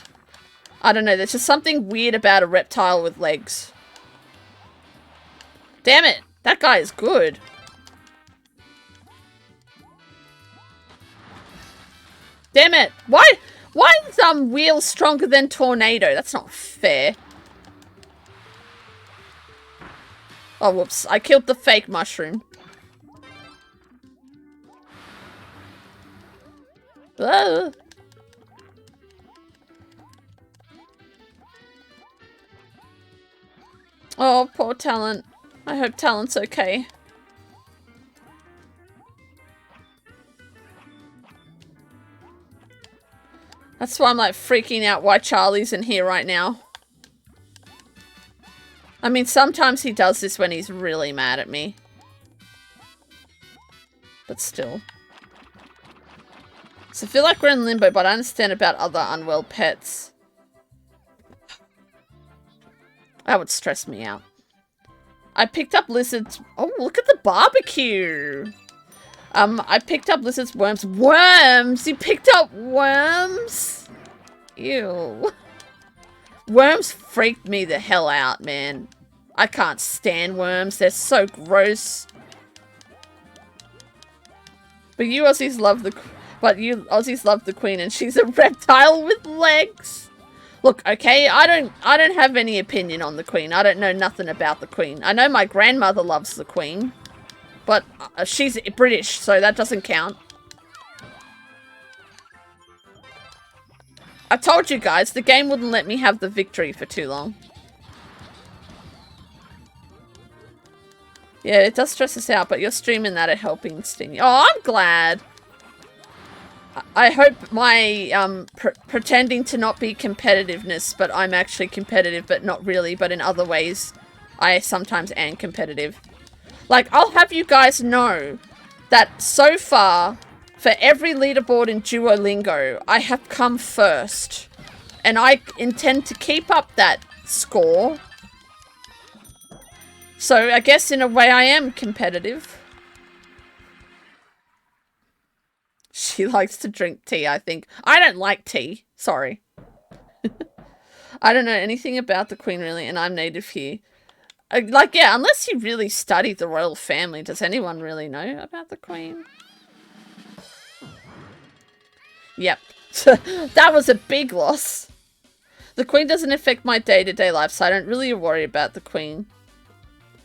I don't know, there's just something weird about a reptile with legs. Damn it! That guy is good. Damn it! Why is wheel stronger than tornado? That's not fair. Oh, whoops. I killed the fake mushroom. Ugh. Oh, poor Talent. I hope Talent's okay. That's why I'm like freaking out why Charlie's in here right now. I mean, sometimes he does this when he's really mad at me. But still. So I feel like we're in limbo, but I understand about other unwell pets. That would stress me out. I picked up lizards. Oh, look at the barbecue. I picked up lizards, worms. Worms? You picked up worms? Ew. Worms freaked me the hell out, man. I can't stand worms. They're so gross. But you Aussies love the Queen, and she's a reptile with legs. Look, okay, I don't have any opinion on the Queen. I don't know nothing about the Queen. I know my grandmother loves the Queen, but she's British, so that doesn't count. I told you guys, the game wouldn't let me have the victory for too long. Yeah, it does stress us out, but you're streaming that at helping Steemy. Oh, I'm glad. I hope my pretending to not be competitiveness, but I'm actually competitive, but not really, but in other ways, I sometimes am competitive. Like, I'll have you guys know that so far, for every leaderboard in Duolingo, I have come first. And I intend to keep up that score. So I guess in a way I am competitive. She likes to drink tea, I think. I don't like tea. Sorry. I don't know anything about the Queen, really, and I'm native here. Like, yeah, unless you really studied the royal family, does anyone really know about the Queen? Yep. That was a big loss. The Queen doesn't affect my day-to-day life, so I don't really worry about the Queen.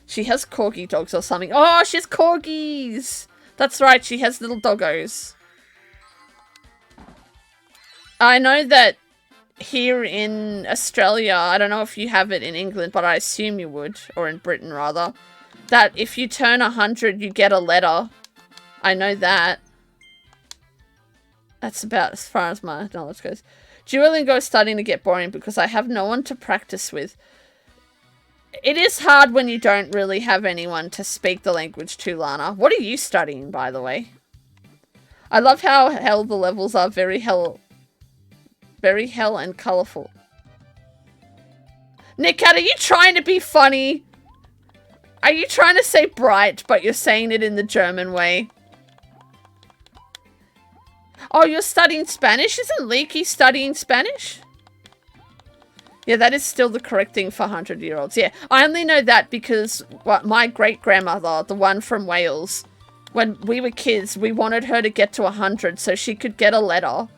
She has corgi dogs or something. Oh, she has corgis! That's right, she has little doggos. I know that here in Australia, I don't know if you have it in England, but I assume you would, or in Britain rather, that if you turn 100, you get a letter. I know that. That's about as far as my knowledge goes. Duolingo is starting to get boring because I have no one to practice with. It is hard when you don't really have anyone to speak the language to, Lana. What are you studying, by the way? I love how hell the levels are very hell and colourful. Nick, are you trying to be funny? Are you trying to say bright, but you're saying it in the German way? Oh, you're studying Spanish? Isn't Leaky studying Spanish? Yeah, that is still the correct thing for 100-year-olds. Yeah, I only know that because my great-grandmother, the one from Wales, when we were kids, we wanted her to get to 100 so she could get a letter.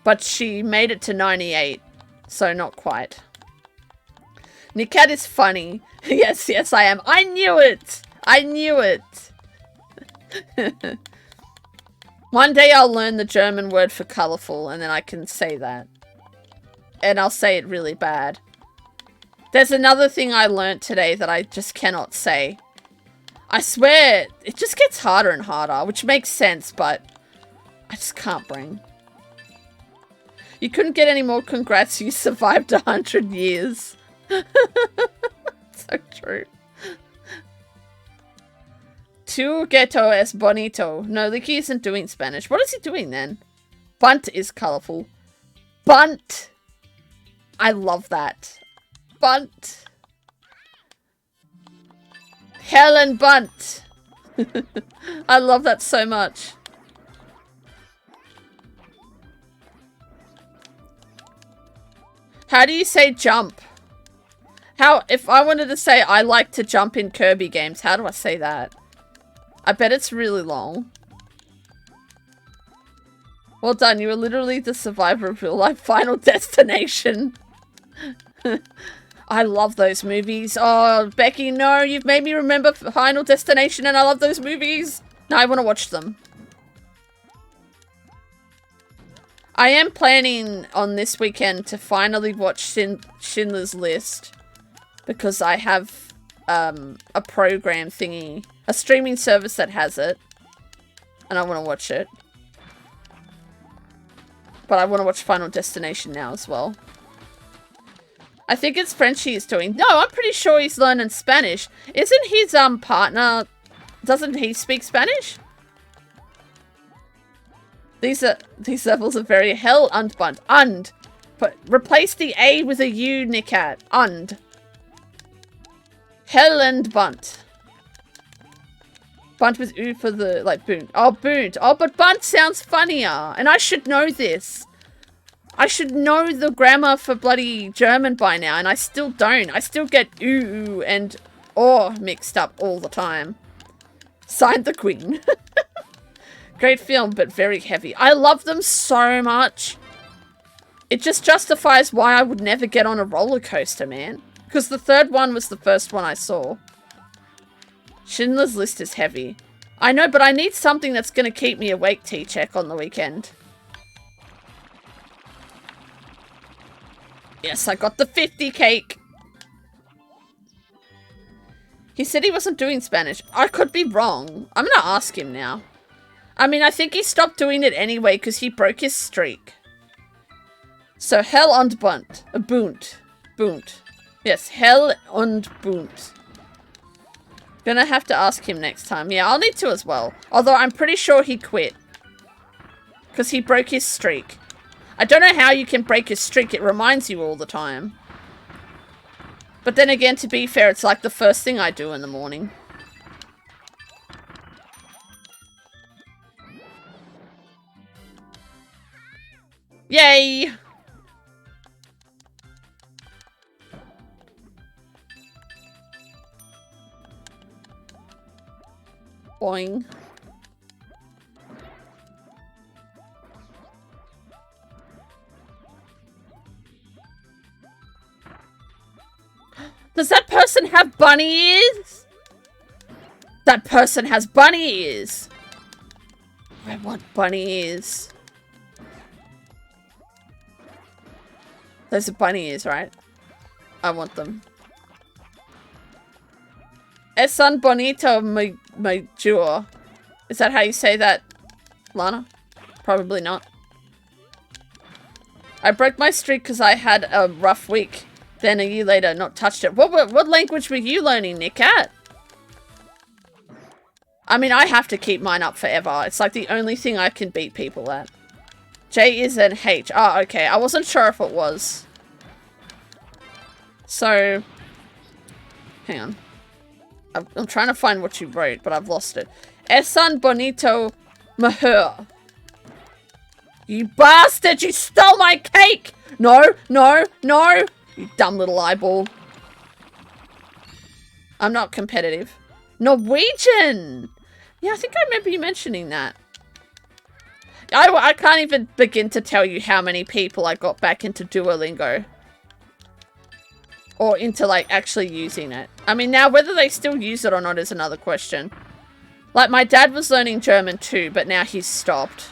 But she made it to 98, so not quite. Nikat is funny. Yes, yes, I am. I knew it! I knew it! One day I'll learn the German word for colourful, and then I can say that. And I'll say it really bad. There's another thing I learnt today that I just cannot say. I swear, it just gets harder and harder, which makes sense, but I just can't bring. You couldn't get any more congrats, you survived 100 years. So true. Tu ghetto es bonito. No, Licky isn't doing Spanish. What is he doing then? Bunt is colorful. Bunt! I love that. Bunt. Helen Bunt. I love that so much. How do you say jump? How, if I wanted to say I like to jump in Kirby games, how do I say that? I bet it's really long. Well done, you were literally the survivor of real life Final Destination. I love those movies. Oh, Becky, no, you've made me remember Final Destination and I love those movies. Now I want to watch them. I am planning on this weekend to finally watch Schindler's List. Because I have a program thingy. A streaming service that has it. And I want to watch it. But I want to watch Final Destination now as well. I think it's Frenchie he's doing. No, I'm pretty sure he's learning Spanish. Isn't his partner... Doesn't he speak Spanish? These levels are very hell unbunt. Und. But replace the A with a U, Nicat. Und. Hell and bunt. Bunt with U for the, like, boont. Oh, boont. Oh, but bunt sounds funnier. And I should know this. I should know the grammar for bloody German by now. And I still don't. I still get oo and or mixed up all the time. Signed the Queen. Great film, but very heavy. I love them so much. It just justifies why I would never get on a roller coaster, man. Because the third one was the first one I saw. Schindler's List is heavy. I know, but I need something that's going to keep me awake, T-Check, on the weekend. Yes, I got the 50 cake. He said he wasn't doing Spanish. I could be wrong. I'm going to ask him now. I mean, I think he stopped doing it anyway because he broke his streak. So, Hell und Bunt. Bunt. Bunt. Yes, Hell und Bunt. Gonna have to ask him next time. Yeah, I'll need to as well. Although I'm pretty sure he quit. Because he broke his streak. I don't know how you can break a streak. It reminds you all the time. But then again, to be fair, it's like the first thing I do in the morning. Yay! Boing. Does that person have bunny ears? That person has bunny ears. I want bunny ears. Those are bunny ears, right? I want them. Es son bonito, my jewel. Is that how you say that, Lana? Probably not. I broke my streak because I had a rough week. Then a year later, not touched it. What language were you learning, Nicat? I mean, I have to keep mine up forever. It's like the only thing I can beat people at. J is an H. Oh, okay. I wasn't sure if it was. So, hang on. I'm trying to find what you wrote, but I've lost it. Es son bonito mujer. You bastard! You stole my cake! No, no, no! You dumb little eyeball. I'm not competitive. Norwegian! Yeah, I think I remember you mentioning that. I can't even begin to tell you how many people I got back into Duolingo. Or into, like, actually using it. I mean, now, whether they still use it or not is another question. Like, my dad was learning German too, but now he's stopped.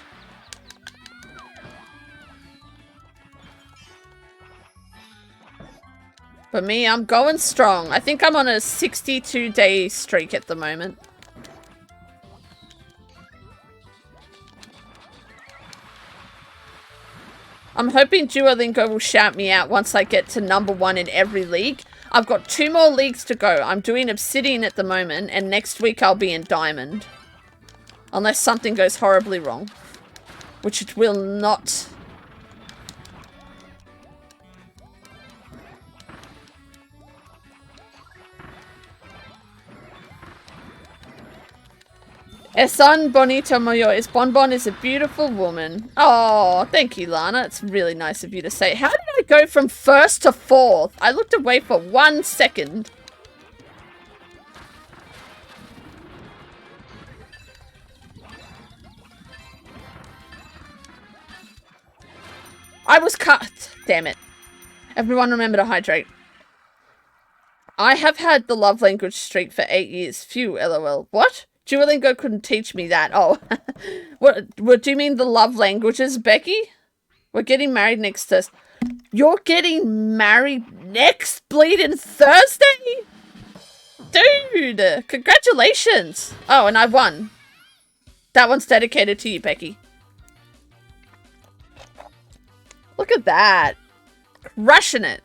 But me, I'm going strong. I think I'm on a 62-day streak at the moment. I'm hoping Duolingo will shout me out once I get to #1 in every league. I've got 2 more leagues to go. I'm doing Obsidian at the moment, and next week I'll be in Diamond. Unless something goes horribly wrong. Which it will not. Esan bonito mayores. Bonbon is a beautiful woman. Oh, thank you, Lana. It's really nice of you to say. How did I go from 1st to 4th? I looked away for 1 second. I was cut. Damn it. Everyone remember to hydrate. I have had the love language streak for 8 years. Phew, lol. What? Duolingo couldn't teach me that. Oh. What do you mean the love languages, Becky? We're getting married next Thursday. You're getting married next bleeding Thursday? Dude, congratulations. Oh, and I won. That one's dedicated to you, Becky. Look at that. Crushing it.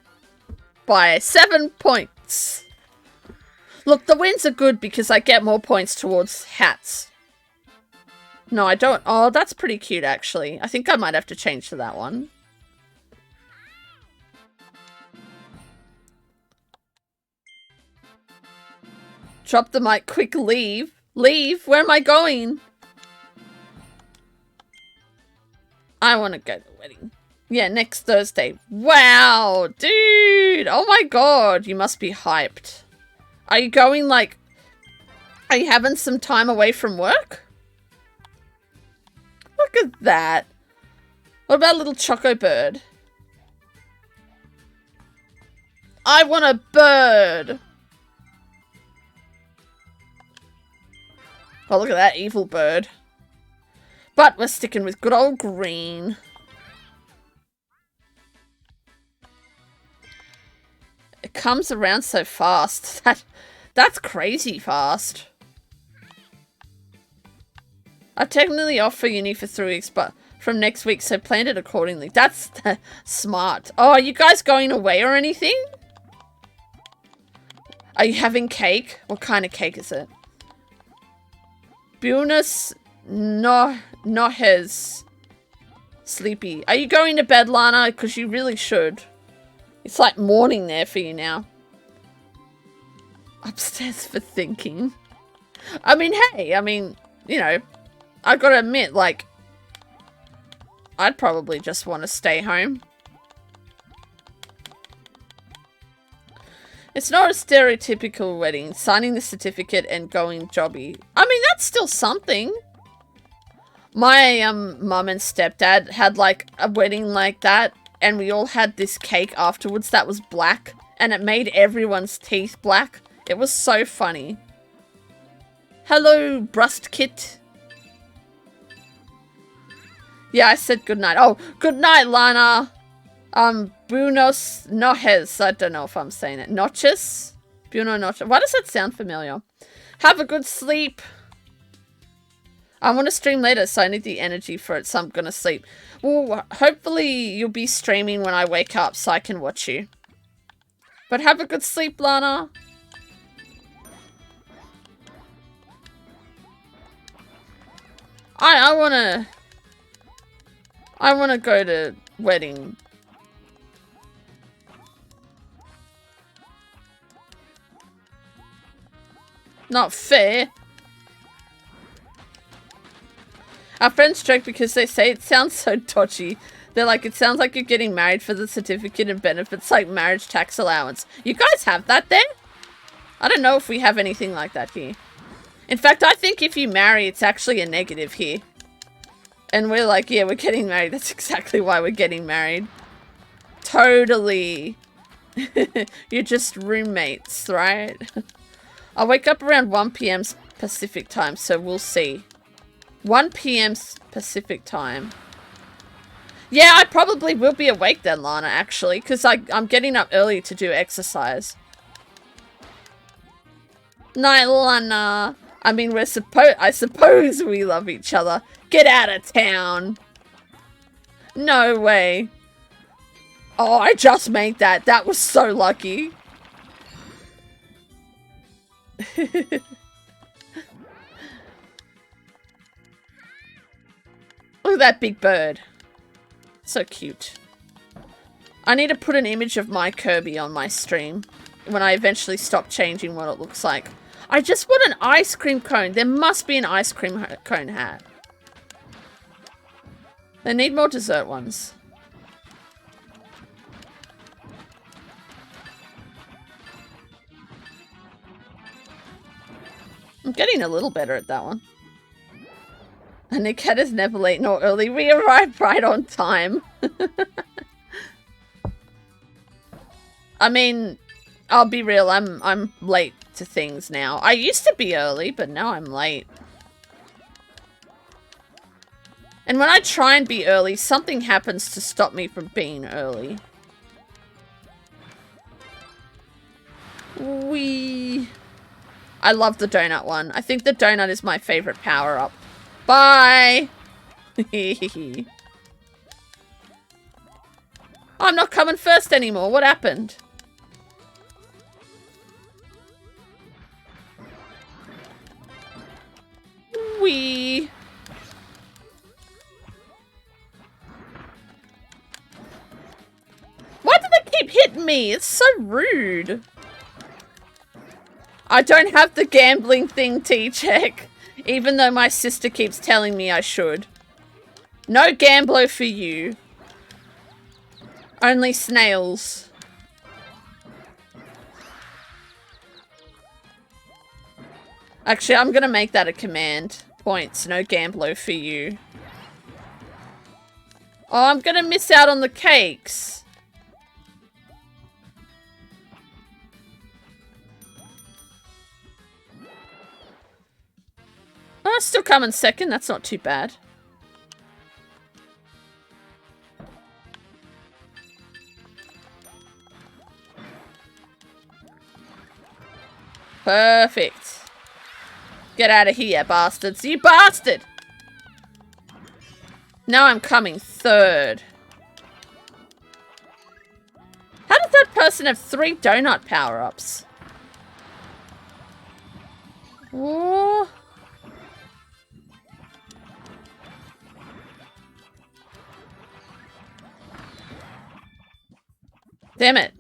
By 7 points. Look, the wins are good because I get more points towards hats. No, I don't. Oh, that's pretty cute, actually. I think I might have to change to that one. Drop the mic, quick, leave. Leave? Where am I going? I want to go to the wedding. Yeah, next Thursday. Wow, dude. Oh my god, you must be hyped. Are you going, like... Are you having some time away from work? Look at that. What about a little choco bird? I want a bird. Oh, look at that evil bird. But we're sticking with good old green. It comes around so fast. That's crazy fast. I'm technically off for uni for 3 weeks, but from next week, so planned it accordingly. That's smart. Oh, are you guys going away or anything? Are you having cake? What kind of cake is it? Buenos noches. Sleepy. Are you going to bed, Lana? Because you really should. It's like morning there for you now. Upstairs for thinking. I mean, hey, you know, I gotta admit, like, I'd probably just want to stay home. It's not a stereotypical wedding. Signing the certificate and going jobby. I mean, that's still something. My mum and stepdad had like a wedding like that, and we all had this cake afterwards that was black, and it made everyone's teeth black. It was so funny. Hello, Brust Kit. Yeah, I said good night. Oh, good night, Lana. Buenos noches. I don't know if I'm saying it. Noches? Buenos noches. Why does that sound familiar? Have a good sleep. I want to stream later, so I need the energy for it, so I'm going to sleep. Well, hopefully you'll be streaming when I wake up so I can watch you. But have a good sleep, Lana. I want to go to wedding. Not fair. Our friends joke because they say it sounds so dodgy. They're like, it sounds like you're getting married for the certificate and benefits like marriage tax allowance. You guys have that there? I don't know if we have anything like that here. In fact, I think if you marry, it's actually a negative here. And we're like, yeah, we're getting married. That's exactly why we're getting married. Totally. You're just roommates, right? I'll wake up around 1 p.m. Pacific time, so we'll see. 1 p.m. Pacific time. Yeah, I probably will be awake then, Lana, actually, because I'm getting up early to do exercise. Night, Lana. I mean, I suppose we love each other. Get out of town. No way. Oh, I just made that. That was so lucky. Look at that big bird. So cute. I need to put an image of my Kirby on my stream when I eventually stop changing what it looks like. I just want an ice cream cone. There must be an ice cream cone hat. They need more dessert ones. I'm getting a little better at that one. And the cat is never late nor early. We arrived right on time. I mean, I'll be real. I'm late to things now. I used to be early, but now I'm late. And when I try and be early, something happens to stop me from being early. I love the donut one. I think the donut is my favorite power-up. Bye! I'm not coming first anymore. What happened? Wee. Why do they keep hitting me? It's so rude. I don't have the gambling thing, T-Check, even though my sister keeps telling me I should. No Gamblo for you. Only snails. Actually, I'm gonna make that a command. Points, no Gamblo for you. Oh, I'm gonna miss out on the cakes. Oh, still coming second. That's not too bad. Perfect. Get out of here, bastards. You bastard! Now I'm coming third. How does that person have 3 donut power-ups? Whoa. Damn it.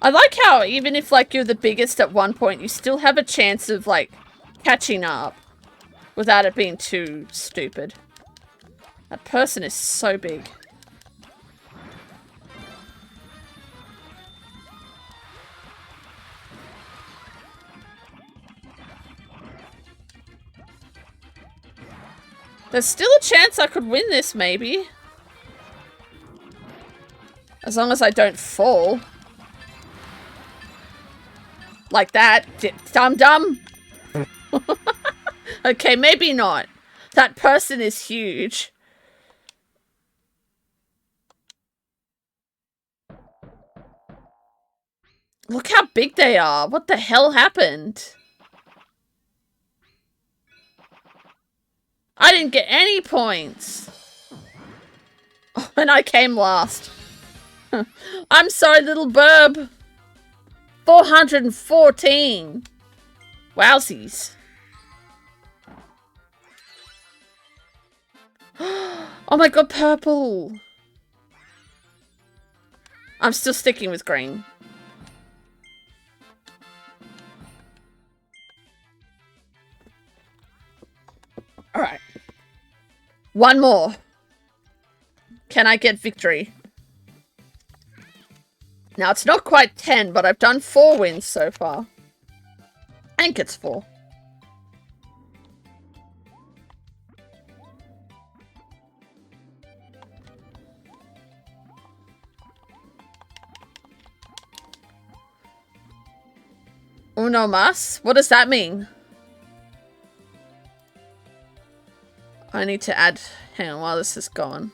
I like how even if, like, you're the biggest at one point, you still have a chance of, like, catching up without it being too stupid. That person is so big. There's still a chance I could win this, maybe. As long as I don't fall. Like that. Dum-dum. Okay, maybe not. That person is huge. Look how big they are. What the hell happened? I didn't get any points. Oh, and I came last. I'm sorry, little burb. 414. Wowsies. Oh my god, purple. I'm still sticking with green. Alright. One more. Can I get victory? Now, it's not quite 10, but I've done 4 wins so far. I think it's 4. Uno mas? What does that mean? I need to add... Hang on while this is going.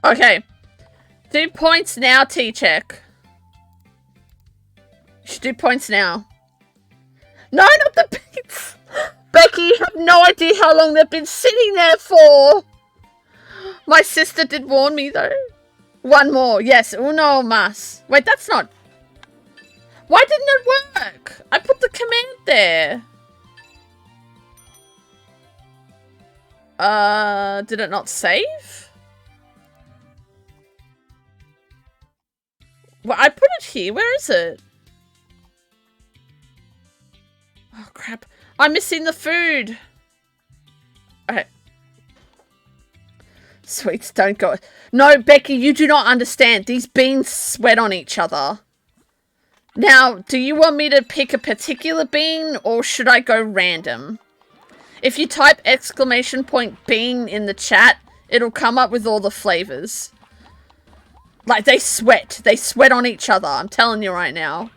Okay. 2 points now, T-Check. should do points now. No, not the beans! Becky, you have no idea how long they've been sitting there for! My sister did warn me, though. One more. Yes, uno más. Wait, that's not... Why didn't it work? I put the command there. Did it not save? Well, I put it here. Where is it? Oh, crap. I'm missing the food. Okay. Sweets, don't go. No, Becky, you do not understand. These beans sweat on each other. Now, do you want me to pick a particular bean or should I go random? If you type !bean in the chat, it'll come up with all the flavors. Like, they sweat. They sweat on each other. I'm telling you right now.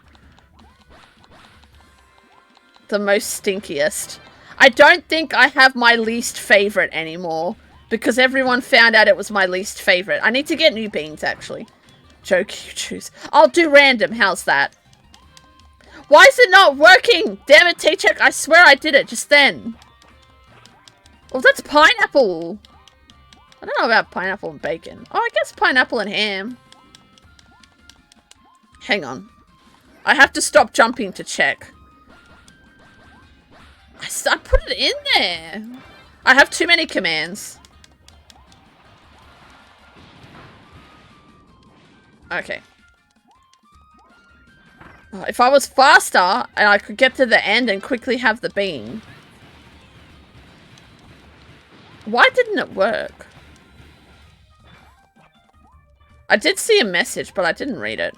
The most stinkiest. I don't think I have my least favorite anymore. Because everyone found out it was my least favorite. I need to get new beans, actually. Joke, you choose. I'll do random. How's that? Why is it not working? Damn it, T-Check. I swear I did it just then. Oh, that's pineapple. I don't know about pineapple and bacon. Oh, I guess pineapple and ham. Hang on. I have to stop jumping to check. I put it in there. I have too many commands. Okay. Oh, if I was faster and I could get to the end and quickly have the bean. Why didn't it work? I did see a message, but I didn't read it.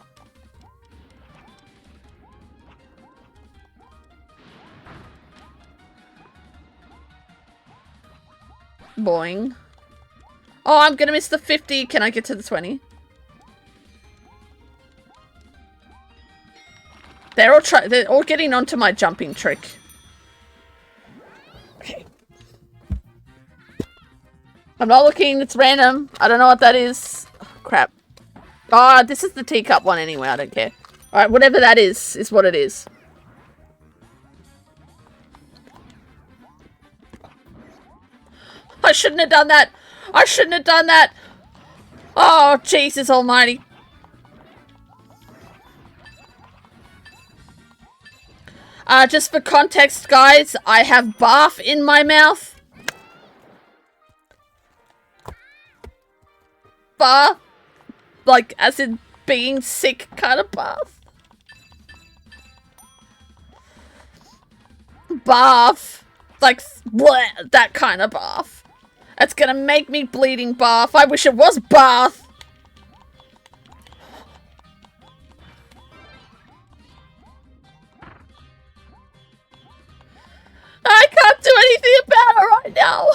Boing. Oh, I'm gonna miss the 50. Can I get to the 20? They're all getting onto my jumping trick. Okay. I'm not looking. It's random. I don't know what that is. Oh, crap. Oh, this is the teacup one anyway. I don't care. Alright, whatever that is what it is. I shouldn't have done that. I shouldn't have done that. Oh, Jesus almighty. Just for context, guys, I have barf in my mouth. Barf. Like, as in being sick kind of barf. Barf. Like, bleh, that kind of barf. It's gonna make me bleeding barf. I wish it was bath. I can't do anything about it right now.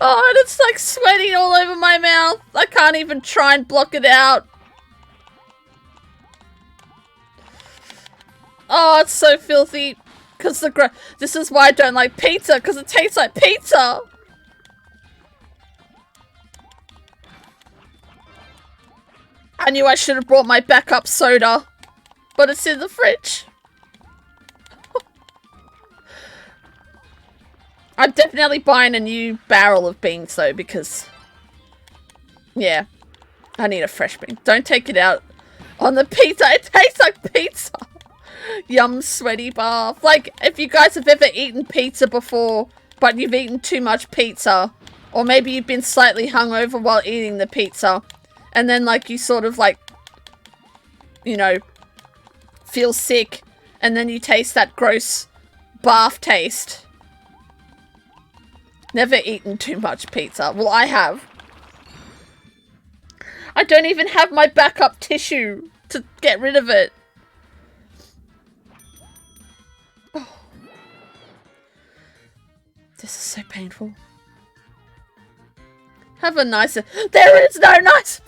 Oh, and it's like sweating all over my mouth. I can't even try and block it out. Oh, it's so filthy. Because this is why I don't like pizza, because it tastes like pizza. I knew I should have brought my backup soda, but it's in the fridge. I'm definitely buying a new barrel of beans though, because yeah, I need a fresh bean. Don't take it out on the pizza. It tastes like pizza. Yum, sweaty barf. Like, if you guys have ever eaten pizza before, but you've eaten too much pizza, or maybe you've been slightly hungover while eating the pizza, and then, like, you sort of, like, you know, feel sick, and then you taste that gross barf taste. Never eaten too much pizza. Well, I have. I don't even have my backup tissue to get rid of it. Oh. This is so painful. Have a nicer... There is no nice...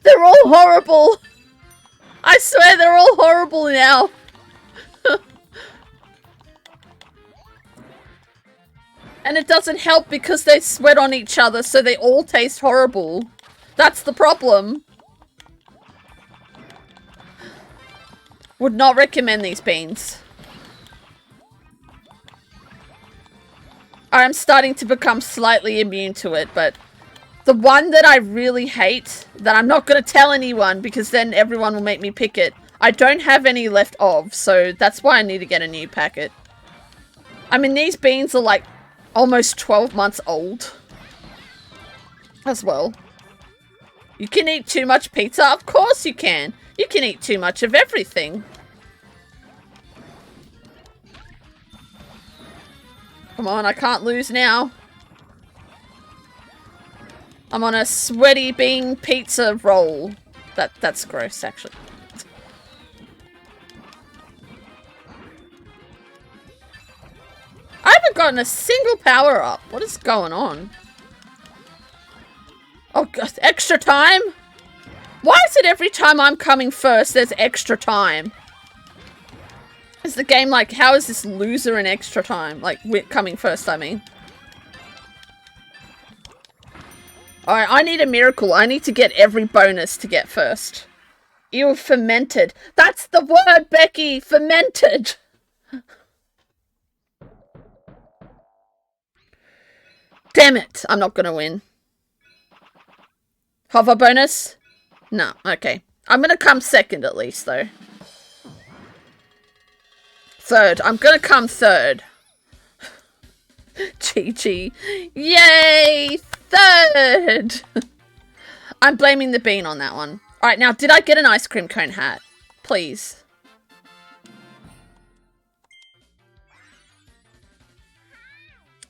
They're all horrible. I swear they're all horrible now. And it doesn't help because they sweat on each other, so they all taste horrible. That's the problem. Would not recommend these beans. I'm starting to become slightly immune to it, but the one that I really hate, that I'm not going to tell anyone because then everyone will make me pick it, I don't have any left of, so that's why I need to get a new packet. I mean, these beans are like almost 12 months old as well. You can eat too much pizza? Of course you can. You can eat too much of everything. Come on, I can't lose now. I'm on a sweaty bean pizza roll. That's gross, actually. I haven't gotten a single power up. What is going on? Oh, God, extra time? Why is it every time I'm coming first, there's extra time? Is the game like, how is this loser in extra time? Like, coming first, I mean. Alright, I need a miracle. I need to get every bonus to get first. Ew, fermented. That's the word, Becky! Fermented! Damn it! I'm not gonna win. Hover bonus? No, okay. I'm gonna come second at least, though. Third. I'm gonna come third. GG. Yay! Third! I'm blaming the bean on that one. Alright, now, did I get an ice cream cone hat? Please.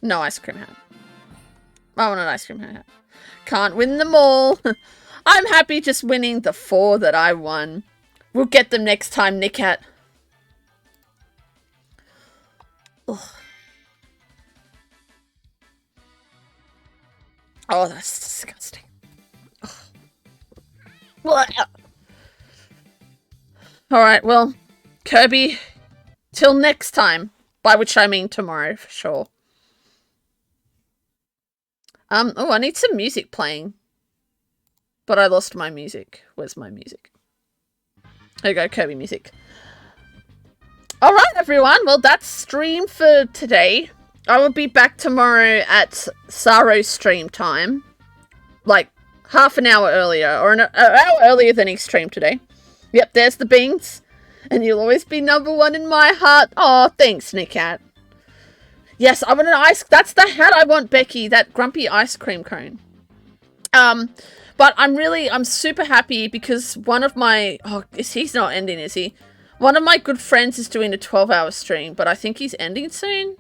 No ice cream hat. I want an ice cream hat. Can't win them all. I'm happy just winning the 4 that I won. We'll get them next time, Nickhat. Ugh. Oh, that's disgusting. Alright, well, Kirby, till next time. By which I mean tomorrow, for sure. Oh, I need some music playing. But I lost my music. Where's my music? There you go, Kirby music. Alright, everyone. Well, that's stream for today. I will be back tomorrow at Psaro stream time. Like, half an hour earlier. Or an hour earlier than he streamed today. Yep, there's the beans. And you'll always be #1 in my heart. Oh, thanks, Nickhat. Yes, I want an ice... That's the hat I want, Becky. That grumpy ice cream cone. But I'm super happy because one of my... Oh, he's not ending, is he? One of my good friends is doing a 12-hour stream, but I think he's ending soon.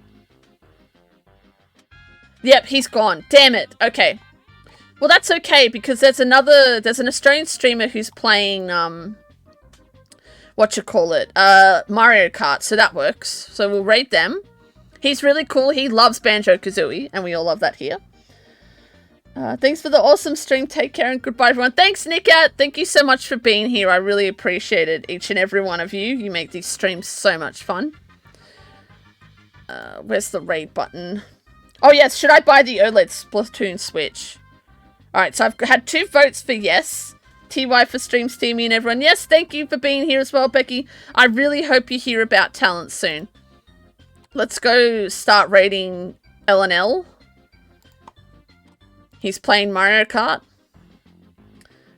Yep, he's gone. Damn it. Okay. Well, that's okay because there's an Australian streamer who's playing, Mario Kart, so that works. So we'll raid them. He's really cool. He loves Banjo-Kazooie, and we all love that here. Thanks for the awesome stream. Take care and goodbye, everyone. Thanks, Nickhat. Thank you so much for being here. I really appreciate it, each and every one of you. You make these streams so much fun. Where's the raid button? Oh, yes. Should I buy the OLED Splatoon Switch? Alright, so I've had 2 votes for yes. TY for stream, Steemy, and everyone. Yes, thank you for being here as well, Becky. I really hope you hear about talent soon. Let's go start raiding LNL. He's playing Mario Kart.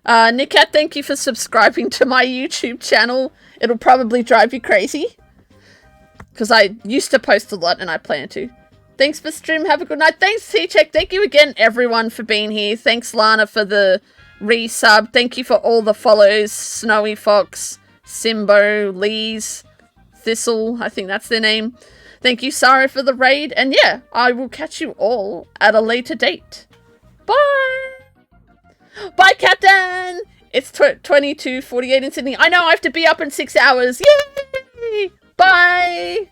Nickhat, thank you for subscribing to my YouTube channel. It'll probably drive you crazy. Because I used to post a lot and I plan to. Thanks for stream. Have a good night. Thanks, T-Check. Thank you again, everyone, for being here. Thanks, Lana, for the resub. Thank you for all the follows. Snowy Fox, Simbo, Lees, Thistle. I think that's their name. Thank you, Psaro, for the raid. And yeah, I will catch you all at a later date. Bye! Bye, Captain! It's 22:48 in Sydney. I know I have to be up in 6 hours. Yay! Bye!